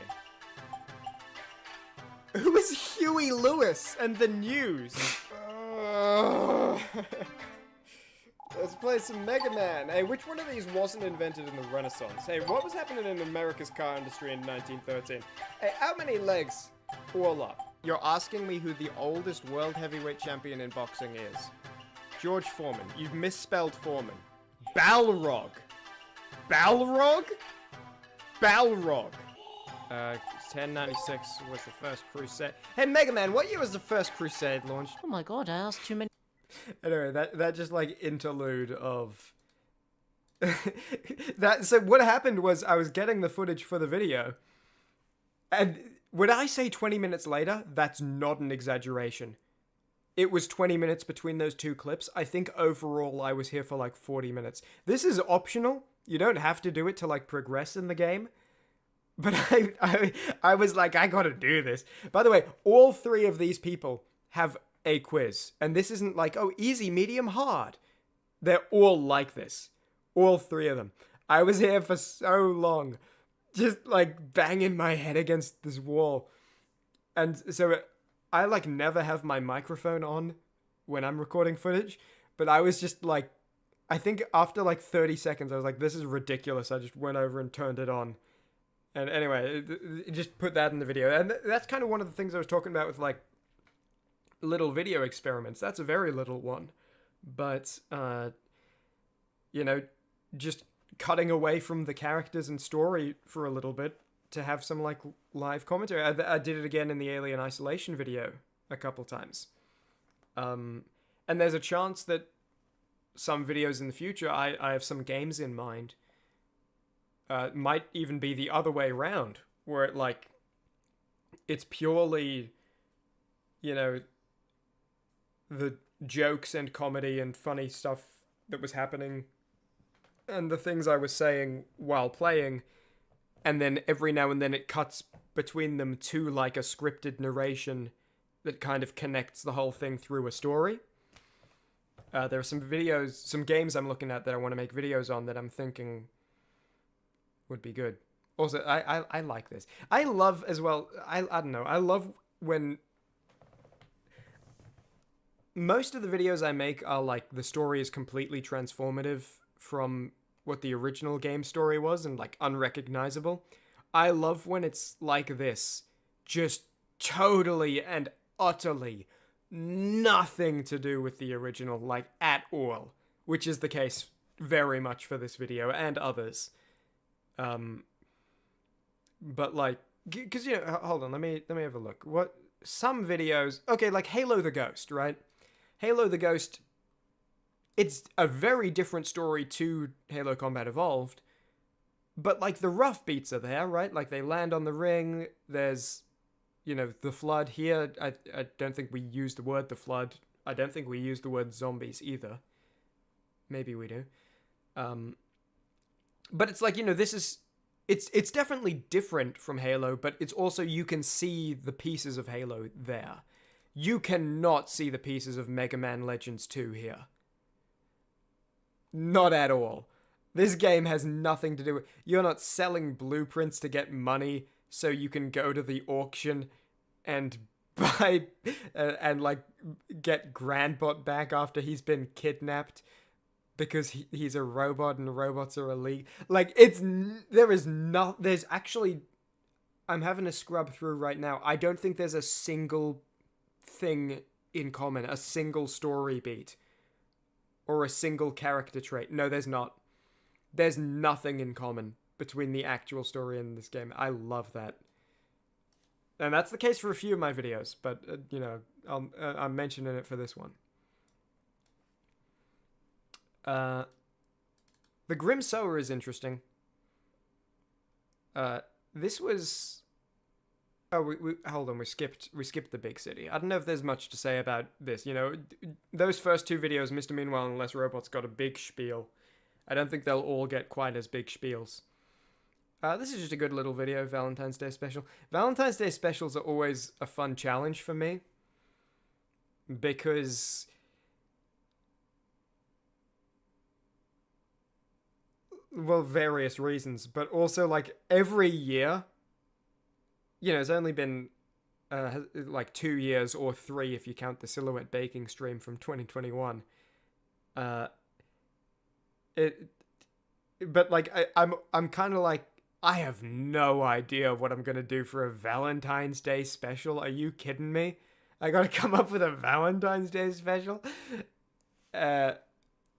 Who is Huey Lewis and the News? Let's play some Mega Man. Hey, which one of these wasn't invented in the Renaissance? Hey, what was happening in America's car industry in 1913? Hey, how many legs? All up. You're asking me who the oldest world heavyweight champion in boxing is. George Foreman. You've misspelled Foreman. Balrog. Balrog? Balrog. 1096 was the first Crusade. Hey, Mega Man, what year was the first Crusade launched? Oh my god, I asked too many. Anyway, that just, like, interlude of... So what happened was I was getting the footage for the video, and when I say 20 minutes later, that's not an exaggeration. It was 20 minutes between those two clips. I think overall I was here for, like, 40 minutes. This is optional. You don't have to do it to, like, progress in the game. But I was like, I gotta do this. By the way, all 3 of these people have a quiz. And this isn't like, oh, easy, medium, hard. They're all like this. All 3 of them. I was here for so long. just like banging my head against this wall. And so I like never have my microphone on when I'm recording footage, but I was just like, I think after like 30 seconds, I was like, this is ridiculous. I just went over and turned it on. And anyway, just put that in the video. And that's kind of one of the things I was talking about with like little video experiments. That's a very little one. But, you know, just cutting away from the characters and story for a little bit to have some like live commentary. I did it again in the Alien Isolation video a couple times. And there's a chance that some videos in the future, I have some games in mind. Might even be the other way around, where it like, it's purely, you know, the jokes and comedy and funny stuff that was happening and the things I was saying while playing, and then every now and then it cuts between them to like a scripted narration that kind of connects the whole thing through a story. There are some games I'm looking at that I want to make videos on that I'm thinking would be good. Also, I like this. I love as well, I don't know, I love when most of the videos I make are like the story is completely transformative from what the original game story was and like unrecognizable. I love when it's like this, just totally and utterly nothing to do with the original, like at all, which is the case very much for this video and others. But like, because you know, hold on, let me have a look. What some videos? Okay, like Halo the Ghost, right? Halo the Ghost. It's a very different story to Halo Combat Evolved, but like the rough beats are there, right? Like they land on the ring. There's, you know, the flood here. I don't think we use the word the flood. I don't think we use the word zombies either. Maybe we do. But it's like, you know, this is... It's definitely different from Halo, but it's also, you can see the pieces of Halo there. You cannot see the pieces of Mega Man Legends 2 here. Not at all. This game has nothing to do with... You're not selling blueprints to get money so you can go to the auction and buy... and, like, get Grandbot back after he's been kidnapped because he's a robot and robots are illegal. Like, there's actually... I'm having a scrub through right now. I don't think there's a single thing in common, a single story beat, or a single character trait. No, there's not. There's nothing in common between the actual story and this game. I love that. And that's the case for a few of my videos, but, you know, I'm mentioning it for this one. The Grim Sower is interesting. This was... Oh, we hold on, we skipped the big city. I don't know if there's much to say about this. You know, those first two videos, Mr. Meanwhile and Less Robots, got a big spiel. I don't think they'll all get quite as big spiels. This is just a good little video, Valentine's Day special. Valentine's Day specials are always a fun challenge for me, because... well, various reasons, but also, like, every year... You know, it's only been like 2 years or 3 if you count the Silhouette Baking stream from 2021. But like I'm kind of like, I have no idea what I'm gonna do for a Valentine's Day special. Are you kidding me? I gotta come up with a Valentine's Day special. You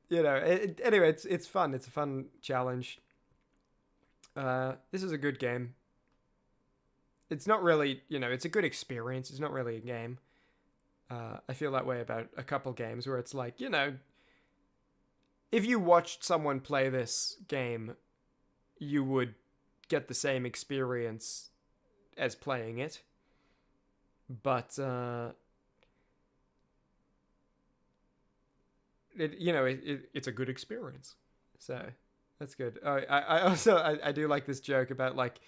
know. Anyway, it's fun. It's a fun challenge. This is a good game. It's not really, you know, it's a good experience. It's not really a game. I feel that way about a couple games where it's like, you know, if you watched someone play this game, you would get the same experience as playing it. But, it's a good experience. So, that's good. I also do like this joke about, like,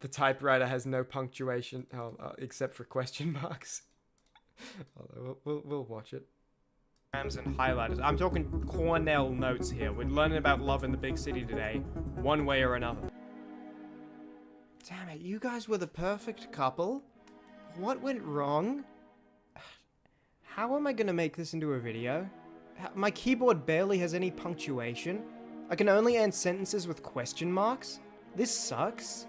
the typewriter has no punctuation, except for question marks. We'll watch it. And highlighters. I'm talking Cornell notes here. We're learning about love in the big city today, one way or another. Damn it, you guys were the perfect couple? What went wrong? How am I gonna make this into a video? My keyboard barely has any punctuation. I can only end sentences with question marks? This sucks.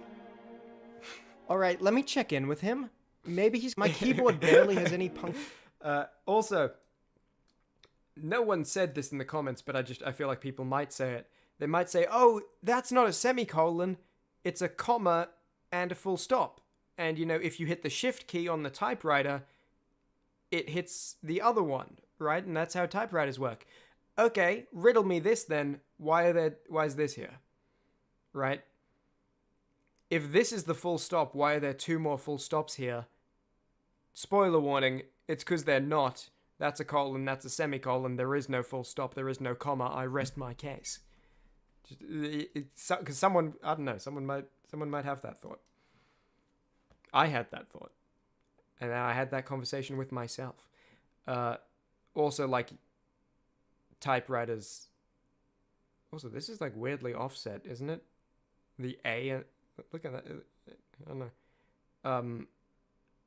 Alright, let me check in with him. Maybe he's... My keyboard barely has any also, no one said this in the comments, but I feel like people might say it. They might say, oh, that's not a semicolon, it's a comma and a full stop. And, you know, if you hit the shift key on the typewriter, it hits the other one, right? And that's how typewriters work. Okay, riddle me this then. Why is this here? Right? If this is the full stop, why are there two more full stops here? Spoiler warning, it's because they're not. That's a colon, that's a semicolon, there is no full stop, there is no comma, I rest my case. Because someone, I don't know, someone might have that thought. I had that thought. And I had that conversation with myself. Also, like, typewriters. Also, this is, like, weirdly offset, isn't it? The A, look at that. I don't know.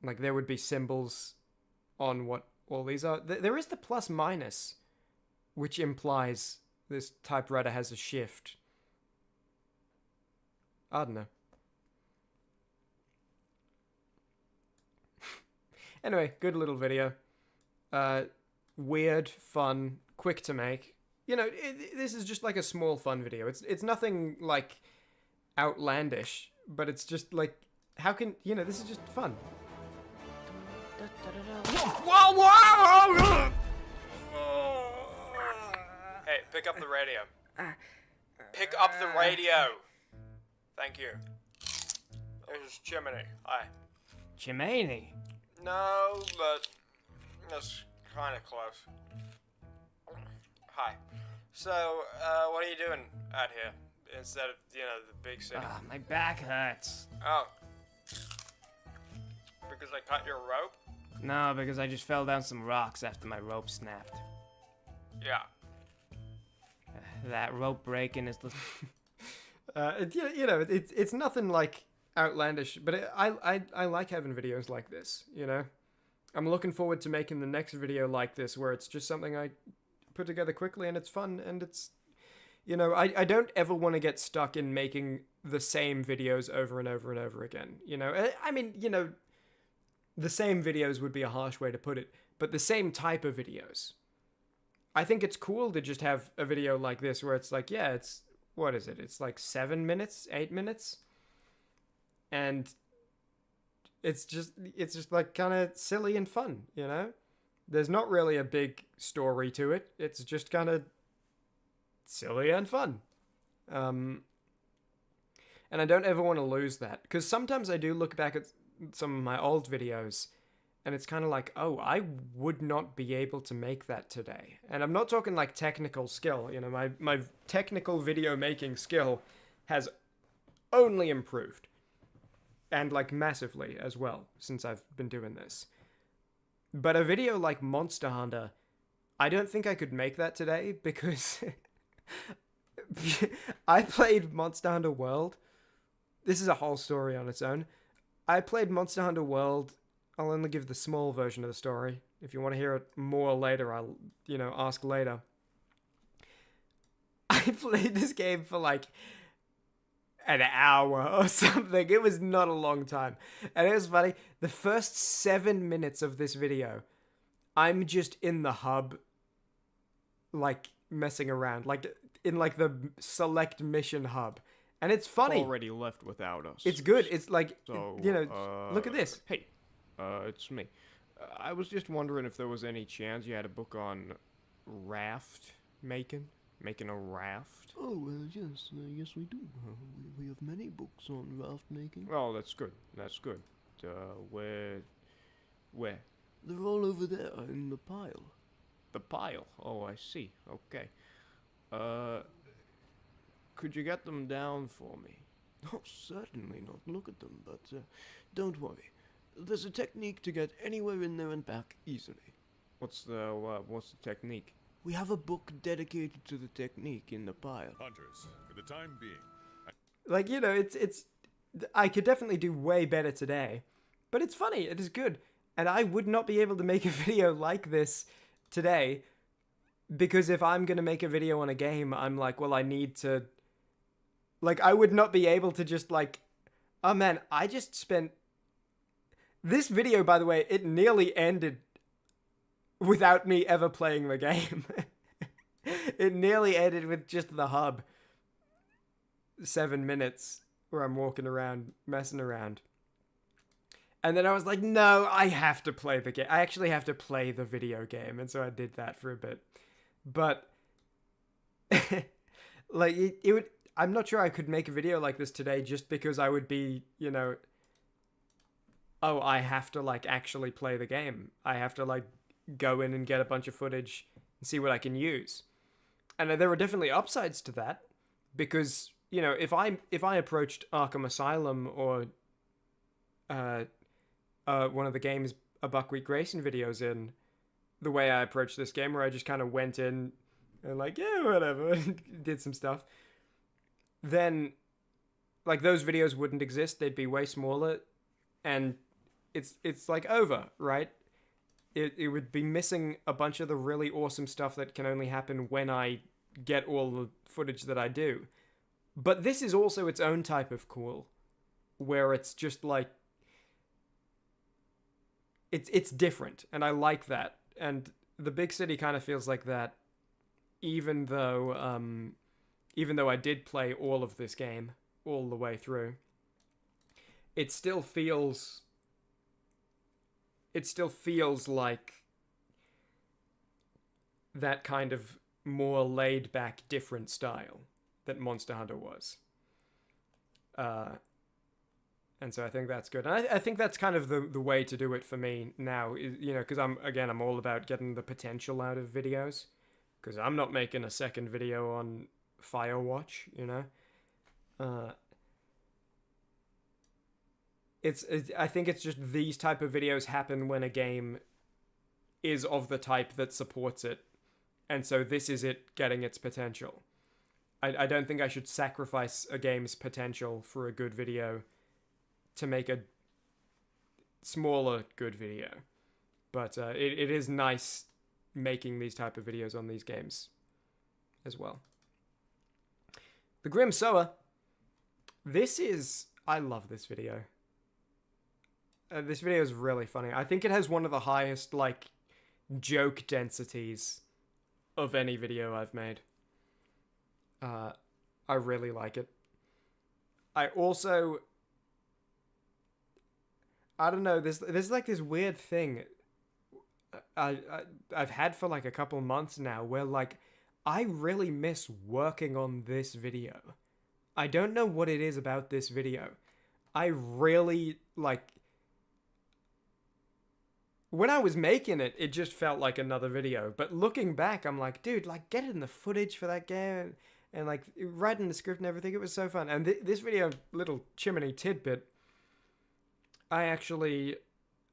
Like, there would be symbols on what all these are. There is the plus minus, which implies this typewriter has a shift. I don't know. Anyway, good little video. Weird, fun, quick to make. You know, this is just like a small fun video. It's nothing like outlandish, but it's just like, how can, you know, this is just fun. Whoa! Hey, pick up the radio. Pick up the radio. Thank you. This is Chimmaney. Hi. Chimmaney? No, but that's kind of close. Hi. So, what are you doing out here instead of, you know, the big city? My back hurts. Oh. Because I cut your rope? No, because I just fell down some rocks after my rope snapped. Yeah. That rope breaking is the... You know, it's nothing like outlandish, but I like having videos like this, you know? I'm looking forward to making the next video like this, where it's just something I put together quickly and it's fun and it's, you know, I don't ever want to get stuck in making the same videos over and over and over again, you know? I mean, you know, the same videos would be a harsh way to put it, but the same type of videos. I think it's cool to just have a video like this where it's like, yeah, it's, what is it? It's like 7 minutes, 8 minutes. And it's just like kind of silly and fun, you know? There's not really a big story to it. It's just kind of silly and fun. And I don't ever want to lose that, because sometimes I do look back at some of my old videos and it's kind of like, oh, I would not be able to make that today. And I'm not talking like technical skill, you know, my technical video making skill has only improved. And like massively as well, since I've been doing this. But a video like Monster Hunter, I don't think I could make that today, because I played Monster Hunter World. This is a whole story on its own. I played Monster Hunter World. I'll only give the small version of the story. If you want to hear it more later, I'll, you know, ask later. I played this game for like an hour or something. It was not a long time. And it was funny. The first 7 minutes of this video, I'm just in the hub, like, messing around. Like, in, like, the select mission hub. And it's funny. Already left without us. It's good. It's like, So, you know, look at this. Hey, it's me. I was just wondering if there was any chance you had a book on raft making? Making a raft? Oh, well, yes, yes we do. We have many books on raft making. Oh, that's good. That's good. Where? They're all over there in the pile. The pile. Oh, I see. Okay. Could you get them down for me? Oh, certainly not. Look at them, but don't worry. There's a technique to get anywhere in there and back easily. What's the technique? We have a book dedicated to the technique in the pile. Hunters, for the time being. Like, you know, it's I could definitely do way better today. But it's funny, it is good. And I would not be able to make a video like this today, because if I'm going to make a video on a game, I'm like, well, I need to... Like, I would not be able to just, like... Oh, man, I just spent... This video, by the way, it nearly ended without me ever playing the game. It nearly ended with just the hub. 7 minutes where I'm walking around, messing around. And then I was like, no, I have to play the game. I actually have to play the video game. And so I did that for a bit. But, like, it would... I'm not sure I could make a video like this today just because I would be, you know... Oh, I have to, like, actually play the game. I have to, like, go in and get a bunch of footage and see what I can use. And there are definitely upsides to that. Because, you know, if I approached Arkham Asylum or... one of the games a Buckwheat Grayson videos in, the way I approached this game, where I just kind of went in and like, yeah, whatever, did some stuff, then, like, those videos wouldn't exist. They'd be way smaller, and it's like over, right? It would be missing a bunch of the really awesome stuff that can only happen when I get all the footage that I do. But this is also its own type of cool, where it's just like, it's different, and I like that. And the big city kind of feels like that, even though I did play all of this game all the way through. It still feels like that kind of more laid back, different style that Monster Hunter was. And so I think that's good. And I think that's kind of the way to do it for me now, you know, because I'm all about getting the potential out of videos, because I'm not making a second video on Firewatch, you know. I think it's just these type of videos happen when a game is of the type that supports it, and so this is it getting its potential. I don't think I should sacrifice a game's potential for a good video to make a smaller good video. But it is nice making these type of videos on these games as well. The Grim Sower. I love this video. This video is really funny. I think it has one of the highest, like, joke densities of any video I've made. I really like it. I also... I don't know, there's like this weird thing I've had for like a couple months now where, like, I really miss working on this video. I don't know what it is about this video. I really, like... When I was making it, it just felt like another video. But looking back, I'm like, dude, like, getting the footage for that game and like, writing the script and everything, it was so fun. And this video, little Chimmaney tidbit, I actually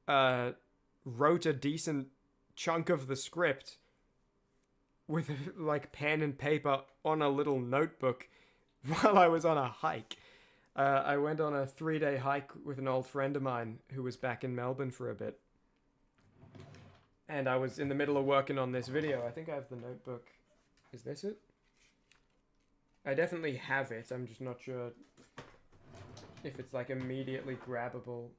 wrote a decent chunk of the script with, like, pen and paper on a little notebook while I was on a hike. I went on a 3-day hike with an old friend of mine who was back in Melbourne for a bit. And I was in the middle of working on this video. I think I have the notebook. Is this it? I definitely have it. I'm just not sure if it's, like, immediately grabbable.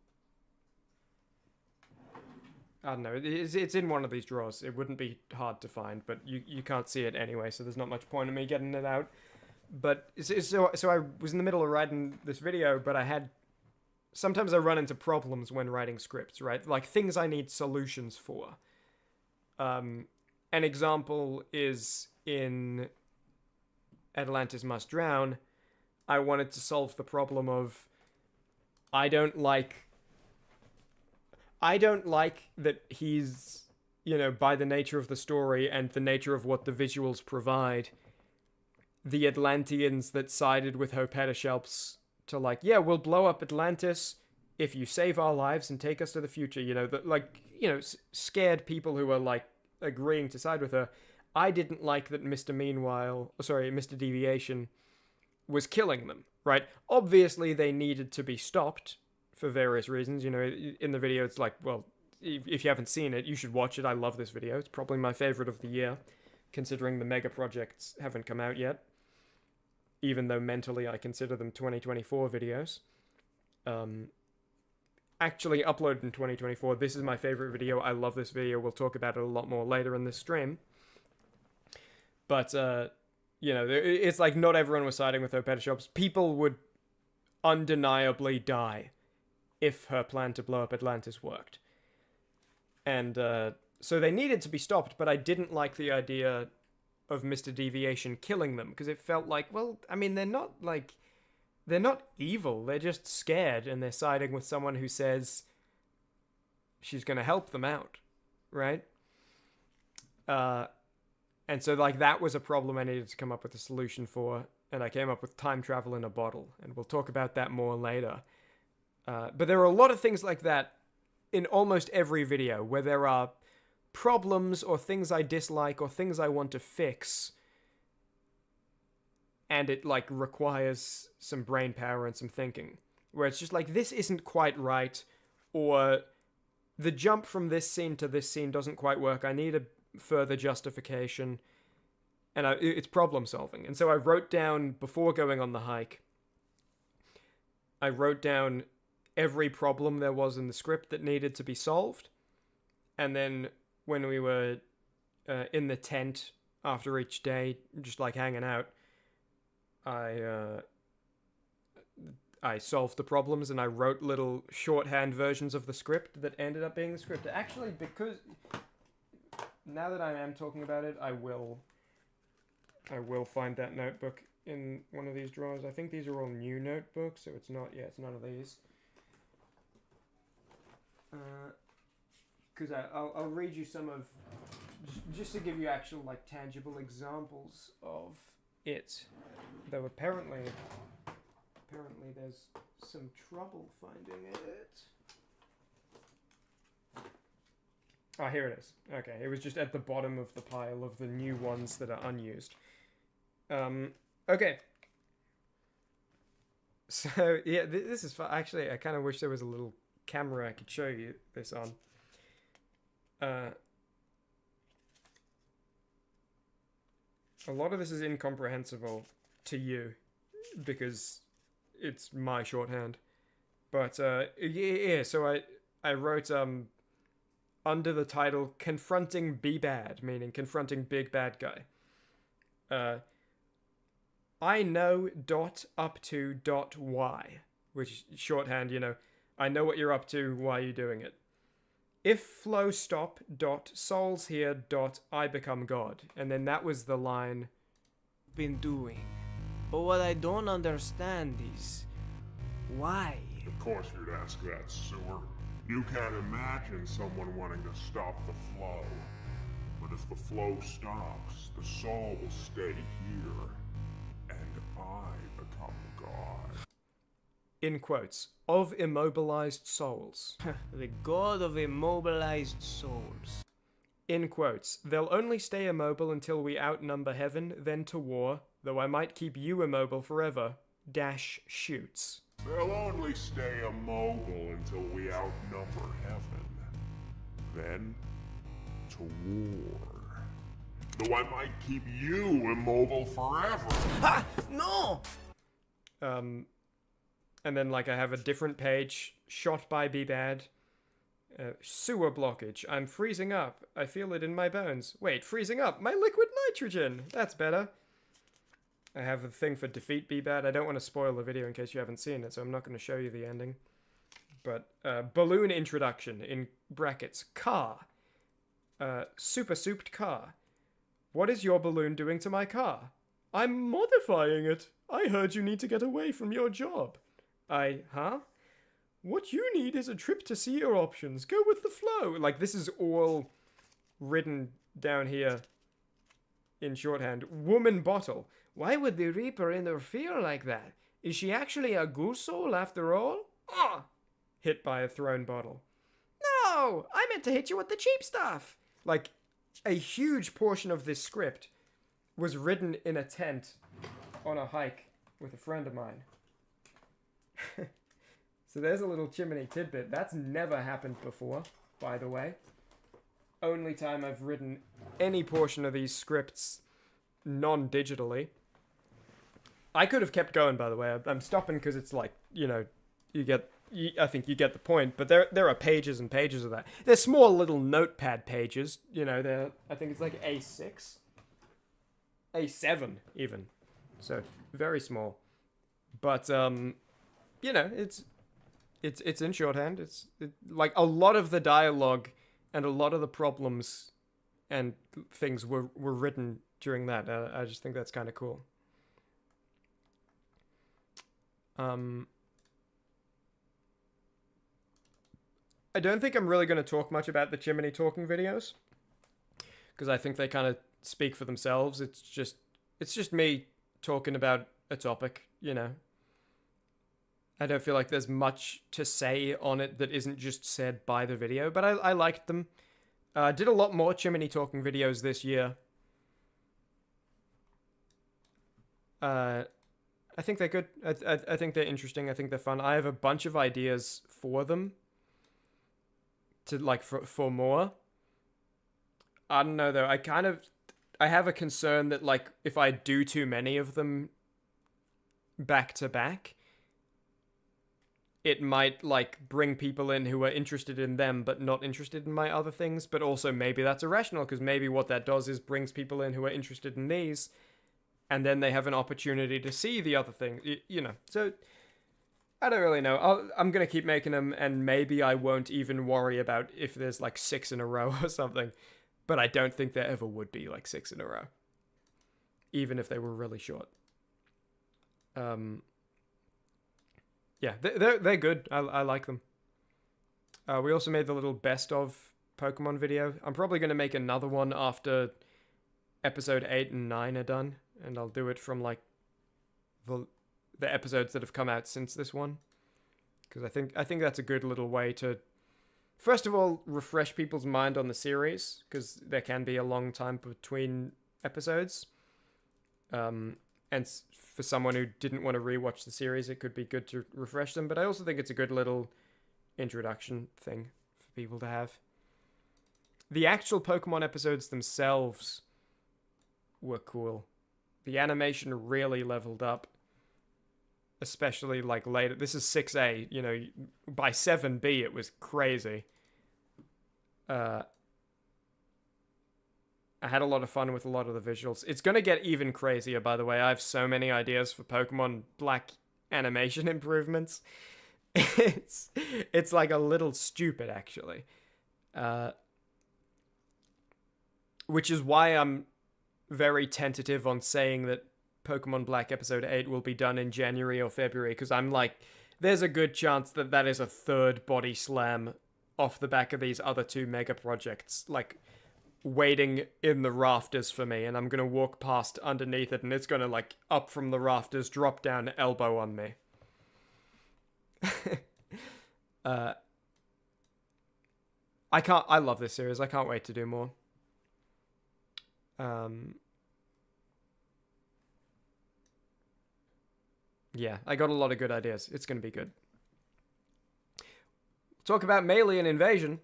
I don't know. It's in one of these drawers. It wouldn't be hard to find, but you can't see it anyway, so there's not much point in me getting it out. But so I was in the middle of writing this video, but I had... Sometimes I run into problems when writing scripts, right? Like, things I need solutions for. An example is in Atlantis Must Drown. I wanted to solve the problem of... I don't like that he's, you know, by the nature of the story and the nature of what the visuals provide, the Atlanteans that sided with Hopeteshelps to, like, yeah, we'll blow up Atlantis if you save our lives and take us to the future, you know, scared people who are, like, agreeing to side with her. I didn't like that Mr. Deviation was killing them. right? Obviously, they needed to be stopped for various reasons. You know, in the video, it's like, well, if you haven't seen it, you should watch it. I love this video. It's probably my favorite of the year, considering the mega projects haven't come out yet. Even though mentally I consider them 2024 videos. Actually uploaded in 2024. This is my favorite video. I love this video. We'll talk about it a lot more later in this stream. But, you know, it's like not everyone was siding with her pet shops. People would undeniably die if her plan to blow up Atlantis worked. And so they needed to be stopped, but I didn't like the idea of Mr. Deviation killing them, because it felt like, well, I mean, they're not evil. They're just scared, and they're siding with someone who says she's going to help them out, right? And so, like, that was a problem I needed to come up with a solution for, and I came up with time travel in a bottle, and we'll talk about that more later. But there are a lot of things like that in almost every video, where there are problems or things I dislike or things I want to fix, and it, like, requires some brain power and some thinking, where it's just like, this isn't quite right, or the jump from this scene to this scene doesn't quite work, I need a further justification, and it's problem solving. And so I wrote down, before going on the hike, I wrote down every problem there was in the script that needed to be solved, and then when we were in the tent after each day, just like hanging out, I solved the problems, and I wrote little shorthand versions of the script that ended up being the script. Actually, because now that I am talking about it, I will find that notebook in one of these drawers. I think these are all new notebooks, so it's not, yeah, it's none of these. Because I'll read you some of, just to give you actual, like, tangible examples of it. Though apparently there's some trouble finding it. Oh, here it is. Okay, it was just at the bottom of the pile of the new ones that are unused. Okay. So, yeah, this is fun. Actually, I kind of wish there was a little camera I could show you this on. A lot of this is incomprehensible to you because it's my shorthand. But yeah, so I wrote under the title Confronting B-Bad, meaning confronting big bad guy. I know dot up to dot y, which shorthand, you know, I know what you're up to, why are you doing it? If flow stop dot souls here dot I become God. And then that was the line Been doing. But what I don't understand is why? Of course you'd ask that, sewer. You can't imagine someone wanting to stop the flow. But if the flow stops, the soul will stay here. And I become God. in quotes, of immobilized souls. The god of immobilized souls. In quotes, they'll only stay immobile until we outnumber heaven, then to war, though I might keep you immobile forever. Dash shoots. They'll only stay immobile until we outnumber heaven. Then to war. Though I might keep you immobile forever. Ha! No! And then, like, I have a different page, shot by B-Bad. Sewer blockage. I'm freezing up. I feel it in my bones. Wait, freezing up? My liquid nitrogen! That's better. I have a thing for defeat B-Bad. I don't want to spoil the video in case you haven't seen it, so I'm not going to show you the ending. But, balloon introduction, in brackets, car. Super souped car. What is your balloon doing to my car? I'm modifying it. I heard you need to get away from your job. Huh? What you need is a trip to see your options. Go with the flow. Like, this is all written down here in shorthand. Woman bottle. Why would the Reaper interfere like that? Is she actually a goose soul after all? Ah! Hit by a thrown bottle. No! I meant to hit you with the cheap stuff. Like, a huge portion of this script was written in a tent on a hike with a friend of mine. So there's a little Chimmaney tidbit. That's never happened before, by the way. Only time I've written any portion of these scripts non-digitally. I could have kept going, by the way. I'm stopping because it's like, I think you get the point, but there are pages and pages of that. They're small little notepad pages, I think it's like A6, A7 even, so very small. But it's in shorthand. It's like a lot of the dialogue and a lot of the problems and things were written during that. I just think that's kind of cool. I don't think I'm really going to talk much about the Chimmaney talking videos, because I think they kind of speak for themselves. It's just me talking about a topic, I don't feel like there's much to say on it that isn't just said by the video, but I liked them. Did a lot more Chimmaney talking videos this year. I think they're good. I think they're interesting. I think they're fun. I have a bunch of ideas for them. For more. I don't know though. I have a concern that if I do too many of them back to back, it might bring people in who are interested in them but not interested in my other things. But also maybe that's irrational, because maybe what that does is brings people in who are interested in these, and then they have an opportunity to see the other thing. So I don't really know. I'm going to keep making them, and maybe I won't even worry about if there's 6 in a row or something. But I don't think there ever would be 6 in a row, even if they were really short. Yeah, they're good. I like them. We also made the little best of Pokemon video. I'm probably going to make another one after episode 8 and 9 are done, and I'll do it from the episodes that have come out since this one, because I think that's a good little way to, first of all, refresh people's mind on the series, because there can be a long time between episodes. And for someone who didn't want to rewatch the series, it could be good to refresh them. But I also think it's a good little introduction thing for people to have. The actual Pokemon episodes themselves were cool. The animation really leveled up. Especially later. This is 6A, by 7B it was crazy. I had a lot of fun with a lot of the visuals. It's going to get even crazier, by the way. I have so many ideas for Pokemon Black animation improvements. It's a little stupid, actually. Which is why I'm very tentative on saying that Pokemon Black Episode 8 will be done in January or February, because I'm there's a good chance that is a third body slam off the back of these other 2 mega projects, waiting in the rafters for me, and I'm gonna walk past underneath it, and it's gonna up from the rafters, drop down, elbow on me. I love this series. I can't wait to do more. Yeah, I got a lot of good ideas. It's going to be good. Talk about Maelian Invasion.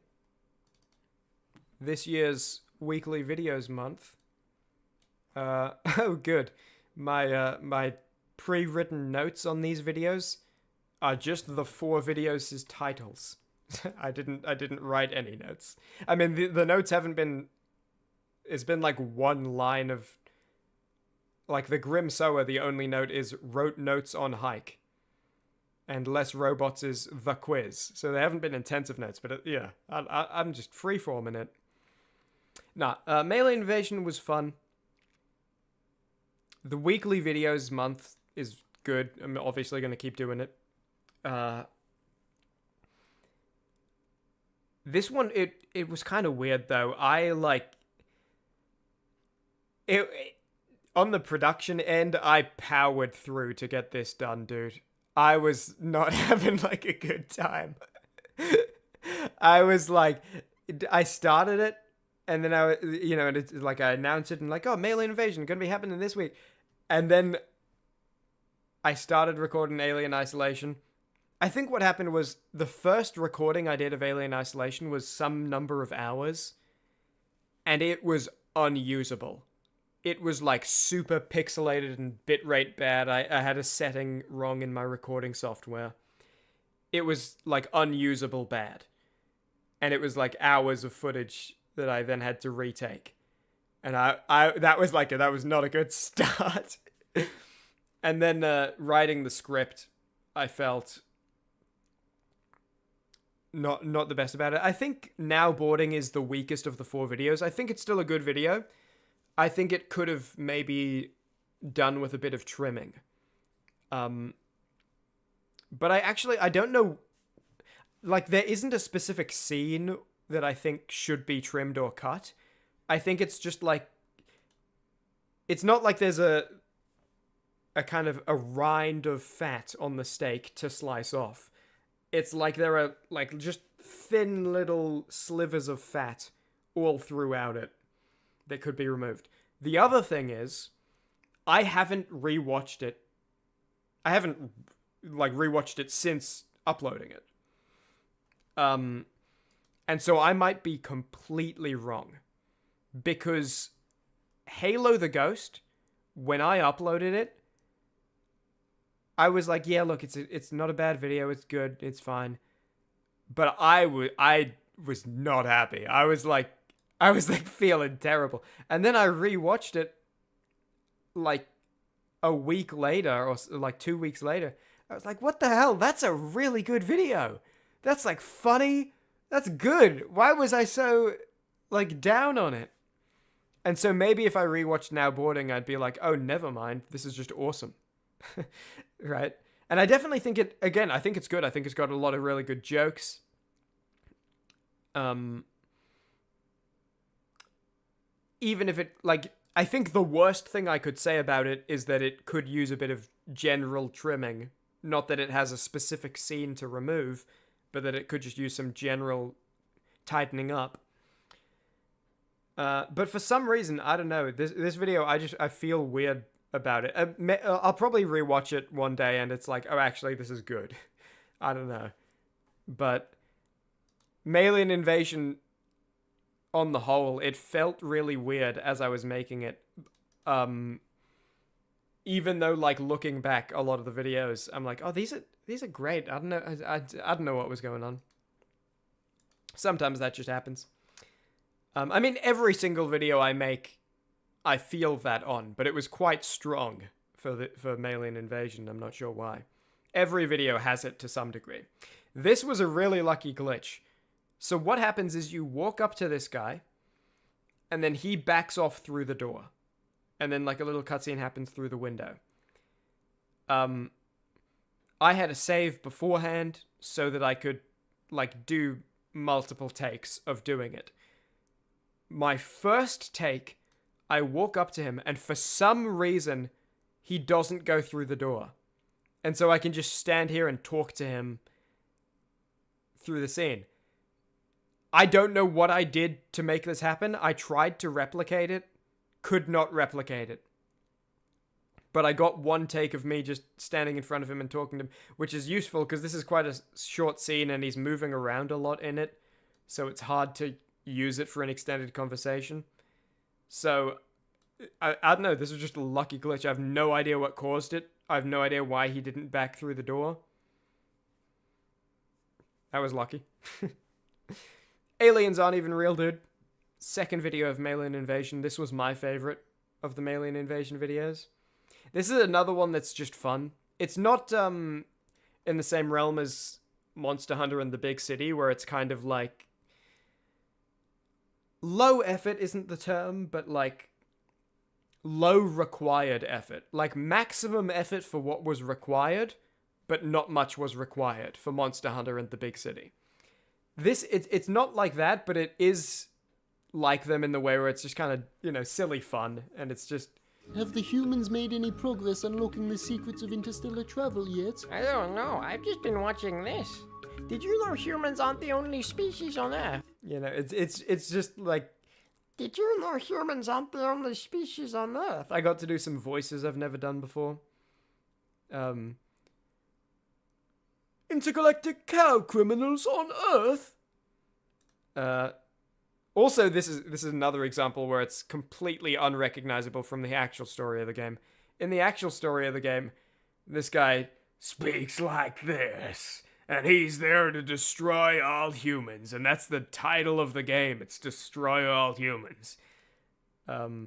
This year's weekly videos month. Oh, good. My pre-written notes on these videos are just the 4 videos' titles. I didn't write any notes. I mean, the notes haven't been... It's been one line of... the Grim Sower, the only note is wrote notes on hike. And Less Robots is the quiz. So they haven't been intensive notes, but yeah, I'm just freeforming it. Maelian Invasion was fun. The weekly videos month is good. I'm obviously going to keep doing it. This one, it was kind of weird, though. On the production end, I powered through to get this done, dude. I was not having a good time. I was I started it, and then and it's I announced it, and oh, Maelian Invasion gonna be happening this week, and then I started recording Alien Isolation, I think what happened was the first recording I did of Alien Isolation was some number of hours, and it was unusable. It was like super pixelated and bitrate bad. I had a setting wrong in my recording software. It was like unusable bad. And it was like hours of footage that I then had to retake. And that was not a good start. And then writing the script, I felt not the best about it. I think Now Boarding is the weakest of the 4 videos. I think it's still a good video. I think it could have maybe done with a bit of trimming. But I don't know, like, there isn't a specific scene that I think should be trimmed or cut. I think it's just like, it's not like there's a kind of a rind of fat on the steak to slice off. It's like there are like just thin little slivers of fat all throughout it that could be removed. The other thing is, I haven't rewatched it. I haven't like rewatched it since uploading it. And so I might be completely wrong, because Halo the Ghost, when I uploaded it, I was like, yeah, look, it's not a bad video, it's good, it's fine. But I was not happy. I was like feeling terrible. And then I rewatched it like a week later, or like 2 weeks later. I was like, what the hell? That's a really good video. That's like funny. That's good. Why was I so like down on it? And so maybe if I rewatched Now Boarding, I'd be like, oh, never mind. This is just awesome. Right? And I definitely think I think it's good. I think it's got a lot of really good jokes. Even if it, like, I think the worst thing I could say about it is that it could use a bit of general trimming. Not that it has a specific scene to remove, but that it could just use some general tightening up. But for some reason, I don't know, this video, I feel weird about it. I'll probably rewatch it one day and it's like, oh, actually, this is good. I don't know. But Alien Invasion, on the whole, it felt really weird as I was making it. Even though, like, looking back a lot of the videos, I'm like, oh, these are great. I don't know. I don't know what was going on. Sometimes that just happens. I mean, every single video I make, I feel that on, but it was quite strong for Alien Invasion. I'm not sure why. Every video has it to some degree. This was a really lucky glitch. So what happens is you walk up to this guy, and then he backs off through the door. And then like a little cutscene happens through the window. I had a save beforehand so that I could like do multiple takes of doing it. My first take, I walk up to him, and for some reason, he doesn't go through the door. And so I can just stand here and talk to him through the scene. I don't know what I did to make this happen. I tried to replicate it, could not replicate it. But I got one take of me just standing in front of him and talking to him, which is useful because this is quite a short scene and he's moving around a lot in it. So it's hard to use it for an extended conversation. So, I don't know, this was just a lucky glitch. I have no idea what caused it. I have no idea why he didn't back through the door. That was lucky. Aliens aren't even real, dude. Second video of Alien Invasion. This was my favorite of the Alien Invasion videos. This is another one that's just fun. It's not in the same realm as Monster Hunter and the Big City, where it's kind of like low effort isn't the term, but like low required effort. Like maximum effort for what was required, but not much was required for Monster Hunter and the Big City. This, it's not like that, but it is like them in the way where it's just kind of, you know, silly fun, and it's just... Have the humans made any progress unlocking the secrets of interstellar travel yet? I don't know. I've just been watching this. Did you know humans aren't the only species on Earth? You know, it's just like... Did you know humans aren't the only species on Earth? I got to do some voices I've never done before. intergalactic cow criminals on Earth. Also, this is another example where it's completely unrecognizable from the actual story of the game. In the actual story of the game, this guy speaks like this, and he's there to destroy all humans, and that's the title of the game. It's Destroy All Humans. I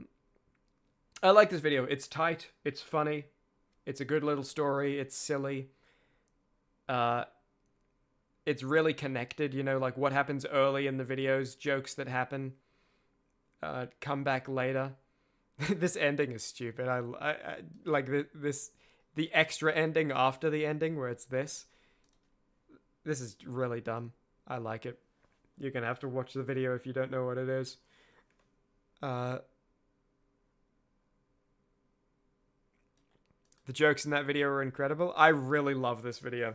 like this video. It's tight. It's funny. It's a good little story. It's silly. It's really connected, you know, like what happens early in the videos, jokes that happen, come back later. This ending is stupid. I like the extra ending after the ending where it's this. This is really dumb. I like it. You're gonna have to watch the video if you don't know what it is. The jokes in that video are incredible. I really love this video.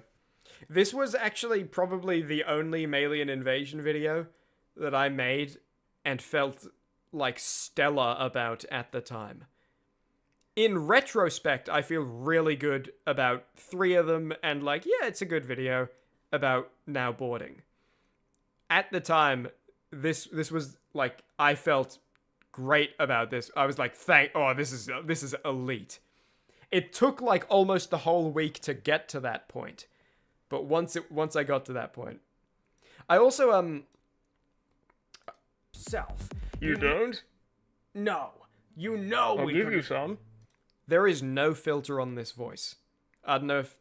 This was actually probably the only Alien Invasion video that I made and felt like stellar about at the time. In retrospect, I feel really good about 3 of them and like, yeah, it's a good video about now boarding. At the time, this was like, I felt great about this. I was like, this is elite. It took like almost the whole week to get to that point. But once I got to that point, I also self. You don't? No, you know I'll give you some. There is no filter on this voice. I don't know if,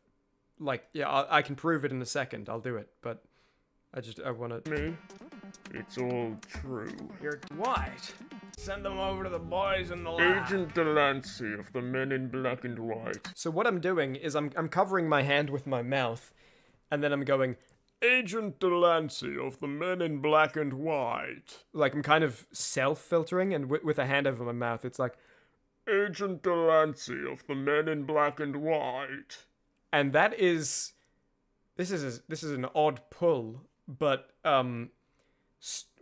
like, yeah, I can prove it in a second. I'll do it, but I want to. Me? It's all true. You're white. Send them over to the boys in the lab. Agent Delancey of the Men in Black and White. So what I'm doing is I'm covering my hand with my mouth. And then I'm going, Agent Delancey of the Men in Black and White. Like, I'm kind of self-filtering, and with a hand over my mouth, it's like, Agent Delancey of the Men in Black and White. And that is... This is an odd pull, but,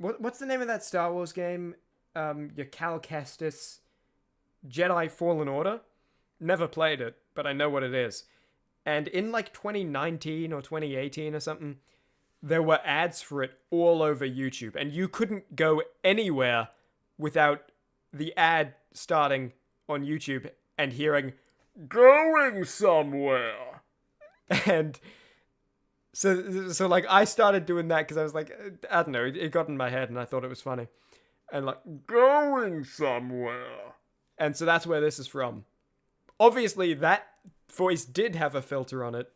what's the name of that Star Wars game? Your Cal Kestis Jedi Fallen Order? Never played it, but I know what it is. And in like 2019 or 2018 or something, there were ads for it all over YouTube. And you couldn't go anywhere without the ad starting on YouTube and hearing, going somewhere. And so like I started doing that because I was like, I don't know, it got in my head and I thought it was funny. And like, going somewhere. And so that's where this is from. Obviously, that voice did have a filter on it.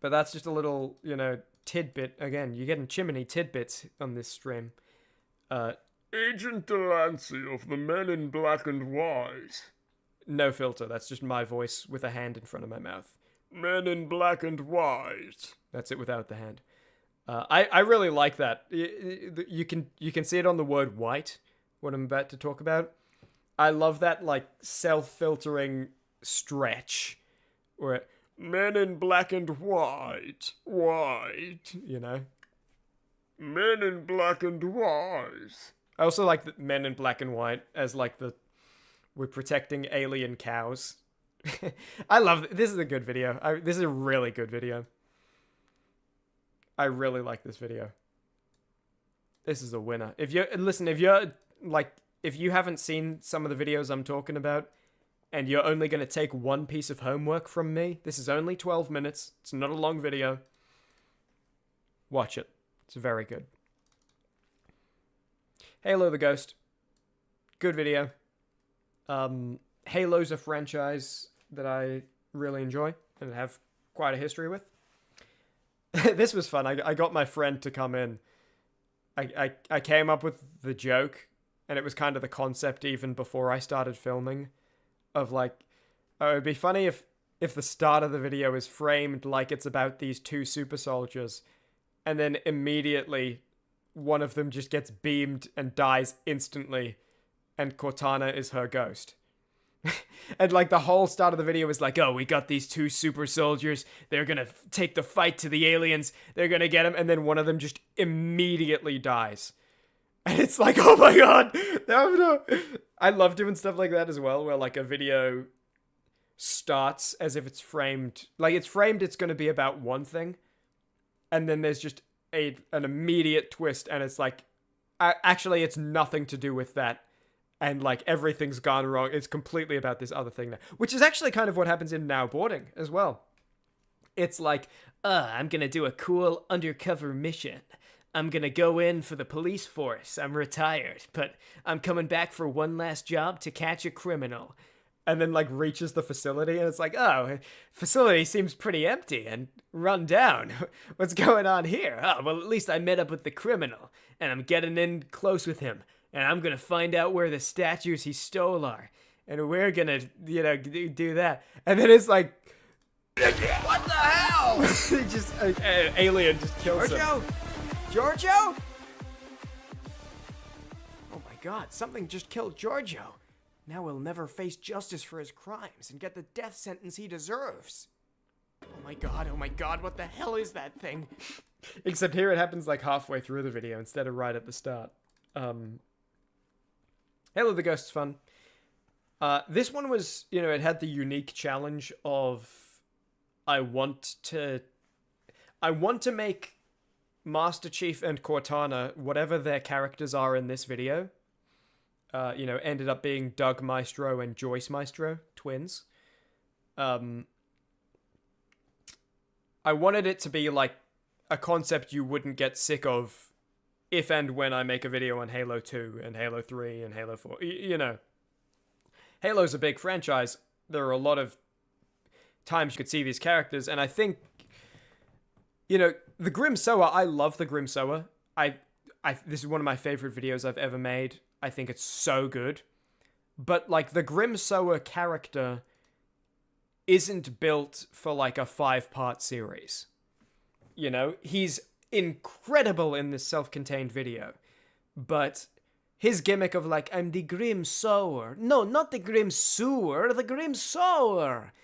But that's just a little, you know, tidbit. Again, you're getting Chimmaney tidbits on this stream. Agent Delancey of the Men in Black and White. No filter. That's just my voice with a hand in front of my mouth. Men in Black and White. That's it without the hand. I really like that. You can see it on the word white, what I'm about to talk about. I love that, like, self-filtering stretch where Men in Black and White, you know, Men in Black and White. I also like the Men in Black and White as like we're protecting alien cows. I love this. Is a good video. This is a really good video. I really like this video. This is a winner. If you haven't seen some of the videos I'm talking about, and you're only going to take one piece of homework from me, this is only 12 minutes. It's not a long video. Watch it. It's very good. Halo the Ghost. Good video. Halo's a franchise that I really enjoy and have quite a history with. This was fun. I got my friend to come in. I came up with the joke, and it was kind of the concept even before I started filming, of like, oh, it'd be funny if the start of the video is framed like it's about these 2 super soldiers, and then immediately one of them just gets beamed and dies instantly, and Cortana is her ghost. And like the whole start of the video is like, oh, we got these 2 super soldiers, they're gonna take the fight to the aliens, they're gonna get them, and then one of them just immediately dies. And it's like, oh my god, no. I love doing stuff like that as well, where like a video starts as if it's framed, like it's framed it's going to be about one thing, and then there's just an immediate twist, and it's like, actually it's nothing to do with that, and like everything's gone wrong. It's completely about this other thing now, which is actually kind of what happens in Now Boarding as well. It's like, I'm gonna do a cool undercover mission. I'm gonna go in for the police force. I'm retired, but I'm coming back for one last job to catch a criminal. And then, like, reaches the facility, and it's like, oh, facility seems pretty empty and run down. What's going on here? Oh, well, at least I met up with the criminal, and I'm getting in close with him, and I'm gonna find out where the statues he stole are, and we're gonna, do that. And then it's like, what the hell? Just an alien just kills him. Giorgio? Oh my god, something just killed Giorgio. Now he'll never face justice for his crimes and get the death sentence he deserves. Oh my god, what the hell is that thing? Except here it happens like halfway through the video instead of right at the start. Halo the Ghost's fun. This one was, it had the unique challenge of I want to make Master Chief and Cortana, whatever their characters are in this video, ended up being Doug Maestro and Joyce Maestro, twins. I wanted it to be like a concept you wouldn't get sick of if and when I make a video on Halo 2 and Halo 3 and Halo 4. Halo's a big franchise. There are a lot of times you could see these characters, and I think, the Grim Sower, I love the Grim Sower. This is one of my favorite videos I've ever made. I think it's so good. But, like, the Grim Sower character isn't built for, like, a 5-part series. He's incredible in this self-contained video. But his gimmick of, like, I'm the Grim Sower. No, not the Grim Sewer, the Grim Sower.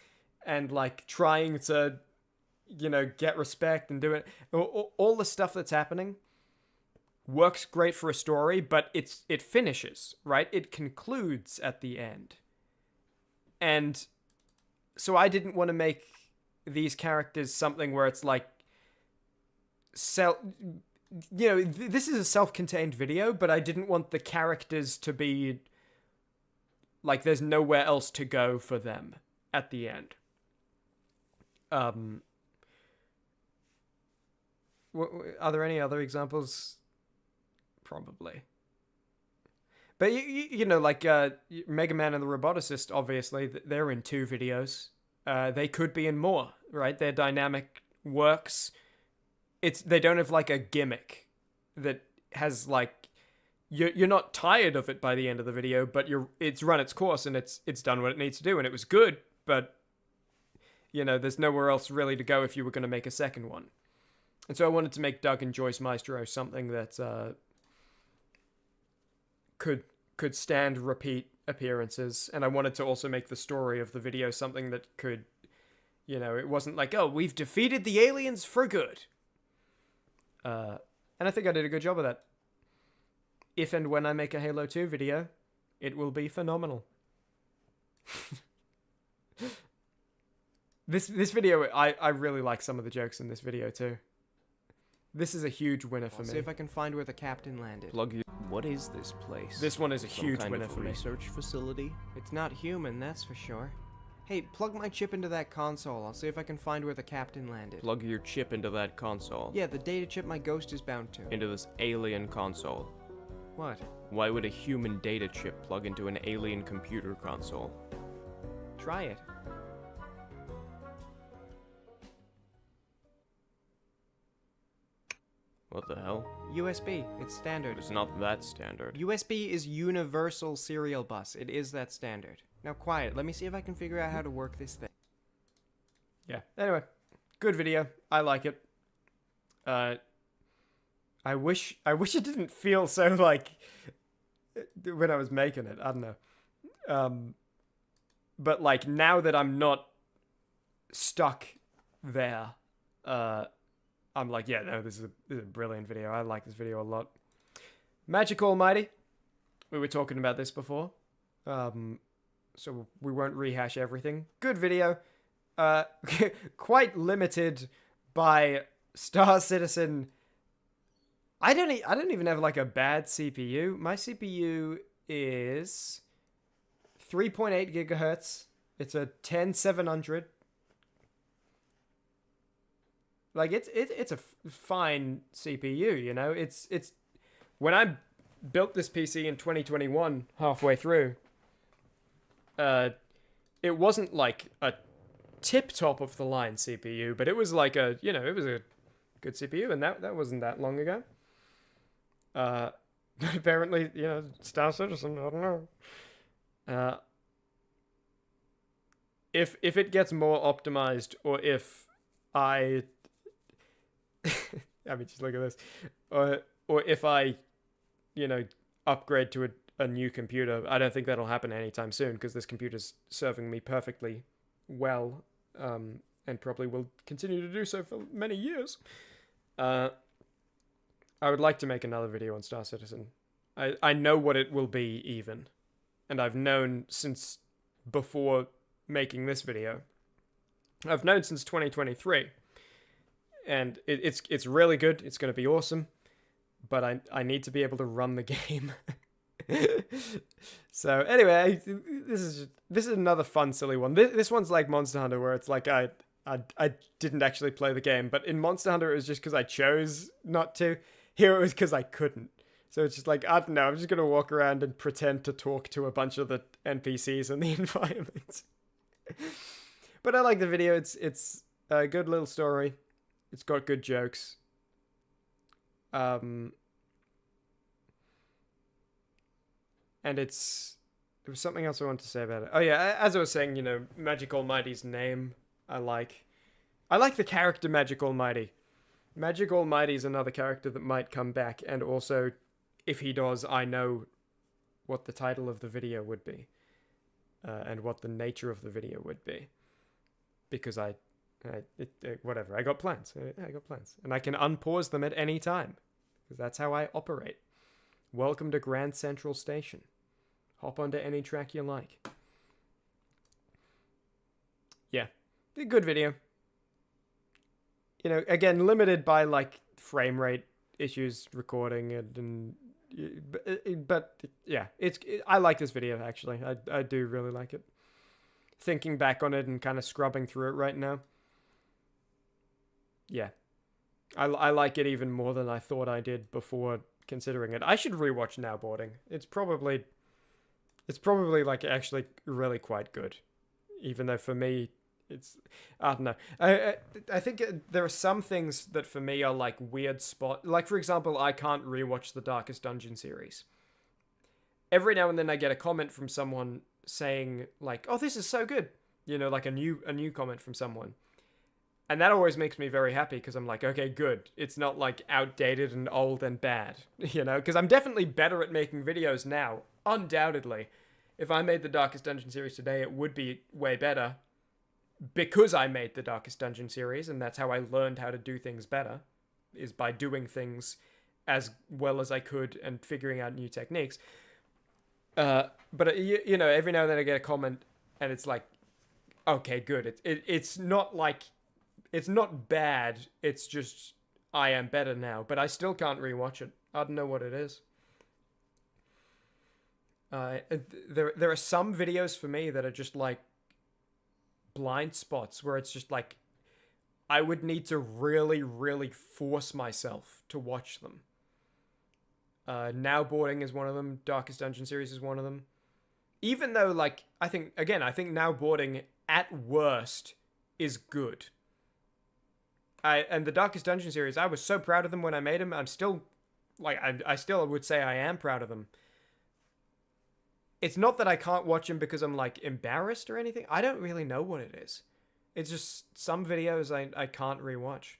And, like, trying to, get respect and do it. All the stuff that's happening works great for a story, but it finishes, right? It concludes at the end. And so I didn't want to make these characters something where it's like, this is a self-contained video, but I didn't want the characters to be like there's nowhere else to go for them at the end. Are there any other examples? Probably. But, like Mega Man and the Roboticist, obviously, they're in 2 videos. They could be in more, right? Their dynamic works. They don't have, like, a gimmick that has, like... You're not tired of it by the end of the video, but it's run its course and it's done what it needs to do, and it was good, but, there's nowhere else really to go if you were going to make a second one. And so I wanted to make Doug and Joyce Maestro something that could stand repeat appearances, and I wanted to also make the story of the video something that could, it wasn't like, oh, we've defeated the aliens for good. And I think I did a good job of that. If and when I make a Halo 2 video, it will be phenomenal. This video, I really like some of the jokes in this video too. This is a huge winner for me. See if I can find where the captain landed. What is this place? This one is a Some huge kind winner of for me. research facility? It's not human, that's for sure. Hey, plug my chip into that console. I'll see if I can find where the captain landed. Plug your chip into that console. Yeah, the data chip my ghost is bound to. Into this alien console. What? Why would a human data chip plug into an alien computer console? Try it. What the hell? USB. It's standard. It's not that standard. USB is Universal Serial Bus. It is that standard. Now quiet. Let me see if I can figure out how to work this thing. Yeah. Anyway, good video. I like it. I wish it didn't feel so like when I was making it. I don't know. But like now that I'm not stuck there, I'm like, yeah, no, this is a brilliant video. I like this video a lot. Magic Almighty. We were talking about this before. so we won't rehash everything. Good video. Quite limited by Star Citizen. I don't even have like a bad CPU. My CPU is 3.8 gigahertz. It's a 10700. Like it's a fine CPU, you know. It's when I built this PC in 2021, halfway through, it wasn't like a tip top of the line CPU, but it was like it was a good CPU, and that wasn't that long ago. Apparently, Star Citizen, I don't know. If it gets more optimized, or if I I mean, just look at this, or if I upgrade to a new computer, I don't think that'll happen anytime soon, because this computer's serving me perfectly well, and probably will continue to do so for many years. I would like to make another video on Star Citizen. I know what it will be, even, and I've known since before making this video. I've known since 2023, and it's really good. It's going to be awesome, but I need to be able to run the game. So anyway, this is another fun, silly one. This one's like Monster Hunter, where it's like I didn't actually play the game, but in Monster Hunter it was just because I chose not to. Here it was because I couldn't. So it's just like, I don't know, I'm just gonna walk around and pretend to talk to a bunch of the NPCs in the environment. But I like the video. It's a good little story. It's got good jokes. And there was something else I wanted to say about it. Oh yeah, as I was saying, Magic Almighty's name, I like the character Magic Almighty. Magic Almighty is another character that might come back, and also, if he does, I know what the title of the video would be, and what the nature of the video would be, because whatever, I got plans. I got plans, and I can unpause them at any time, because that's how I operate. Welcome to Grand Central Station. Hop onto any track you like. Yeah, a good video. Again, limited by like frame rate issues recording it, but yeah, I like this video actually. I do really like it. Thinking back on it and kind of scrubbing through it right now. Yeah, I like it even more than I thought I did before considering it. I should rewatch Now Boarding. It's probably like actually really quite good, even though for me I don't know. I think there are some things that for me are like weird spot. Like, for example, I can't rewatch the Darkest Dungeon series. Every now and then I get a comment from someone saying like, "Oh, this is so good," like a new comment from someone, and that always makes me very happy, because I'm like, okay, good. It's not like outdated and old and bad, because I'm definitely better at making videos now, undoubtedly. If I made the Darkest Dungeon series today, it would be way better. Because I made the Darkest Dungeon series, and that's how I learned how to do things better, is by doing things as well as I could and figuring out new techniques. But every now and then I get a comment, and it's like, okay, good. It's not like, it's not bad. It's just I am better now, but I still can't rewatch it. I don't know what it is. There are some videos for me that are just like blind spots, where it's just like I would need to really, really force myself to watch them. Now Boarding is one of them. Darkest Dungeon series is one of them. Even though, like, I think Now Boarding at worst is good. And the Darkest Dungeon series, I was so proud of them when I made them. I'm still, like, I still would say I am proud of them. It's not that I can't watch them because I'm, like, embarrassed or anything. I don't really know what it is. It's just some videos I can't rewatch.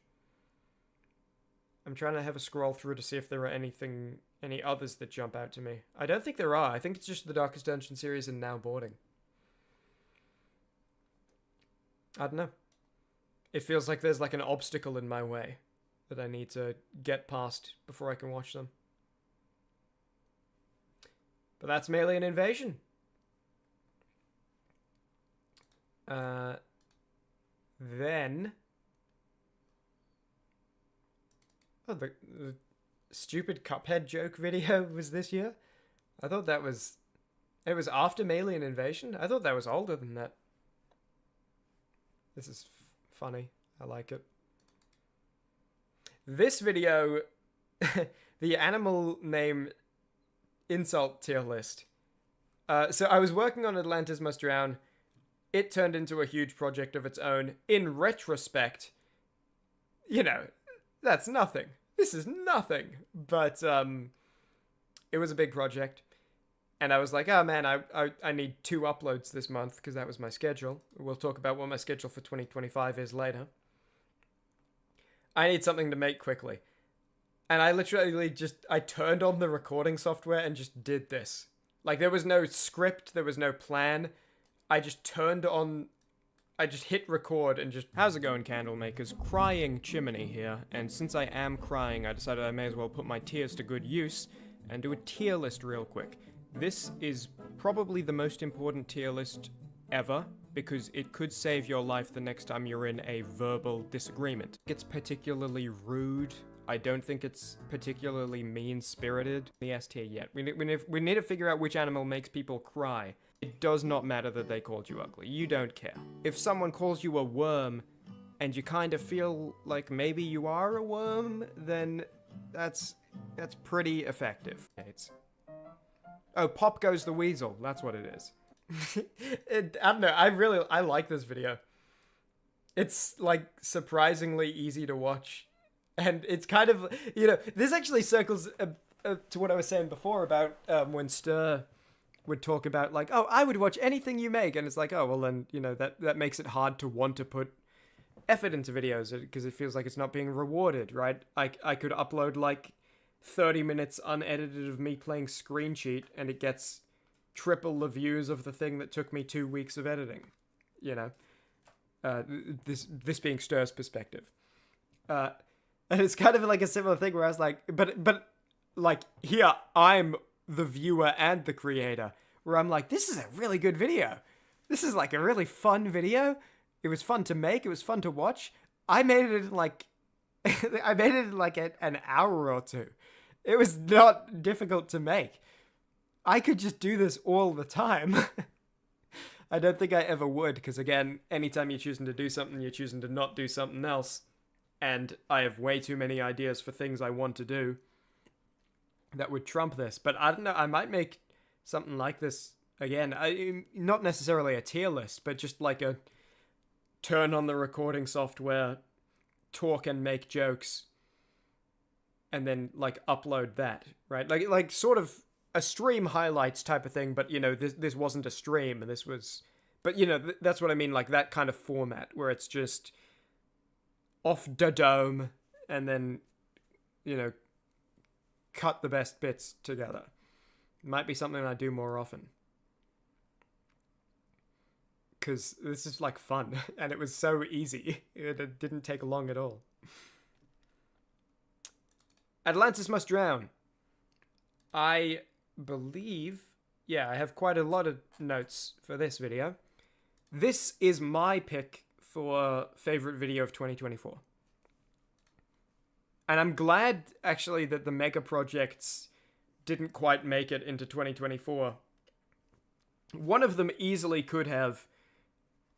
I'm trying to have a scroll through to see if there are any others that jump out to me. I don't think there are. I think it's just the Darkest Dungeon series and Now Boarding. I don't know. It feels like there's, like, an obstacle in my way that I need to get past before I can watch them. But that's merely an invasion. Then... Oh, the stupid Cuphead joke video was this year? I thought that was... It was after Alien Invasion? I thought that was older than that. This is funny. I like it. This video... the animal name insult tier list. So I was working on Atlantis Must Drown. It turned into a huge project of its own. In retrospect, you know, that's nothing. This is nothing. But it was a big project. And I was like, oh man, I need 2 uploads this month because that was my schedule. We'll talk about what my schedule for 2025 is later. I need something to make quickly. And I literally I turned on the recording software and just did this. Like, there was no script, there was no plan. I just hit record and just... How's it going, candle makers? Crying Chimmaney here, and since I am crying, I decided I may as well put my tears to good use and do a tier list real quick. This is probably the most important tier list ever, because it could save your life the next time you're in a verbal disagreement. It's particularly rude. I don't think it's particularly mean-spirited. The S tier yet. We need to figure out which animal makes people cry. It does not matter that they called you ugly. You don't care. If someone calls you a worm, and you kind of feel like maybe you are a worm, then that's pretty effective. Oh, Pop Goes the Weasel. That's what it is. I don't know. I like this video. It's like surprisingly easy to watch. And it's kind of, you know, this actually circles to what I was saying before about when Stir would talk about, like, oh, I would watch anything you make. And it's like, oh, well, then, you know, that makes it hard to want to put effort into videos because it feels like it's not being rewarded, right? I could upload, like, 30 minutes unedited of me playing Screen Cheat, and it gets triple the views of the thing that took me 2 weeks of editing, you know? This being Stir's perspective. And it's kind of like a similar thing where I was like, but like, here, I'm the viewer and the creator, where I'm like, this is a really good video. This is like a really fun video. It was fun to make. It was fun to watch. I made it in like, an hour or 2. It was not difficult to make. I could just do this all the time. I don't think I ever would, because again, anytime you're choosing to do something, you're choosing to not do something else. And I have way too many ideas for things I want to do that would trump this. But I don't know, I might make something like this again. Not necessarily a tier list, but just like a turn on the recording software, talk and make jokes, and then like upload that, right? Like sort of a stream highlights type of thing, but you know, this wasn't a stream, and this was... But you know, that's what I mean, like that kind of format, where it's just... off the dome, and then, you know, cut the best bits together. Might be something I do more often. Because this is, like, fun, and it was so easy. It didn't take long at all. Atlantis Must Drown. I believe... Yeah, I have quite a lot of notes for this video. This is my pick for favorite video of 2024. And I'm glad, actually, that the mega projects didn't quite make it into 2024. One of them easily could have,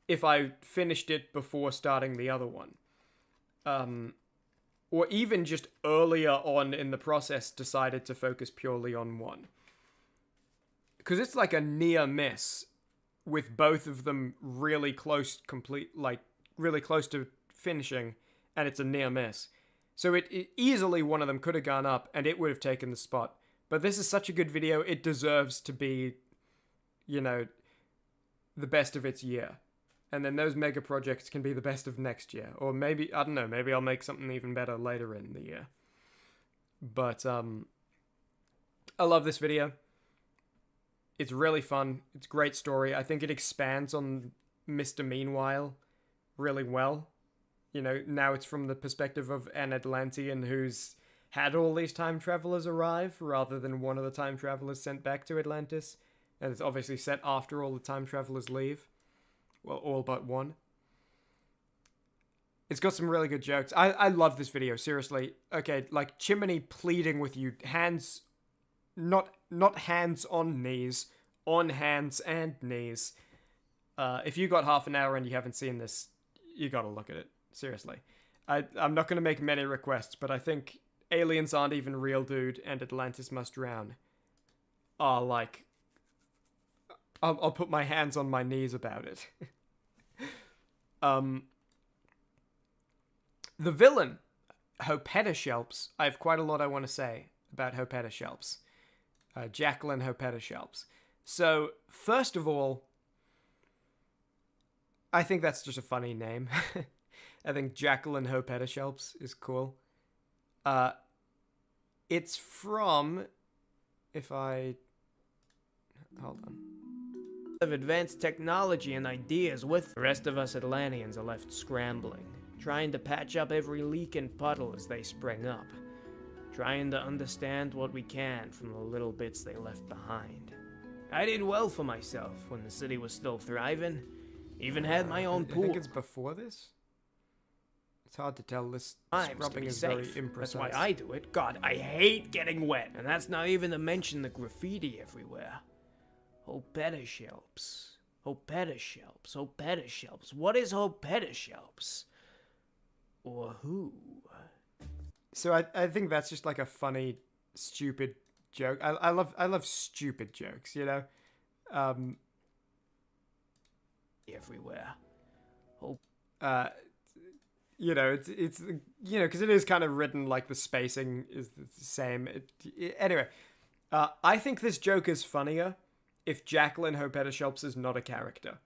if I finished it before starting the other one. Or even just earlier on in the process decided to focus purely on one. Because it's like a near miss, with both of them really close to finishing, and it's a near miss. So it easily, one of them could have gone up, and it would have taken the spot. But this is such a good video, it deserves to be, you know, the best of its year. And then those mega projects can be the best of next year. Or maybe, I don't know, maybe I'll make something even better later in the year. But, I love this video. It's really fun. It's a great story. I think it expands on Mr. Meanwhile really well. You know, now it's from the perspective of an Atlantean who's had all these time travelers arrive, rather than one of the time travelers sent back to Atlantis. And it's obviously set after all the time travelers leave. Well, all but one. It's got some really good jokes. I love this video, seriously. Okay, like Chimmaney pleading with you, hands, not hands on knees, on hands and knees. If you got half an hour and you haven't seen this, you gotta look at it. Seriously. I'm not gonna make many requests, but I think aliens aren't even real, dude, and Atlantis must drown. Like, I'll put my hands on my knees about it. The villain, Hopedishelps. I have quite a lot I want to say about Hopedishelps. Jacqueline Hopedishelps. So, first of all, I think that's just a funny name. I think Jacqueline Hopedishelps is cool. It's from, if I... Hold on. Of advanced technology and ideas with the rest of us Atlanteans are left scrambling, trying to patch up every leak and puddle as they spring up, trying to understand what we can from the little bits they left behind. I did well for myself when the city was still thriving, even had my own pool. I think it's before this. It's hard to tell. This scrubbing is very imprecise. That's why I do it. God, I hate getting wet, and that's not even to mention the graffiti everywhere. Hopedishelps. Hopedishelps. Hopedishelps. What is Hopedishelps? Or who? So I think that's just like a funny, stupid joke. I love stupid jokes, you know? Everywhere. You know, it's you know, because it is kind of written like the spacing is the same. Anyway, I think this joke is funnier if Jacqueline Hopedishelps is not a character.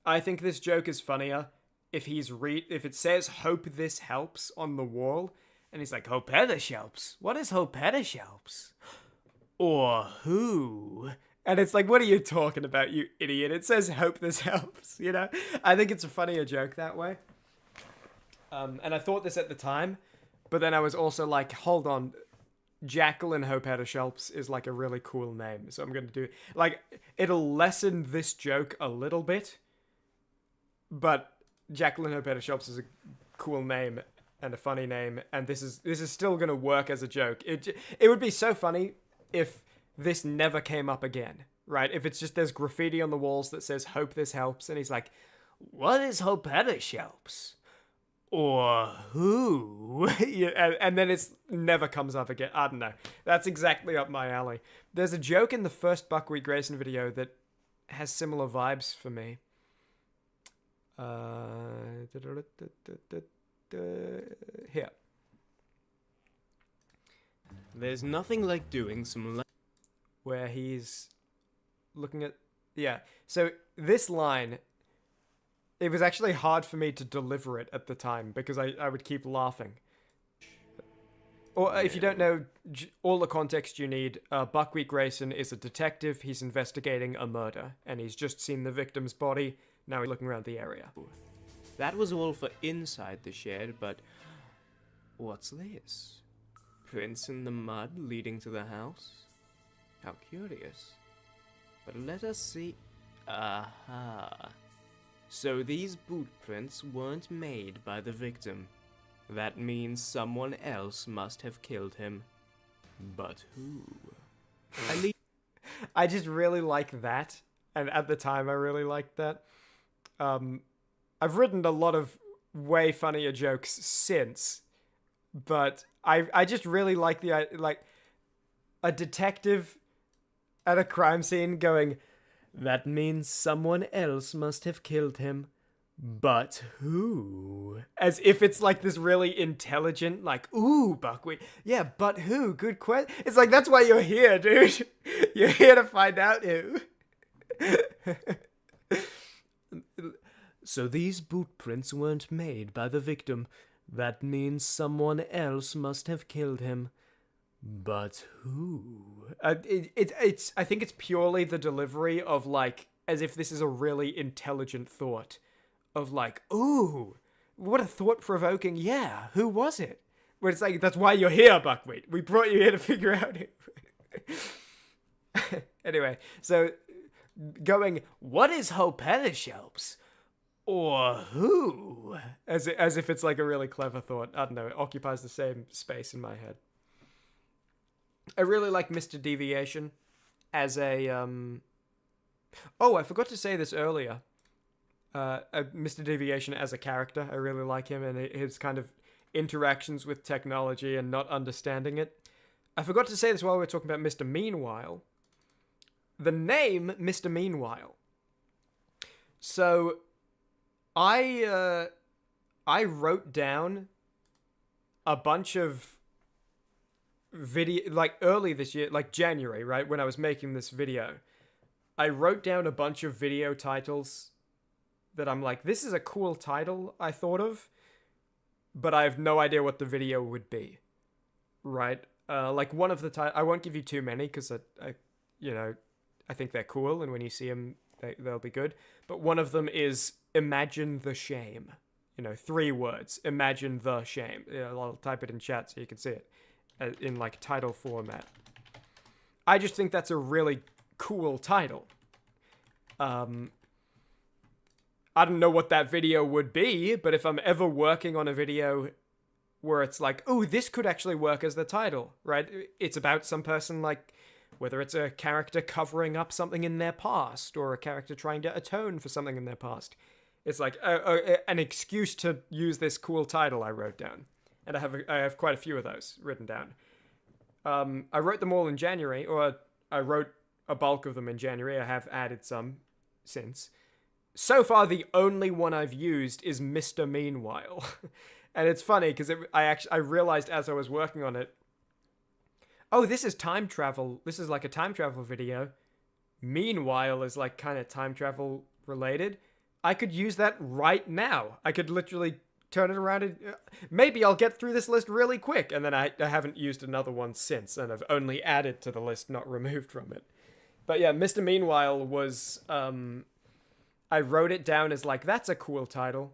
I think this joke is funnier if if it says "Hope this helps" on the wall, and he's like, "Hopedishelps? What is Hopedishelps? Or who?" And it's like, what are you talking about, you idiot? It says "Hope this helps," you know? I think it's a funnier joke that way. And I thought this at the time, but then I was also like, hold on, Jacqueline Hopedishelps is like a really cool name, so I'm going to do, like, it'll lessen this joke a little bit, but Jacqueline Hopedishelps is a cool name and a funny name, and this is still going to work as a joke. It would be so funny if this never came up again, right? If it's just there's graffiti on the walls that says "Hope this helps," and he's like, "What is Hopedishelps? Or who?" and then it's never comes up again. I don't know. That's exactly up my alley. There's a joke in the first Buckwheat Grayson video that has similar vibes for me. Here. There's nothing like doing some... Where he's looking at... Yeah. So this line... It was actually hard for me to deliver it at the time because I would keep laughing. Or if you don't know all the context you need, Buckwheat Grayson is a detective. He's investigating a murder, and he's just seen the victim's body. Now he's looking around the area. That was all for inside the shed, but what's this? Prints in the mud leading to the house? How curious. But let us see. Aha. So these boot prints weren't made by the victim. That means someone else must have killed him. But who? I just really like that. And at the time I really liked that. I've written a lot of way funnier jokes since. But I just really like a detective at a crime scene going, "That means someone else must have killed him. But who?" As if it's like this really intelligent, like, "Ooh, Buckwheat. Yeah, but who? Good question." It's like, that's why you're here, dude. You're here to find out who. So these boot prints weren't made by the victim. That means someone else must have killed him. But who? I think it's purely the delivery of, like, as if this is a really intelligent thought. Of like, ooh, what a thought-provoking, yeah, who was it? Where it's like, that's why you're here, Buckwheat. We brought you here to figure out who. Anyway, so going, what is Hopedishelps? Or who? As if it's like a really clever thought. I don't know. It occupies the same space in my head. I really like Mr. Deviation as a Oh, I forgot to say this earlier. Mr. Deviation as a character. I really like him and his kind of interactions with technology and not understanding it. I forgot to say this while we were talking about Mr. Meanwhile. The name Mr. Meanwhile. So I wrote down a bunch of video, like early this year, like January, right, when I was making this video. I wrote down a bunch of video titles that I'm like, this is a cool title I thought of, but I have no idea what the video would be, right? Like one of the titles, I won't give you too many because I think they're cool, and when you see them, they'll be good. But one of them is Imagine the Shame. 3 words. Imagine the Shame. I'll type it in chat so you can see it in like title format. I just think that's a really cool title. I don't know what that video would be, but if I'm ever working on a video where it's like, oh, this could actually work as the title, right? It's about some person, like, whether it's a character covering up something in their past or a character trying to atone for something in their past. It's like an excuse to use this cool title I wrote down. And I have quite a few of those written down. I wrote them all in January, or I wrote a bulk of them in January. I have added some since. So far, the only one I've used is Mr. Meanwhile. And it's funny because I realized as I was working on it, oh, this is time travel. This is like a time travel video. Meanwhile is like kind of time travel related. I could use that right now. I could literally turn it around and maybe I'll get through this list really quick. And then I haven't used another one since, and I've only added to the list, not removed from it. But yeah, Mr. Meanwhile was, I wrote it down as like, that's a cool title.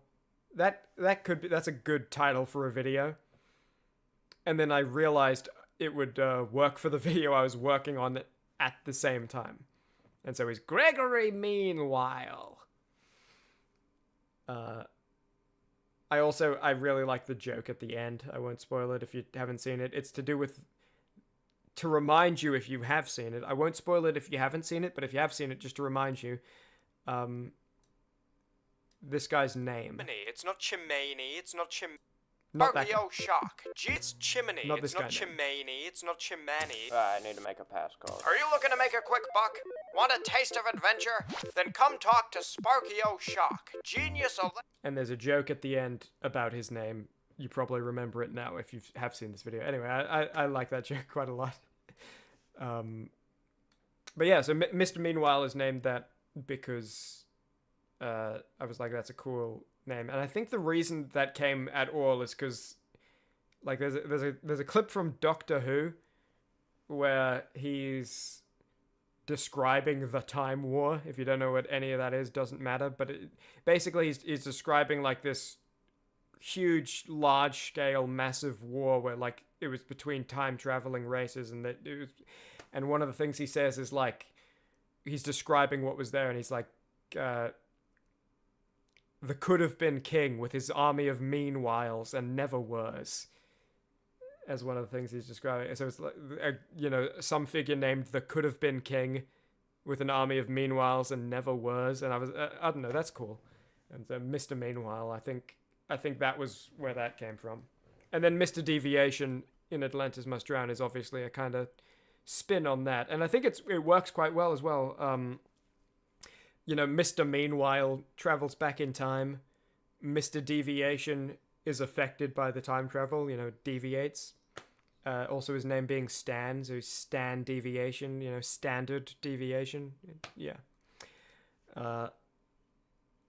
That's a good title for a video. And then I realized it would work for the video I was working on at the same time. And so he's Gregory Meanwhile. I really like the joke at the end. I won't spoil it if you haven't seen it. It's to do with, to remind you if you have seen it. I won't spoil it if you haven't seen it, but if you have seen it, just to remind you, this guy's name. It's not Chimmaney. It's not Not that guy. Oh, shock. Gee, it's Chimmaney. Not It's this not guy, no. Chimmaney. It's not Chimmaney. I need to make a passcode. Are you looking to make a quick buck? Want a taste of adventure? Then come talk to Sparky O'Shock, genius of... And there's a joke at the end about his name. You probably remember it now if you have seen this video. Anyway, I like that joke quite a lot. But yeah, so Mr. Meanwhile is named that because I was like, that's a cool name. And I think the reason that came at all is because like there's a clip from Doctor Who where he's describing the Time War. If you don't know what any of that is, doesn't matter. But basically he's describing like this huge, large-scale, massive war where like it was between time-traveling races, and and one of the things he says is like he's describing what was there, and he's like the could have been king with his army of meanwhiles and never wers, as one of the things he's describing. So it's like, some figure named the could have been king with an army of meanwhiles and never wers. And I don't know, that's cool. And so Mr. Meanwhile, I think that was where that came from. And then Mr. Deviation in Atlantis Must Drown is obviously a kind of spin on that. And I think it works quite well as well. Mr. Meanwhile travels back in time. Mr. Deviation is affected by the time travel, deviates. Also his name being Stan, so Stan Deviation, standard deviation. Yeah. I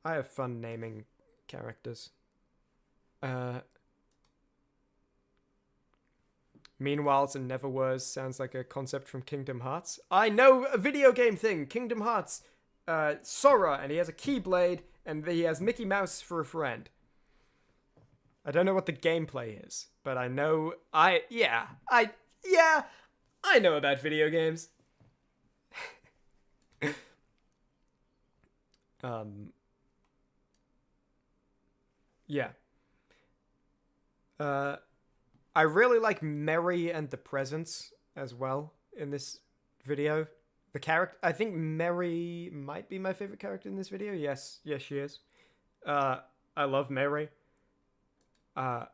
have fun naming characters. Meanwhiles and Never Wers sounds like a concept from Kingdom Hearts. I know a video game thing, Kingdom Hearts. Sora, and he has a Keyblade, and he has Mickey Mouse for a friend. I don't know what the gameplay is, but I know I know about video games. Yeah. I really like Mary and the presents as well in this video. The character, I think Mary might be my favorite character in this video. Yes, she is. I love Mary. I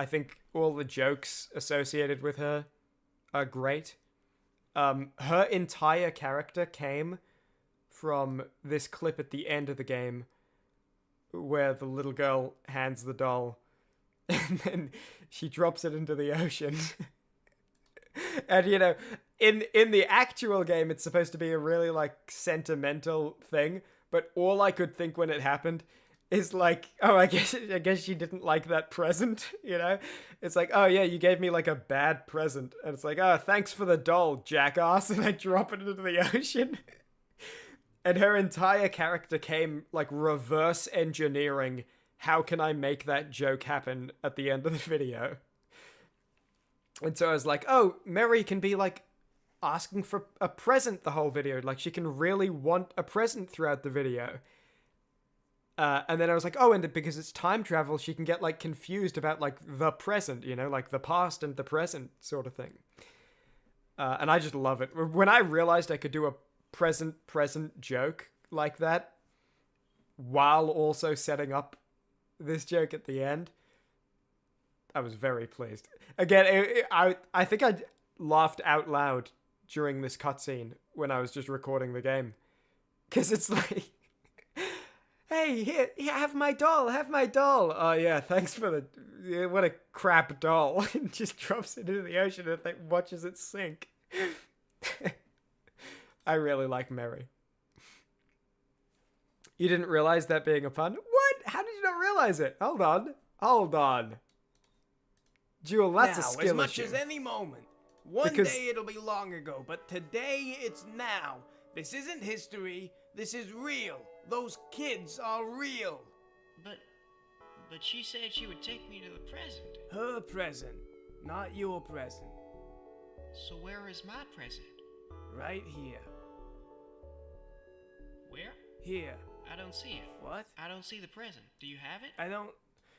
think all the jokes associated with her are great. Her entire character came from this clip at the end of the game where the little girl hands the doll and then she drops it into the ocean. And, you know, in the actual game, it's supposed to be a really, like, sentimental thing, but all I could think when it happened is like, oh, I guess she didn't like that present, you know? It's like, oh, yeah, you gave me, like, a bad present. And it's like, oh, thanks for the doll, jackass. And I drop it into the ocean. And her entire character came, like, reverse engineering, how can I make that joke happen at the end of the video? And so I was like, oh, Mary can be, like, asking for a present the whole video. Like, she can really want a present throughout the video. And then I was like, oh, and because it's time travel, she can get, like, confused about, like, the present, you know, like the past and the present sort of thing. And I just love it. When I realized I could do a present joke like that while also setting up this joke at the end, I was very pleased. Again, I think I laughed out loud during this cutscene when I was just recording the game. Because it's like, hey, here, have my doll, Oh, yeah, thanks for the... What a crap doll. And just drops it into the ocean and watches it sink. I really like Mary. You didn't realize that being a pun? What? How did you not realize it? Hold on. Jewel, that's a skill as much issue. as any moment. One day it'll be long ago, but today it's now. This isn't history. This is real. Those kids are real. But she said she would take me to the present. Her present, not your present. So where is my present? Right here. Where? Here. I don't see it. What? I don't see the present. Do you have it?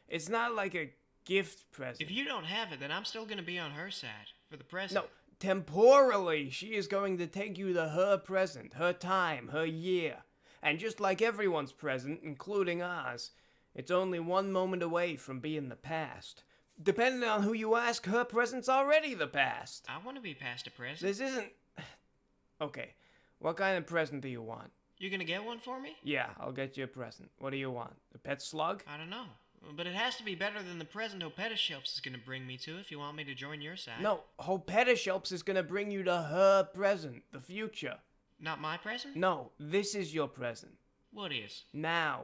It's not like a gift present. If you don't have it, then I'm still gonna be on her side for the present. No, temporally, she is going to take you to her present, her time, her year. And just like everyone's present, including ours, it's only one moment away from being the past. Depending on who you ask, her present's already the past. I want to be past a present. This isn't... Okay, what kind of present do you want? You're gonna get one for me? Yeah, I'll get you a present. What do you want? A pet slug? I don't know. But it has to be better than the present Hopetashelps is gonna bring me to if you want me to join your side. No, Hopetashelps is gonna bring you to her present, the future. Not my present? No, this is your present. What is? Now.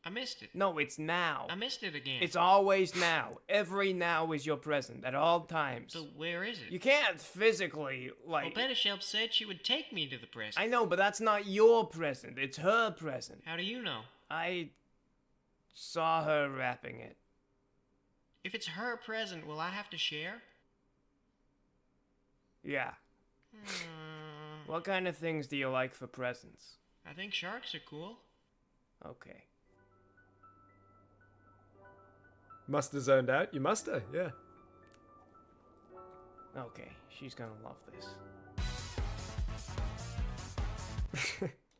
I missed it. No, it's now. I missed it again. It's always now. Every now is your present, at all times. So where is it? You can't physically, like... Hopetashelps said she would take me to the present. I know, but that's not your present. It's her present. How do you know? I saw her wrapping it. If it's her present, will I have to share? Yeah. What kind of things do you like for presents? I think sharks are cool. Okay. Must have zoned out. You must have, yeah. Okay, she's gonna love this.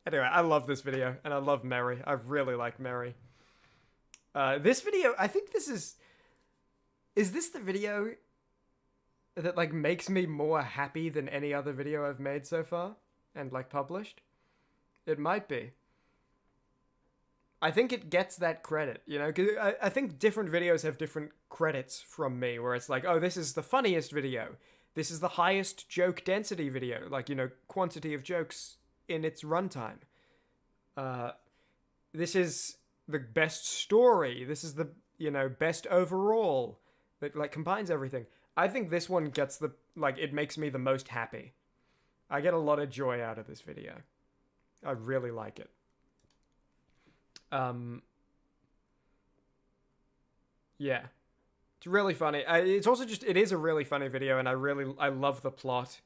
Anyway, I love this video, and I love Mary. I really like Mary. This video, I think this is... Is this the video that, like, makes me more happy than any other video I've made so far? And, like, published? It might be. I think it gets that credit, you know? Because I think different videos have different credits from me, where it's like, oh, this is the funniest video. This is the highest joke density video. Like, you know, quantity of jokes in its runtime. This is the best story. This is the, you know, best overall. That, like, combines everything. I think this one gets the, like, it makes me the most happy. I get a lot of joy out of this video. I really like it. Yeah. It's really funny. It's also just, it is a really funny video, and I love the plot.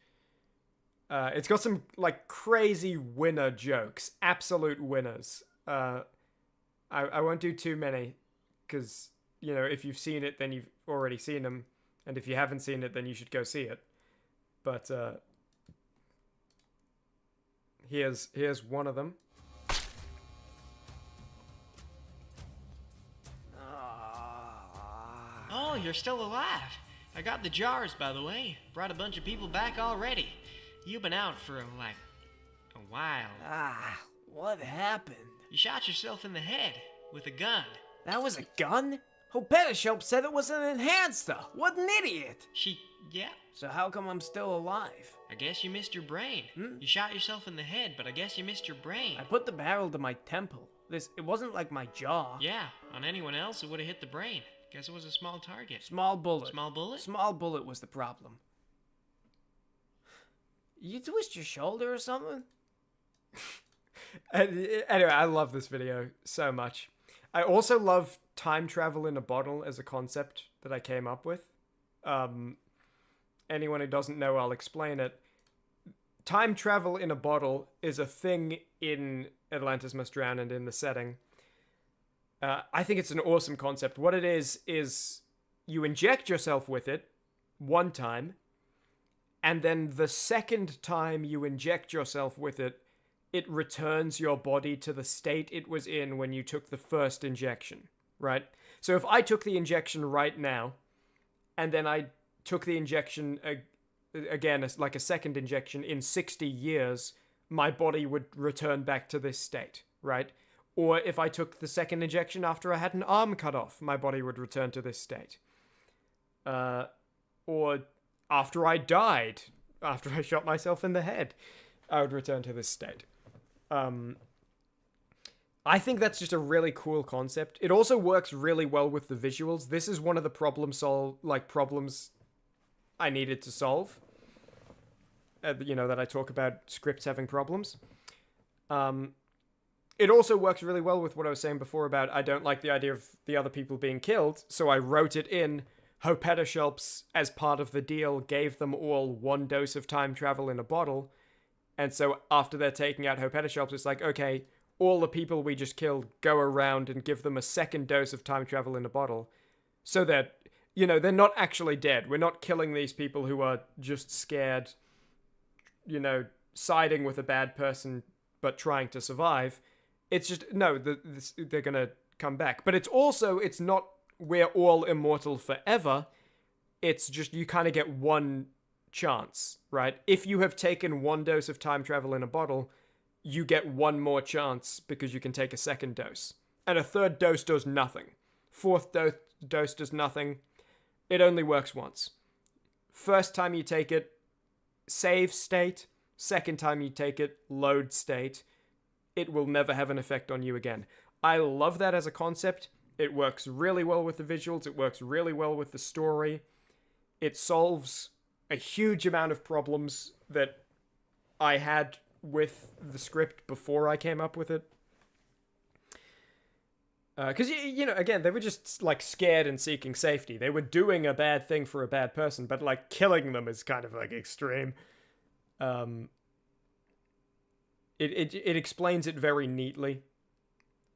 It's got some, like, crazy winner jokes. Absolute winners. I won't do too many, because, you know, if you've seen it, then you've already seen them. And if you haven't seen it, then you should go see it. But here's one of them. Oh, you're still alive. I got the jars, by the way. Brought a bunch of people back already. You've been out for, like, a while. What happened? You shot yourself in the head with a gun. That was a gun? Hopetishop said it was an enhancer. What an idiot! Yeah. So how come I'm still alive? I guess you missed your brain. You shot yourself in the head, but I guess you missed your brain. I put the barrel to my temple. It wasn't like my jaw. Yeah, on anyone else it would have hit the brain. Guess it was a small target. Small bullet. Small bullet? Small bullet was the problem. You twist your shoulder or something? Anyway, I love this video so much. I also love time travel in a bottle as a concept that I came up with. Anyone who doesn't know, I'll explain it. Time travel in a bottle is a thing in Atlantis Must Drown and in the setting. I think it's an awesome concept. What it is you inject yourself with it one time, and then the second time you inject yourself with it, it returns your body to the state it was in when you took the first injection, right? So if I took the injection right now, and then I took the injection again, like a second injection in 60 years, my body would return back to this state, right? Or if I took the second injection after I had an arm cut off, my body would return to this state. Or after I died, after I shot myself in the head, I would return to this state. I think that's just a really cool concept. It also works really well with the visuals. This is one of the problems I needed to solve. That I talk about scripts having problems. It also works really well with what I was saying before about I don't like the idea of the other people being killed, so I wrote it in. Hopetishop, as part of the deal, gave them all one dose of time travel in a bottle. And so after they're taking out Hopetishop, it's like, okay, all the people we just killed, go around and give them a second dose of time travel in a bottle. So that, they're not actually dead. We're not killing these people who are just scared, siding with a bad person, but trying to survive. It's just, no, they're going to come back. But it's not we're all immortal forever. It's just you kind of get one chance, right? If you have taken one dose of time travel in a bottle, you get one more chance because you can take a second dose. And a third dose does nothing. Fourth dose does nothing. It only works once. First time you take it, save state. Second time you take it, load state. It will never have an effect on you again. I love that as a concept. It works really well with the visuals. It works really well with the story. It solves a huge amount of problems that I had with the script before I came up with it. Because, again, they were just, scared and seeking safety. They were doing a bad thing for a bad person, but, killing them is kind of, extreme. It explains it very neatly.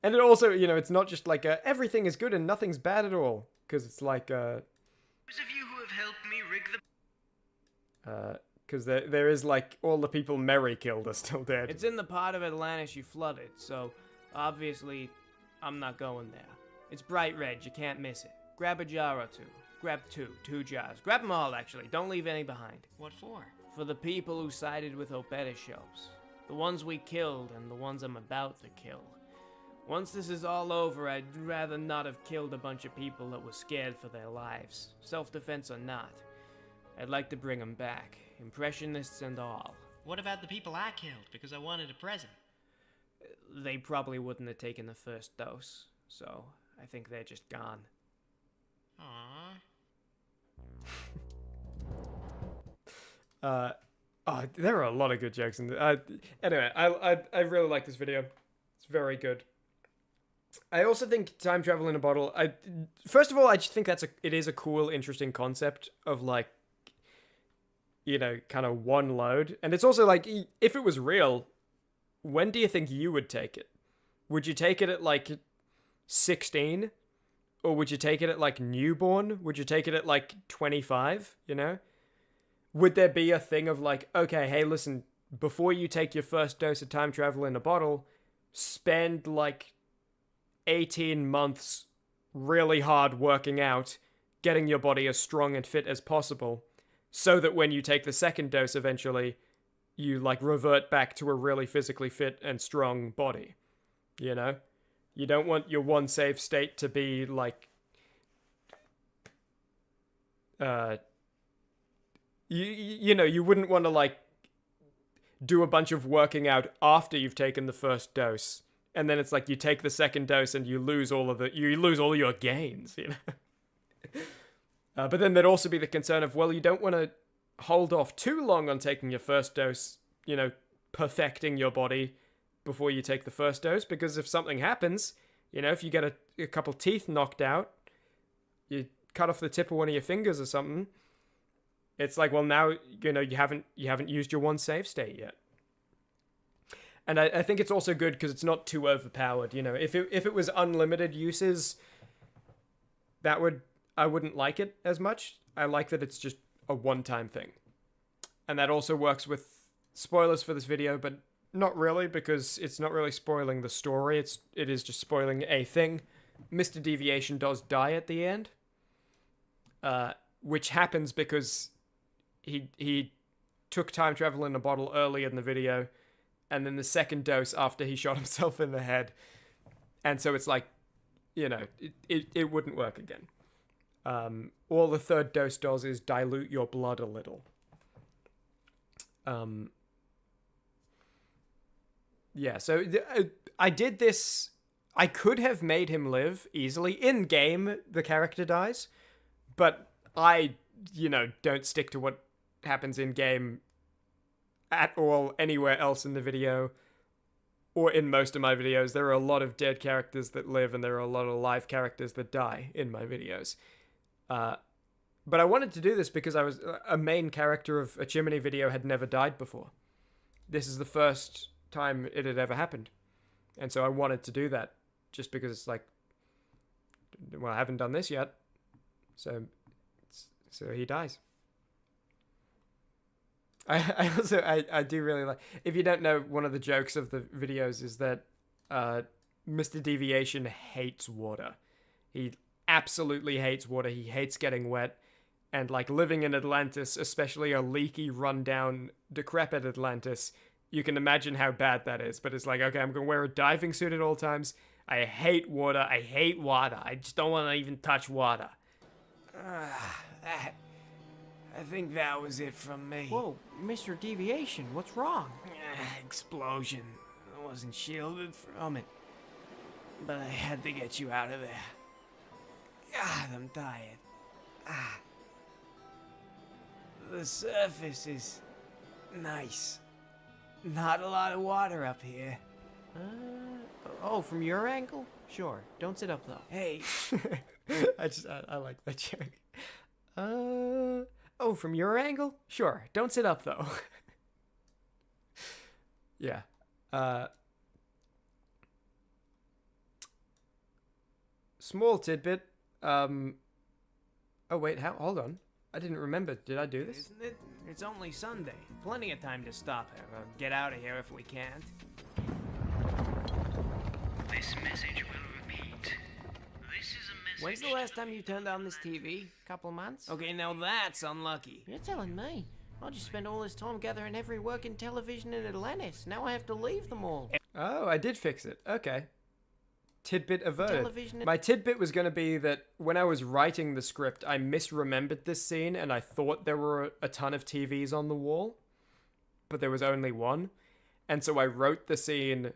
And it also, it's not just everything is good and nothing's bad at all. Because it's Those of you who have helped me rig the... Because there is, all the people Mary killed are still dead. It's in the part of Atlantis you flooded, so obviously I'm not going there. It's bright red, you can't miss it. Grab a jar or two. Grab two jars. Grab them all, actually. Don't leave any behind. What for? For the people who sided with Hopetishop. The ones we killed and the ones I'm about to kill. Once this is all over, I'd rather not have killed a bunch of people that were scared for their lives. Self-defense or not. I'd like to bring them back. Impressionists and all. What about the people I killed because I wanted a present? They probably wouldn't have taken the first dose, so I think they're just gone. Aww. There are a lot of good jokes in there. Anyway, I really like this video. It's very good. I also think time travel in a bottle. First of all, I just think it is a cool, interesting concept of kind of one load. And it's also if it was real, when do you think you would take it? Would you take it at 16? Or would you take it at like newborn? Would you take it at like 25, you know? Would there be a thing of like, okay, hey, listen, before you take your first dose of time travel in a bottle, spend like 18 months really hard working out, getting your body as strong and fit as possible, so that when you take the second dose eventually, you like revert back to a really physically fit and strong body, you know? You don't want your one save state to be like, you know, you wouldn't want to like do a bunch of working out after you've taken the first dose, and then it's like you take the second dose and you lose all your gains, you know. But then there'd also be the concern of, well, you don't want to hold off too long on taking your first dose, you know, perfecting your body before you take the first dose, because if something happens, you know, if you get a couple teeth knocked out, you cut off the tip of one of your fingers or something, it's like, well, now, you know, you haven't used your one save state yet. And I think it's also good because it's not too overpowered, you know. If it was unlimited uses, I wouldn't like it as much. I like that it's just a one-time thing. And that also works with spoilers for this video, but not really, because it's not really spoiling the story. It is just spoiling a thing. Mr. Deviation does die at the end, which happens because he took time travel in a bottle early in the video, and then the second dose after he shot himself in the head. And so it's like, you know, it wouldn't work again. All the third dose does is dilute your blood a little. Yeah, so I did this. I could have made him live easily. In game, the character dies, but I, you know, don't stick to what happens in game at all anywhere else in the video or in most of my videos. There are a lot of dead characters that live, and there are a lot of live characters that die in my videos. But I wanted to do this because I was a main character of a Chimmaney video had never died before. This is the first time it had ever happened. And so I wanted to do that just because it's like, well, I haven't done this yet. So he dies. I also do really like, if you don't know, one of the jokes of the videos is that Mr. Deviation hates water. He absolutely hates water. He hates getting wet. And like living in Atlantis, especially a leaky, rundown, decrepit Atlantis, you can imagine how bad that is. But it's like, okay, I'm going to wear a diving suit at all times. I hate water. I hate water. I just don't want to even touch water. I think that was it from me. Whoa, Mr. Deviation, what's wrong? Explosion. I wasn't shielded from it. But I had to get you out of there. God, I'm tired. The surface is nice. Not a lot of water up here. Oh, from your angle? Sure. Don't sit up, though. Hey. I like that joke. Oh, from your angle? Sure. Don't sit up, though. Yeah. Small tidbit. Oh, wait, hold on. I didn't remember. Did I do this? Isn't it? It's only Sunday. Plenty of time to stop her or get out of here if we can't. This message will repeat. This is a message. When's the last time you turned on this TV? Couple months? Okay, now that's unlucky. You're telling me. I just spent all this time gathering every working television in Atlantis. Now I have to leave them all. Oh, I did fix it. Okay. Tidbit averted. Television. My tidbit was going to be that when I was writing the script, I misremembered this scene and I thought there were a ton of TVs on the wall, but there was only one. And so I wrote the scene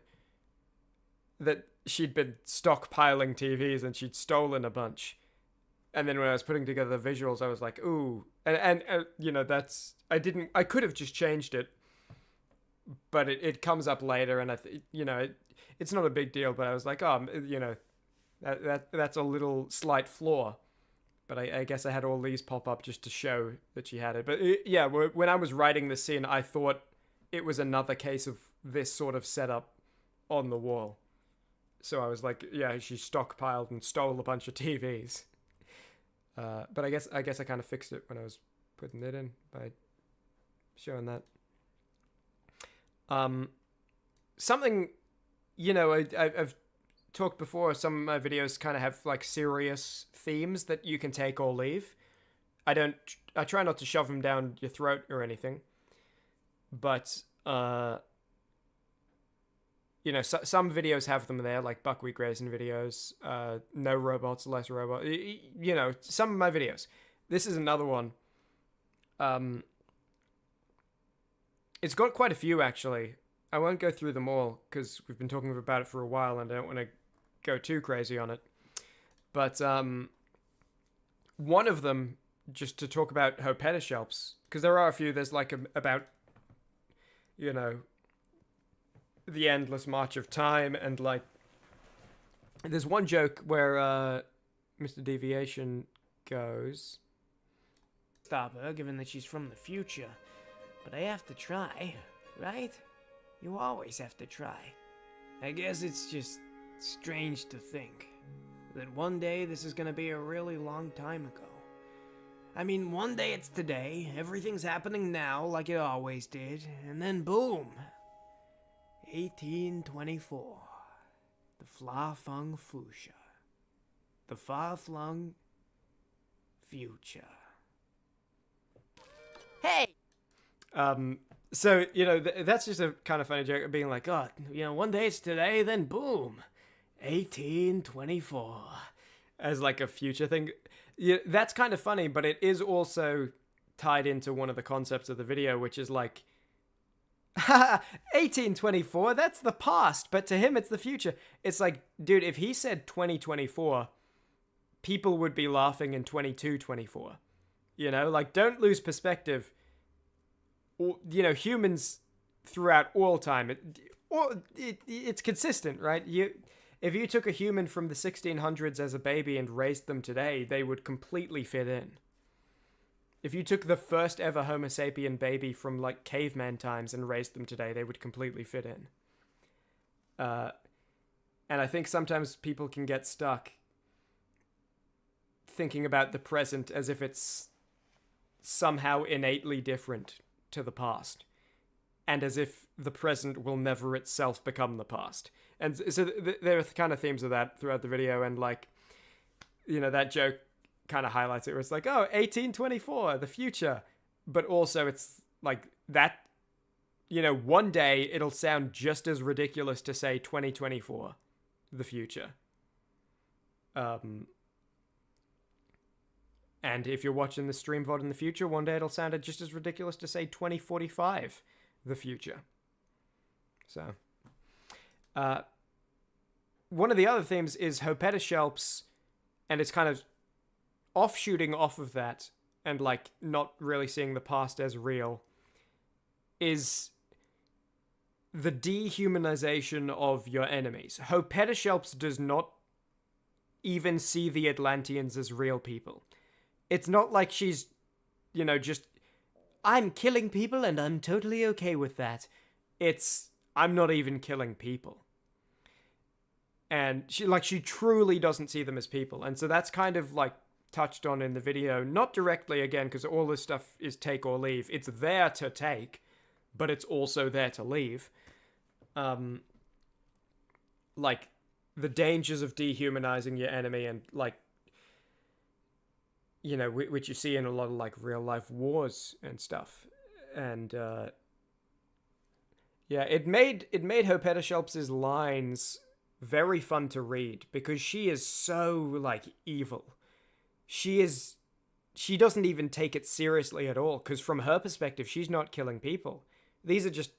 that she'd been stockpiling TVs and she'd stolen a bunch. And then when I was putting together the visuals, I was like, ooh. And you know, I could have just changed it, but it comes up later and it's not a big deal, but I was like, oh, you know, that's a little slight flaw. But I guess I had all these pop up just to show that she had it. But yeah, when I was writing the scene, I thought it was another case of this sort of setup on the wall. So I was like, yeah, she stockpiled and stole a bunch of TVs. But I guess I kind of fixed it when I was putting it in by showing that. Something, I've talked before, some of my videos kind of have like serious themes that you can take or leave. I try not to shove them down your throat or anything. But, some videos have them there, like buckwheat grazing videos, no robots, less robots, some of my videos. This is another one. It's got quite a few, actually. I won't go through them all, because we've been talking about it for a while, and I don't want to go too crazy on it. But, one of them, just to talk about Hopetoshelps, because there are a few, there's like about, the endless march of time, and like, there's one joke where, Mr. Deviation goes... Stop her, given that she's from the future. But I have to try, right? You always have to try. I guess it's just strange to think that one day this is gonna be a really long time ago. I mean, one day it's today, everything's happening now like it always did, and then boom! 1824. The Fla-Fung Fuchsia. The far-flung future. Hey! So, that's just a kind of funny joke, being like, oh, one day it's today, then boom! 1824. As like a future thing. Yeah, that's kind of funny, but it is also tied into one of the concepts of the video, which is like, 1824, that's the past, but to him it's the future. It's like, dude, if he said 2024, people would be laughing in 2224. Like, don't lose perspective. Humans throughout all time, it's consistent, right? If you took a human from the 1600s as a baby and raised them today, they would completely fit in. If you took the first ever Homo sapien baby from like caveman times and raised them today, they would completely fit in. And I think sometimes people can get stuck thinking about the present as if it's somehow innately different to the past, and as if the present will never itself become the past. And so there are kind of themes of that throughout the video, and like, that joke kind of highlights it, where it's like, oh, 1824, the future, but also it's like that, one day it'll sound just as ridiculous to say 2024, the future. And if you're watching the stream VOD in the future, one day it'll sound just as ridiculous to say 2045, the future. So, one of the other themes is Hopetoshelps, and it's kind of offshooting off of that, and like not really seeing the past as real, is the dehumanization of your enemies. Hopetoshelps does not even see the Atlanteans as real people. It's not like she's, just, I'm killing people and I'm totally okay with that. It's, I'm not even killing people. And she truly doesn't see them as people. And so that's kind of like touched on in the video, not directly again, because all this stuff is take or leave. It's there to take, but it's also there to leave. Like the dangers of dehumanizing your enemy, and like, which you see in a lot of like real life wars and stuff. And it made Hopetoshelps' lines very fun to read, because she is so like evil. She doesn't even take it seriously at all, because from her perspective, she's not killing people. These are just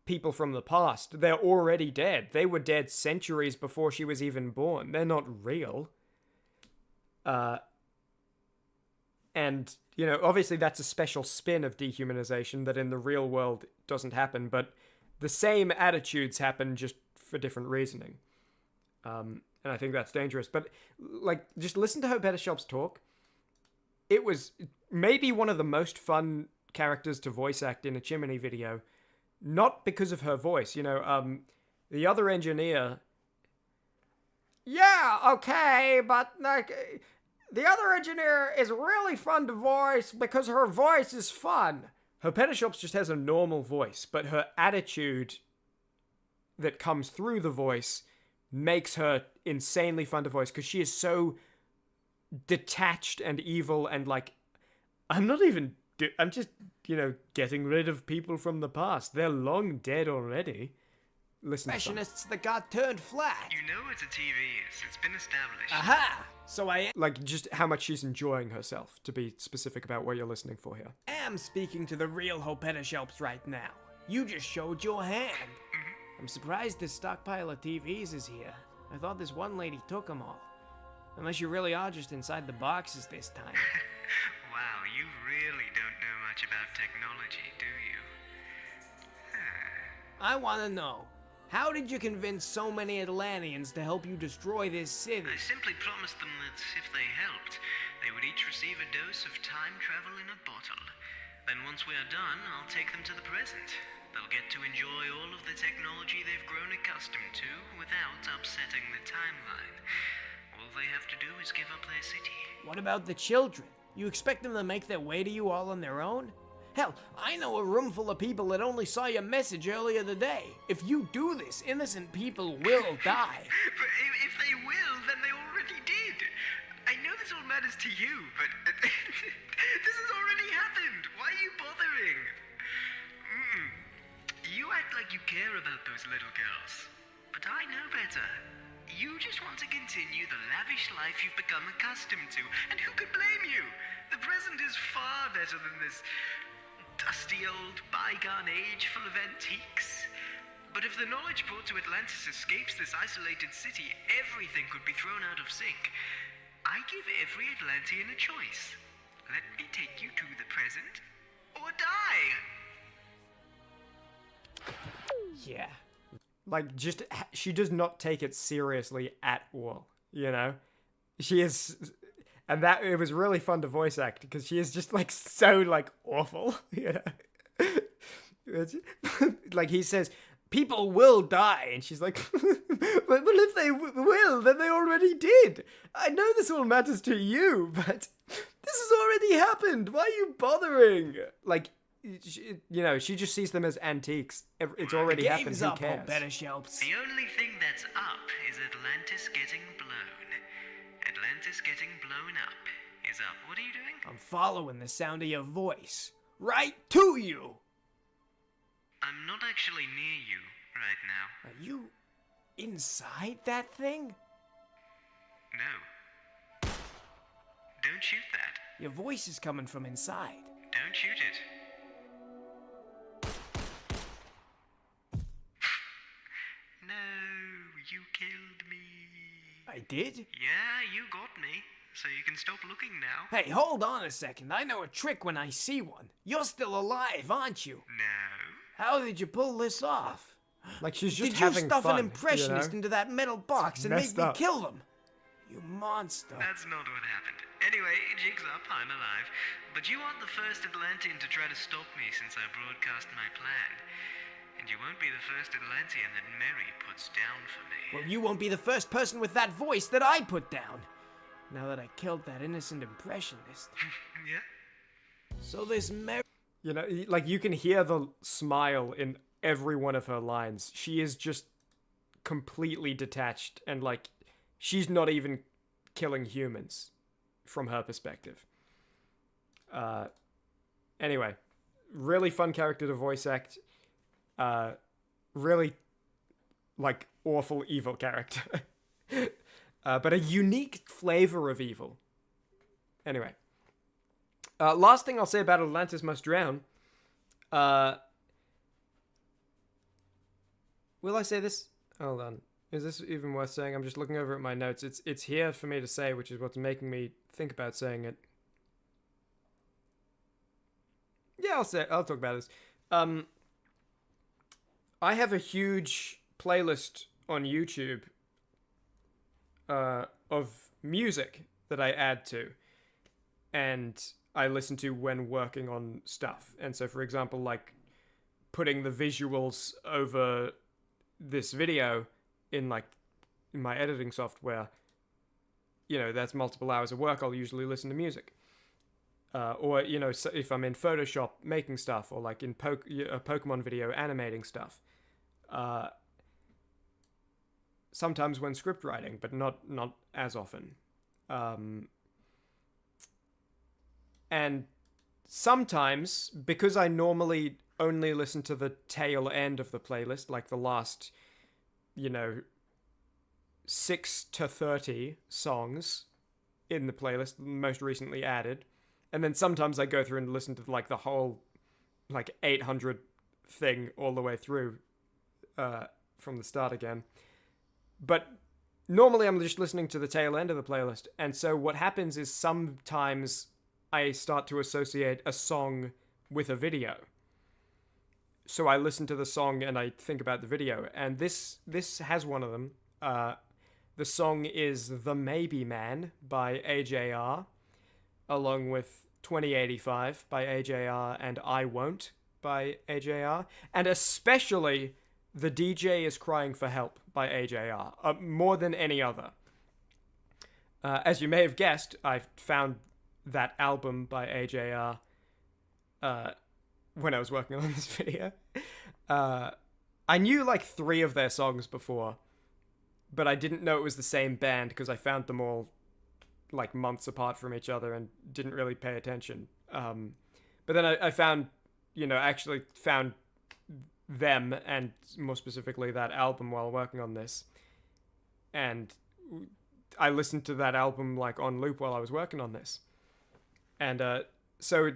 people from the past. They're already dead. They were dead centuries before she was even born. They're not real. And, obviously that's a special spin of dehumanization that in the real world doesn't happen, but the same attitudes happen just for different reasoning. And I think that's dangerous. But, like, just listen to Hopetoshelps talk. It was maybe one of the most fun characters to voice act in a Chimmaney video. Not because of her voice, the other engineer Yeah, okay, but like the other engineer is really fun to voice because her voice is fun. Her Shops just has a normal voice, but her attitude that comes through the voice makes her insanely fun to voice because she is so detached and evil and like, I'm just, getting rid of people from the past. They're long dead already. Listen to some. Professionists that got turned flat. You know what a TV is. It's been established. Aha! So I Like, just how much she's enjoying herself, to be specific about what you're listening for here. am speaking to the real Hopeta Shelps right now. You just showed your hand. I'm surprised this stockpile of TVs is here. I thought this one lady took them all. Unless you really are just inside the boxes this time. Wow, you really don't know much about technology, do you? I want to know, how did you convince so many Atlanteans to help you destroy this city? I simply promised them that if they helped, they would each receive a dose of time travel in a bottle. Then once we are done, I'll take them to the present. They'll get to enjoy all of the technology they've grown accustomed to without upsetting the timeline. All they have to do is give up their city. What about the children? You expect them to make their way to you all on their own? Hell, I know a room full of people that only saw your message earlier today. If you do this, innocent people will die. But if they will, then they already did. I know this all matters to you, but this has already happened. Why are you bothering? You act like you care about those little girls, but I know better. You just want to continue the lavish life you've become accustomed to, and who could blame you? The present is far better than this dusty old bygone age full of antiques. But if the knowledge brought to Atlantis escapes this isolated city, everything could be thrown out of sync. I give every Atlantean a choice. Let me take you to the present, or die! Yeah. Like, she does not take it seriously at all, She is, and that, it was really fun to voice act, because she is just, like, so, like, awful, Like, he says, people will die, and she's like, well, if they will, then they already did. I know this all matters to you, but this has already happened. Why are you bothering? Like, she just sees them as antiques. It's already happened. Who cares? Better Shelps. The only thing that's up is Atlantis getting blown. Atlantis getting blown up is up. What are you doing? I'm following the sound of your voice. Right to you. I'm not actually near you right now. Are you inside that thing? No. Don't shoot that. Your voice is coming from inside. Don't shoot it. You killed me. I did? Yeah, you got me. So you can stop looking now. Hey, hold on a second. I know a trick when I see one. You're still alive, aren't you? No. How did you pull this off? Like, she's just did having you stuff fun, an impressionist into that metal box and make messed me up. kill them? You monster. That's not what happened. Anyway, jig's up, I'm alive. But you aren't the first Atlantean to try to stop me since I broadcast my plan. And you won't be the first Atlantean that Mary puts down for me. Well, you won't be the first person with that voice that I put down. Now that I killed that innocent impressionist. Yeah? So this Mary... Like, you can hear the smile in every one of her lines. She is just completely detached, and, like, she's not even killing humans from her perspective. Anyway, really fun character to voice act. Really, like, awful evil character. But a unique flavor of evil. Anyway. Last thing I'll say about Atlantis Must Drown. Will I say this? Hold on. Is this even worth saying? I'm just looking over at my notes. It's here for me to say, which is what's making me think about saying it. Yeah, I'll talk about this. I have a huge playlist on YouTube of music that I add to and I listen to when working on stuff. And so, for example, like putting the visuals over this video in like my editing software, that's multiple hours of work. I'll usually listen to music. Or, so if I'm in Photoshop making stuff, or like in a Pokemon video animating stuff. Sometimes when script writing, but not as often. And sometimes, because I normally only listen to the tail end of the playlist, like the last, 6 to 30 songs in the playlist, most recently added. And then sometimes I go through and listen to like the whole 800 thing all the way through from the start again. But normally I'm just listening to the tail end of the playlist. And so what happens is sometimes I start to associate a song with a video. So I listen to the song and I think about the video. And this has one of them. The song is The Maybe Man by AJR, along with 2085 by AJR and I Won't by AJR. And especially The DJ Is Crying for Help by AJR, more than any other. As you may have guessed, I found that album by AJR when I was working on this video. I knew like 3 of their songs before, but I didn't know it was the same band because I found them all like months apart from each other and didn't really pay attention. But then I found, actually found them, and more specifically that album, while working on this. And I listened to that album like on loop while I was working on this. And so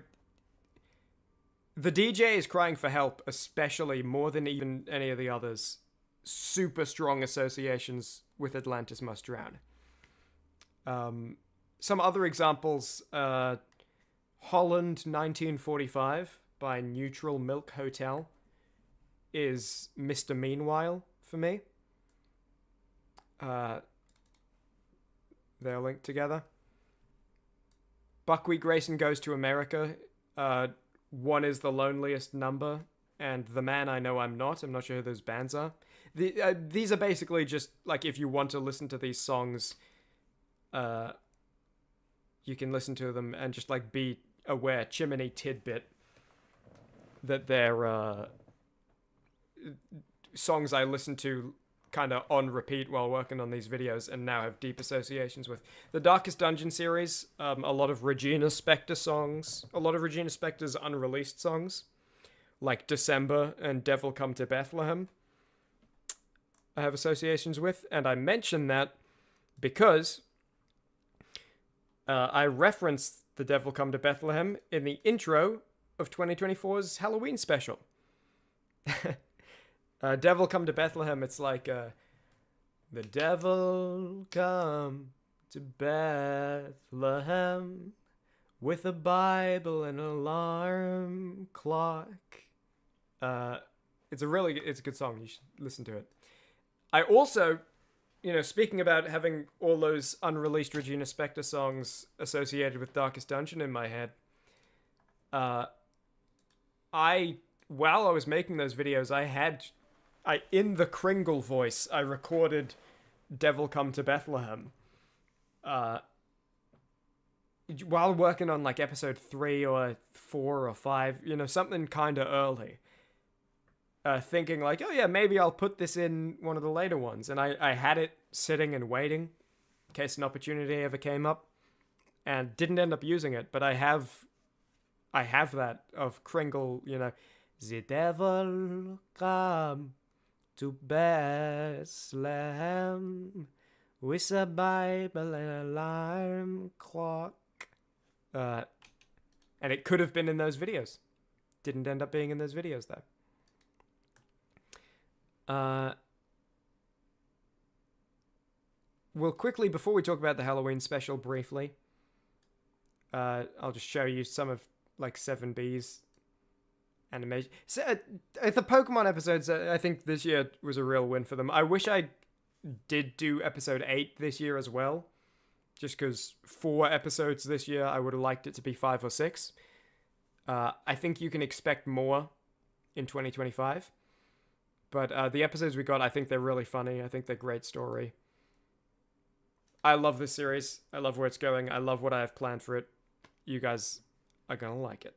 The DJ Is Crying for Help, especially more than even any of the others, super strong associations with Atlantis Must Drown. Some other examples, Holland 1945 by Neutral Milk Hotel is Mr. Meanwhile for me. They're linked together. Buckwheat Grayson Goes to America. One is The Loneliest Number, and The Man I Know I'm Not. I'm not sure who those bands are. These are basically just, like, if you want to listen to these songs, you can listen to them and just, like, be aware, Chimmaney tidbit, that they're songs I listen to kind of on repeat while working on these videos and now have deep associations with. The Darkest Dungeon series, a lot of Regina Spektor songs, a lot of Regina Spektor's unreleased songs, like December and Devil Come to Bethlehem, I have associations with. And I mention that because I referenced The Devil Come to Bethlehem in the intro of 2024's Halloween special. Devil Come to Bethlehem, it's like, the devil come to Bethlehem with a Bible and an alarm clock. It's a good song. You should listen to it. I also, speaking about having all those unreleased Regina Spektor songs associated with Darkest Dungeon in my head, while I was making those videos, in the Kringle voice, I recorded Devil Come to Bethlehem. While working on like episode 3 or 4 or 5, something kind of early. Thinking like, oh yeah, maybe I'll put this in one of the later ones. And I had it sitting and waiting in case an opportunity ever came up. And didn't end up using it, but I have that of Kringle, The devil come to Bethlehem with a Bible and an alarm clock. And it could have been in those videos. Didn't end up being in those videos, though. We'll quickly, before we talk about the Halloween special briefly, I'll just show you some of, like, 7B's animation. So, the Pokemon episodes, I think this year was a real win for them. I wish I did do episode 8 this year as well, just because 4 episodes this year, I would have liked it to be 5 or 6. I think you can expect more in 2025, but the episodes we got, I think they're really funny. I think they're great story. I love this series. I love where it's going. I love what I have planned for it. You guys are gonna like it.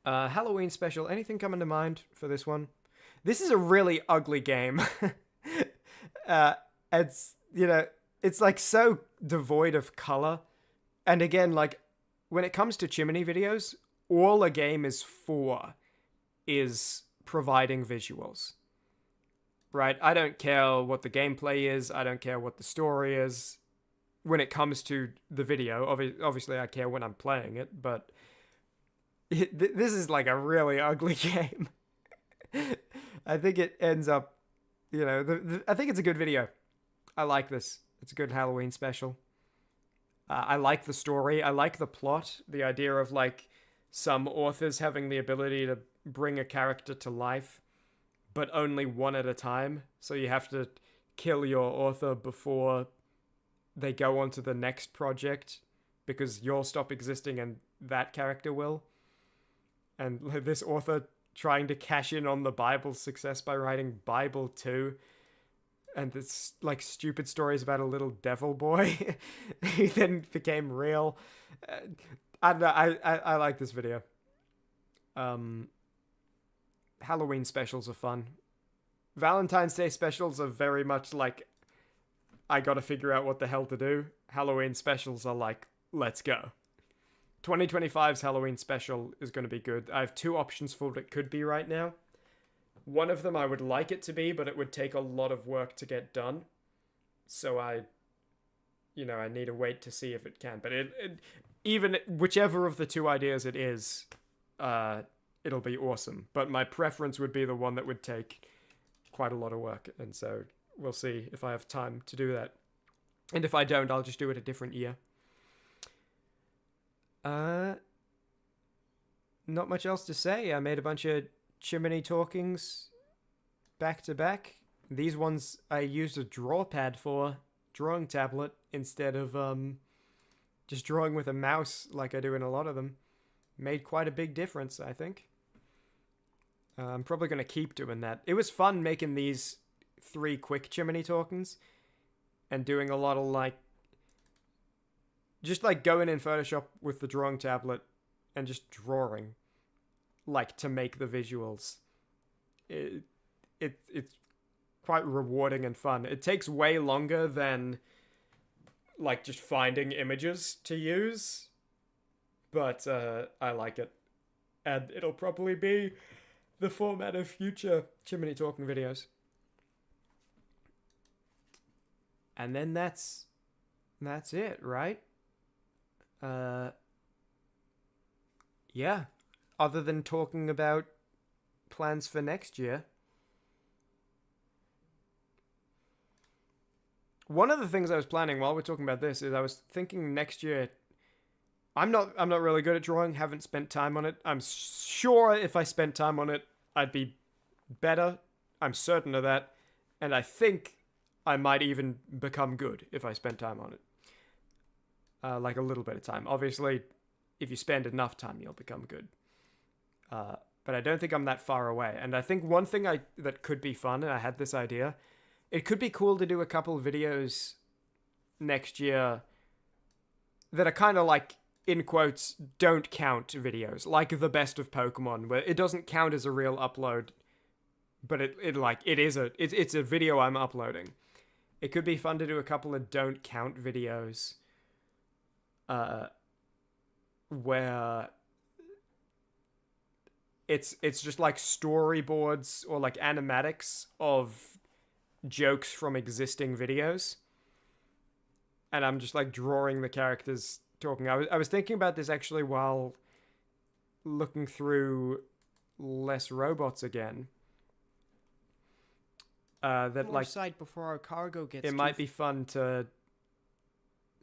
Halloween special. Anything coming to mind for this one? This is a really ugly game. It's, you know, it's like so devoid of color. And again, like when it comes to Chimmaney videos, all a game is for is providing visuals. Right? I don't care what the gameplay is. I don't care what the story is. When it comes to the video, obviously I care when I'm playing it, but this is like a really ugly game. I think it ends up, you know, I think it's a good video. I like this. It's a good Halloween special. I like the story. I like the plot. The idea of like some authors having the ability to bring a character to life, but only one at a time. So you have to kill your author before they go on to the next project because you'll stop existing and that character will. And this author trying to cash in on the Bible's success by writing Bible 2. And this like stupid stories about a little devil boy who then became real. I don't know. I like this video. Halloween specials are fun. Valentine's Day specials are very much like, I gotta figure out what the hell to do. Halloween specials are like, let's go. 2025's Halloween special is going to be good. I have two options for what it could be right now. One of them I would like it to be, but it would take a lot of work to get done. So I need to wait to see if it can. But even whichever of the two ideas it is, it'll be awesome. But my preference would be the one that would take quite a lot of work. And so we'll see if I have time to do that. And if I don't, I'll just do it a different year. Not much else to say. I made a bunch of Chimmaney talkings back to back. These ones I used a draw pad for, drawing tablet, instead of just drawing with a mouse like I do in a lot of them. Made quite a big difference, I think. I'm probably going to keep doing that. It was fun making these 3 quick Chimmaney talkings and doing a lot of like just like going in Photoshop with the drawing tablet and just drawing, like, to make the visuals. It's quite rewarding and fun. It takes way longer than, like, just finding images to use, but I like it. And it'll probably be the format of future Chimmaney talking videos. And then that's it, right? Yeah. Other than talking about plans for next year. One of the things I was planning while we're talking about this is I was thinking next year, I'm not really good at drawing, haven't spent time on it. I'm sure if I spent time on it, I'd be better. I'm certain of that. And I think I might even become good if I spent time on it. Like a little bit of time. Obviously, if you spend enough time, you'll become good. But I don't think I'm that far away. And I think one thing that could be fun, and I had this idea, it could be cool to do a couple of videos next year that are kind of like, in quotes, don't count videos. Like the best of Pokemon, where it doesn't count as a real upload, but it's a video I'm uploading. It could be fun to do a couple of don't count videos where it's just like storyboards or like animatics of jokes from existing videos, and I'm just like drawing the characters talking. I was thinking about this actually while looking through Less Robots again. That like side before our cargo gets. It might be fun to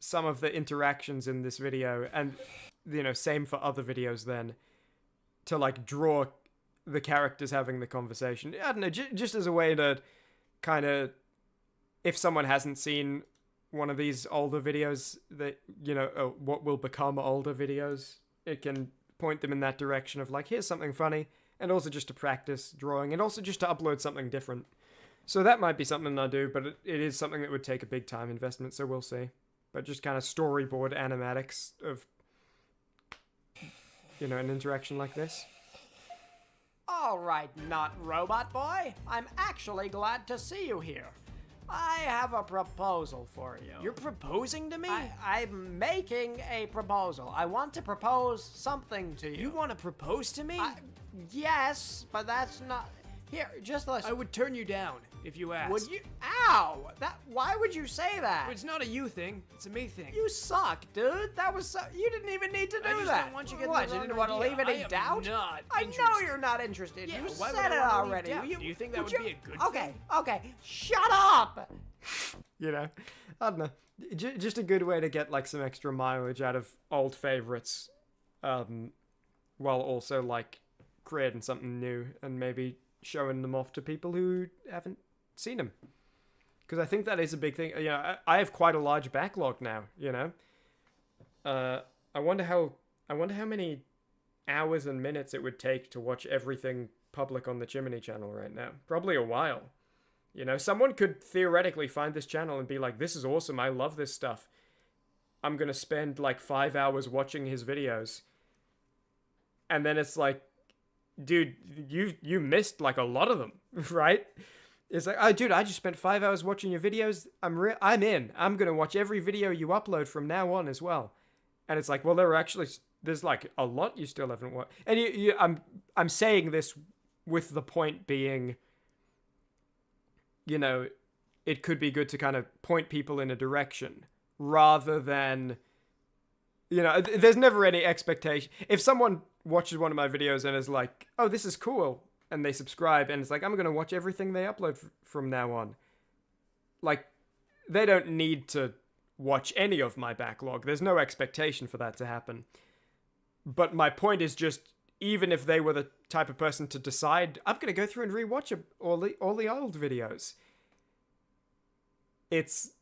some of the interactions in this video, and same for other videos then, to like draw the characters having the conversation. I don't know, just as a way to kind of, if someone hasn't seen one of these older videos that, what will become older videos, it can point them in that direction of like, here's something funny, and also just to practice drawing, and also just to upload something different. So that might be something I'll do, but it is something that would take a big time investment, so we'll see. But just kind of storyboard animatics of, you know, an interaction like this. All right, not robot boy. I'm actually glad to see you here. I have a proposal for you. You're proposing to me? I'm making a proposal. I want to propose something to you. You want to propose to me? Yes, but that's not... Here, just listen. I would turn you down if you asked. Would you? Ow! Why would you say that? It's not a you thing. It's a me thing. You suck, dude. That was so... You didn't even need to do I just that. don't want you getting What, the you wrong didn't want to idea. leave any I am doubt? not I know interested. you're not interested. Yeah, You why would said I it wanna leave already. doubt? Do you think that would be a good Okay, thing? okay. Shut up! You know, I don't know. Just a good way to get like some extra mileage out of old favorites, while also like creating something new and maybe showing them off to people who haven't seen them. Because I think that is a big thing. You know, I have quite a large backlog now. You know, I wonder how many hours and minutes it would take to watch everything public on the Chimmaney channel right now. Probably a while. You know, someone could theoretically find this channel and be like, this is awesome, I love this stuff. I'm gonna spend like 5 hours watching his videos. And then it's like, dude, you missed like a lot of them, right? It's like, oh, dude, I just spent 5 hours watching your videos. I'm in. I'm gonna watch every video you upload from now on as well. And it's like, well, there's like a lot you still haven't watched. And I'm saying this with the point being, you know, it could be good to kind of point people in a direction rather than, you know, there's never any expectation. If someone watches one of my videos and is like, oh, this is cool, and they subscribe, and it's like, I'm going to watch everything they upload from now on. Like, they don't need to watch any of my backlog. There's no expectation for that to happen. But my point is just, even if they were the type of person to decide, I'm going to go through and rewatch all the old videos, it's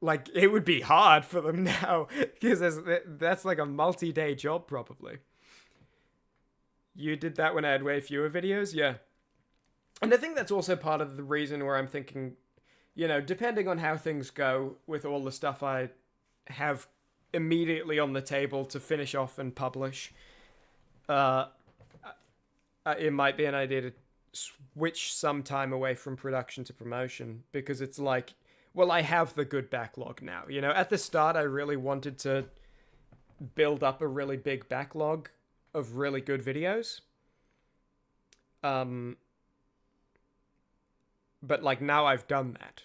like, it would be hard for them now, because that's like a multi-day job probably. You did that when I had way fewer videos? Yeah. And I think that's also part of the reason where I'm thinking, you know, depending on how things go with all the stuff I have immediately on the table to finish off and publish, it might be an idea to switch some time away from production to promotion, because it's like, well, I have the good backlog now. You know, at the start, I really wanted to build up a really big backlog of really good videos. But like now I've done that.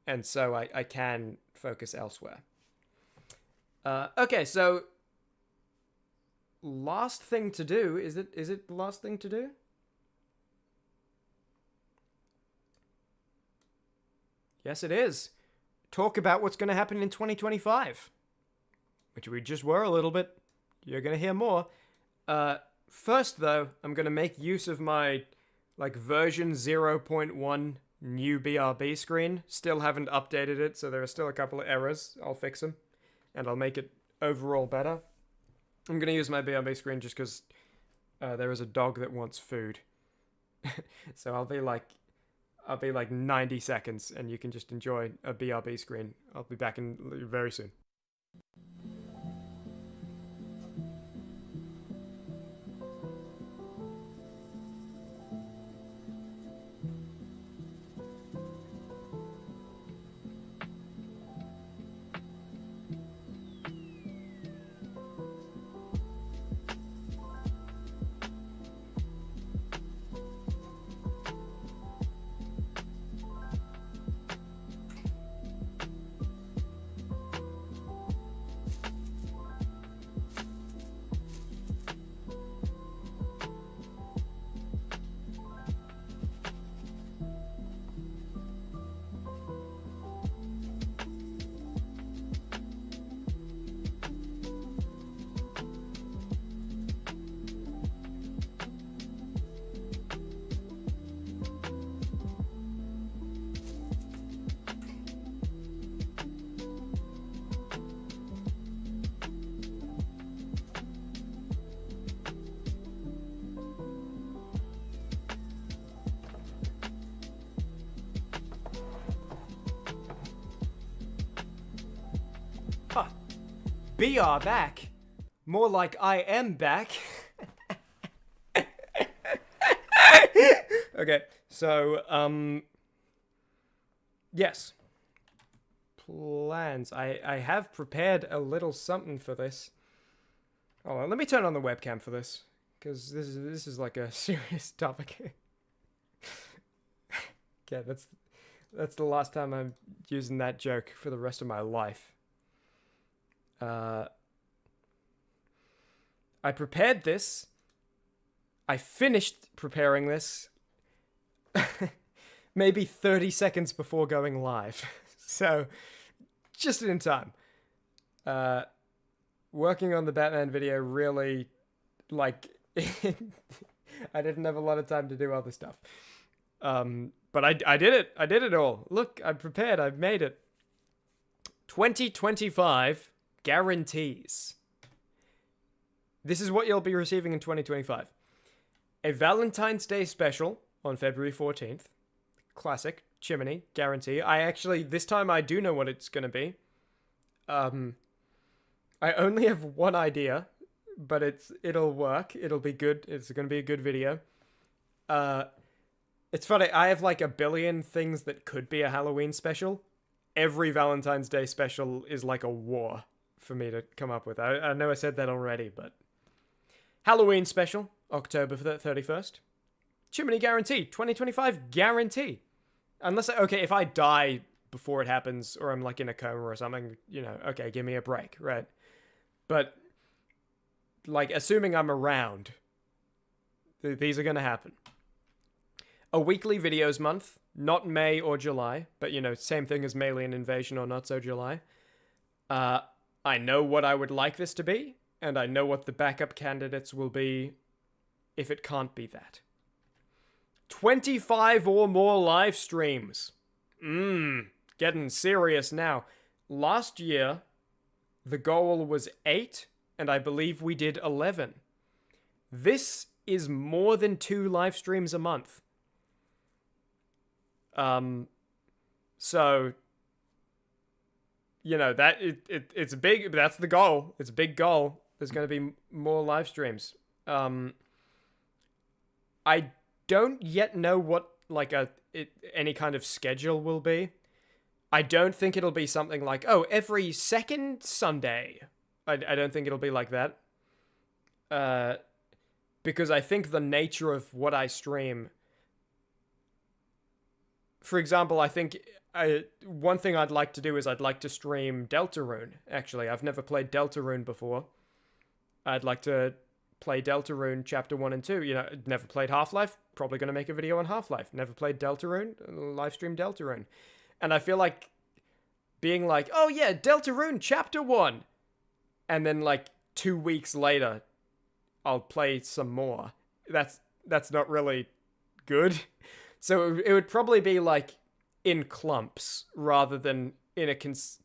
And so I can focus elsewhere. Okay, so last thing to do, is it the last thing to do? Yes, it is. Talk about what's going to happen in 2025. Which we just were a little bit. You're going to hear more. First, though, I'm going to make use of my like version 0.1 new BRB screen. Still haven't updated it, so there are still a couple of errors. I'll fix them. And I'll make it overall better. I'm going to use my BRB screen just because there is a dog that wants food. So I'll be like 90 seconds and you can just enjoy a BRB screen. I'll be back in very soon. be are back. More like I am back. Okay, so, yes. Plans. I have prepared a little something for this. Oh, let me turn on the webcam for this, because this is like a serious topic. Okay, that's the last time I'm using that joke for the rest of my life. I prepared this. I finished preparing this maybe 30 seconds before going live. So, just in time. Working on the Batman video really, like, I didn't have a lot of time to do other stuff. But I did it. I did it all. Look, I'm prepared. I've made it. 2025 guarantees. This is what you'll be receiving in 2025. A Valentine's Day special on February 14th. Classic. Chimmaney. Guarantee. This time I do know what it's going to be. I only have one idea, but it'll work. It'll be good. It's going to be a good video. It's funny. I have like a billion things that could be a Halloween special. Every Valentine's Day special is like a war for me to come up with. I know I said that already, but Halloween special, October 31st. Chimney guarantee, 2025 guarantee. Unless, if I die before it happens, or I'm like in a coma or something, okay, give me a break, right? But, like, assuming I'm around, these are going to happen. A weekly videos month, not May or July, but, same thing as Alien Invasion or Not So July. I know what I would like this to be, and I know what the backup candidates will be if it can't be that. 25 or more live streams. Getting serious now. Last year, the goal was 8, and I believe we did 11. This is more than 2 live streams a month. So, it's big. That's the goal. It's a big goal. There's going to be more live streams. I don't yet know what any kind of schedule will be. I don't think it'll be something like, every second Sunday. I don't think it'll be like that. Because I think the nature of what I stream... For example, I think one thing I'd like to do is I'd like to stream Deltarune, actually. I've never played Deltarune before. I'd like to play Deltarune Chapter 1 and 2. Never played Half-Life, probably going to make a video on Half-Life. Never played Deltarune, live stream Deltarune. And I feel like being like, oh yeah, Deltarune Chapter 1. And then 2 weeks later, I'll play some more. That's not really good. So it would probably be in clumps rather than in a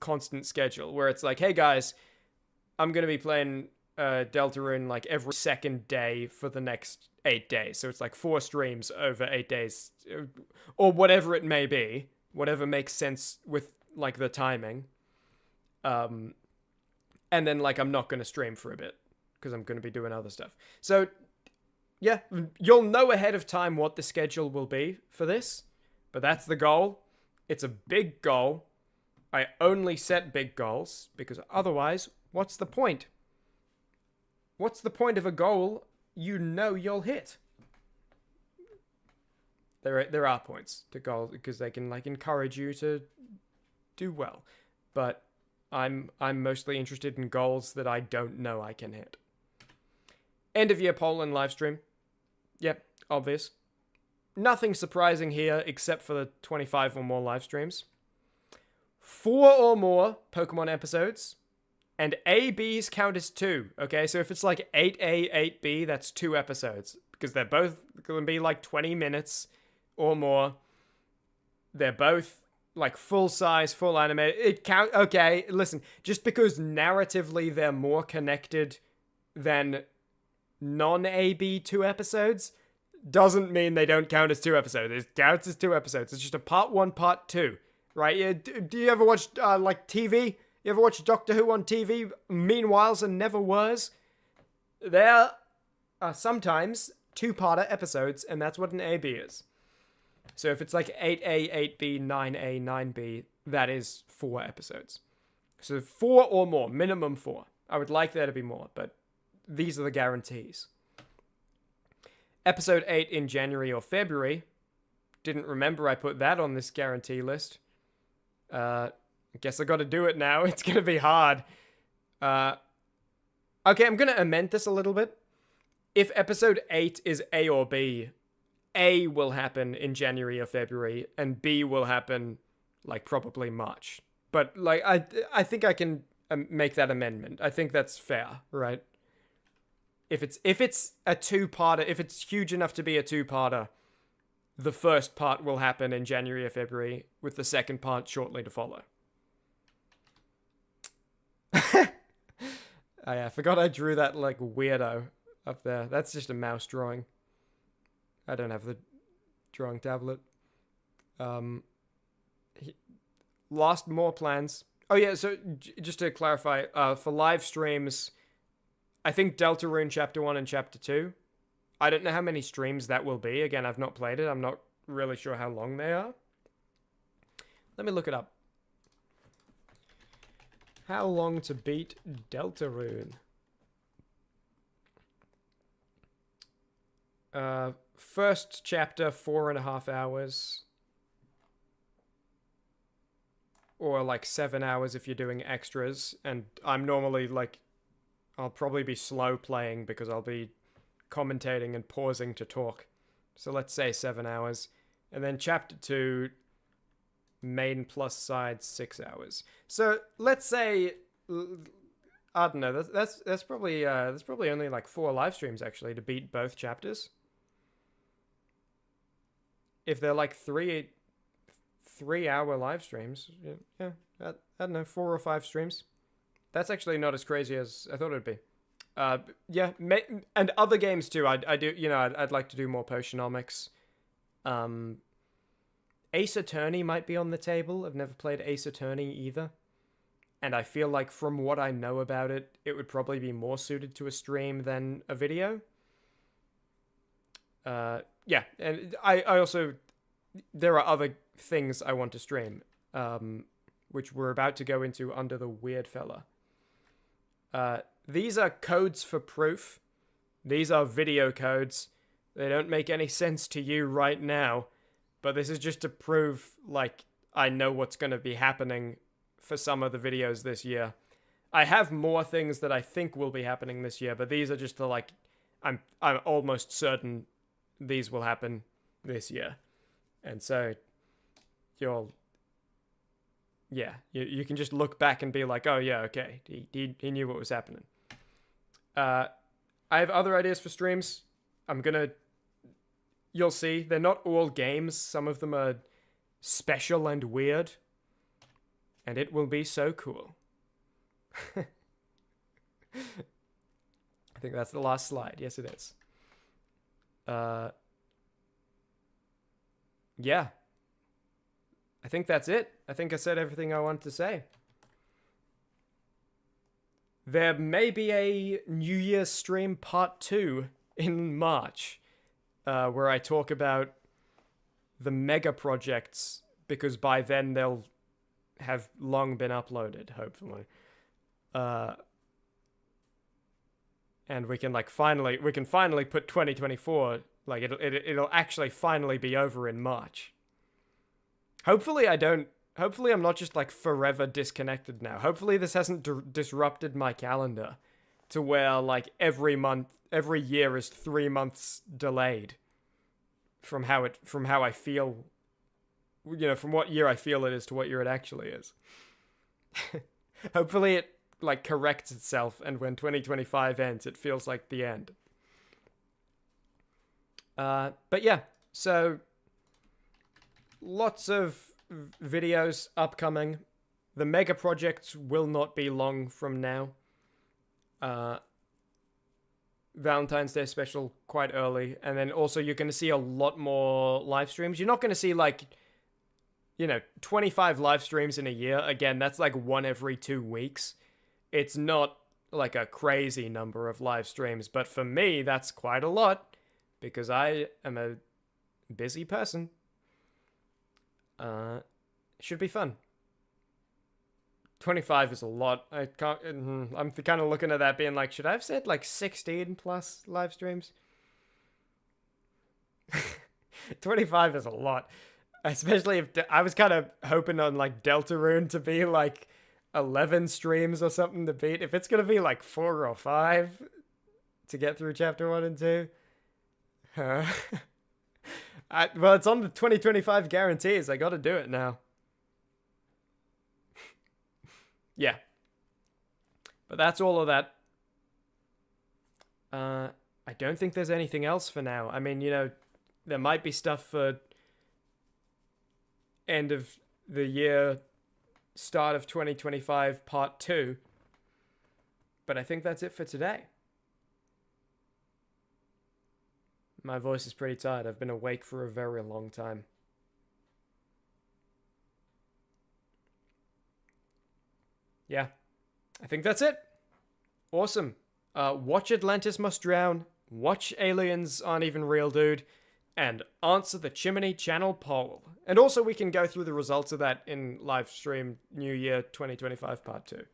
constant schedule where it's like, hey guys, I'm going to be playing Deltarune every second day for the next 8 days. So it's 4 streams over 8 days or whatever it may be, whatever makes sense with the timing. And then I'm not going to stream for a bit because I'm going to be doing other stuff. So yeah, you'll know ahead of time what the schedule will be for this, but that's the goal. It's a big goal. I only set big goals because otherwise, what's the point? What's the point of a goal you'll hit? There are points to goals because they can encourage you to do well, but I'm mostly interested in goals that I don't know I can hit. End of year poll and live stream. Yep, obvious. Nothing surprising here except for the 25 or more live streams. 4 or more Pokemon episodes. And ABs count as 2. Okay, so if it's 8A, 8B, that's 2 episodes. Because they're both going to be 20 minutes or more. They're both full size, full animated. It count. Okay, listen. Just because narratively they're more connected than non-AB 2 episodes doesn't mean they don't count as 2 episodes. It counts as 2 episodes. It's just a part 1, part 2, right? Do you ever watch TV? You ever watch Doctor Who on TV, Meanwhiles and Never Wers? There are sometimes two-parter episodes, and that's what an AB is. So if it's like 8A, 8B, 9A, 9B, that is 4 episodes. So 4 or more, minimum 4. I would like there to be more, but these are the guarantees. Episode 8 in January or February. Didn't remember I put that on this guarantee list. Guess I gotta do it now. It's gonna be hard. Okay, I'm gonna amend this a little bit. If episode 8 is A or B, A will happen in January or February, and B will happen, like, probably March. But, like, I think I can make that amendment. I think that's fair, right? If it's a two-parter, if it's huge enough to be a two-parter, the first part will happen in January or February, with the second part shortly to follow. I forgot I drew that, like, weirdo up there. That's just a mouse drawing. I don't have the drawing tablet. Lost more plans. Oh yeah, so just to clarify, for live streams, I think Deltarune Chapter 1 and Chapter 2. I don't know how many streams that will be. Again, I've not played it. I'm not really sure how long they are. Let me look it up. How long to beat Deltarune? First chapter, 4.5 hours. Or like 7 hours if you're doing extras. And I'm normally like, I'll probably be slow playing because I'll be commentating and pausing to talk. So let's say 7 hours. And then chapter 2, main plus side, 6 hours. So let's say, I don't know, that's probably only like 4 live streams actually to beat both chapters. If they're like 3-hour live streams, yeah, I don't know, 4 or 5 streams. That's actually not as crazy as I thought it would be. Yeah, and other games too. I do, you know, I'd like to do more Potionomics. Ace Attorney might be on the table. I've never played Ace Attorney either. And I feel like from what I know about it, it would probably be more suited to a stream than a video. Yeah, and I also, there are other things I want to stream, which we're about to go into under the weird fella. These are codes for proof. These are video codes. They don't make any sense to you right now, but this is just to prove, like, I know what's going to be happening for some of the videos this year. I have more things that I think will be happening this year, but these are just to, like, I'm almost certain these will happen this year. And so, you can just look back and be like, oh yeah, okay, he knew what was happening. I have other ideas for streams. You'll see, they're not all games. Some of them are special and weird. And it will be so cool. I think that's the last slide. Yes, it is. Yeah. I think that's it. I think I said everything I wanted to say. There may be a New Year's stream part 2 in March, where I talk about the mega projects, because by then they'll have long been uploaded, hopefully. And we can finally put 2024, like it'll actually finally be over in March. Hopefully I'm not just like forever disconnected now. Hopefully this hasn't disrupted my calendar to where like every year is 3 months delayed from how I feel, you know, from what year I feel it is to what year it actually is. Hopefully it like corrects itself, and when 2025 ends, it feels like the end. But yeah, so lots of videos upcoming. The mega projects will not be long from now. Valentine's Day special quite early, and then also you're going to see a lot more live streams. You're not going to see 25 live streams in a year. Again, that's like one every 2 weeks. It's not like a crazy number of live streams, but for me, that's quite a lot because I am a busy person. Should be fun. 25 is a lot. I'm kind of looking at that being like, should I have said like 16 plus live streams? 25 is a lot. Especially if I was kind of hoping on like Deltarune to be like 11 streams or something to beat. If it's going to be like 4 or 5 to get through chapter 1 and 2. Well, it's on the 2025 guarantees. I got to do it now. Yeah. But that's all of that. I don't think there's anything else for now. I mean, there might be stuff for end of the year, start of 2025, part 2. But I think that's it for today. My voice is pretty tired. I've been awake for a very long time. Yeah, I think that's it. Awesome. Watch Atlantis Must Drown, watch Aliens Aren't Even Real Dude, and answer the Chimmaney channel poll. And also we can go through the results of that in live stream New Year 2025 part 2.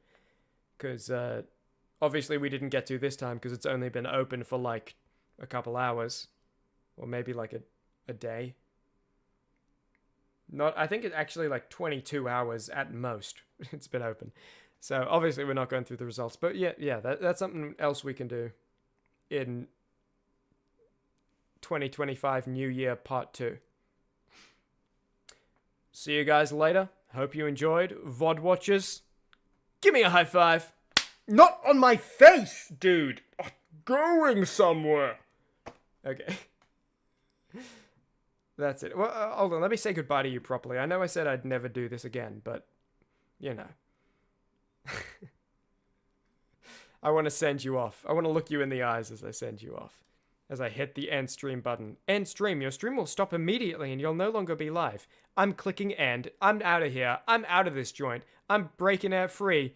Because obviously we didn't get to this time because it's only been open for like a couple hours. Or maybe like a day. I think it's actually like 22 hours at most it's been open. So obviously we're not going through the results. But yeah, that's something else we can do in 2025 New Year Part 2. See you guys later. Hope you enjoyed. VOD watchers, give me a high five. Not on my face, dude. I'm going somewhere. Okay. That's it. Well, hold on. Let me say goodbye to you properly. I know I said I'd never do this again, but, I want to send you off. I want to look you in the eyes as I send you off. As I hit the end stream button. End stream. Your stream will stop immediately and you'll no longer be live. I'm clicking end. I'm out of here. I'm out of this joint. I'm breaking out free.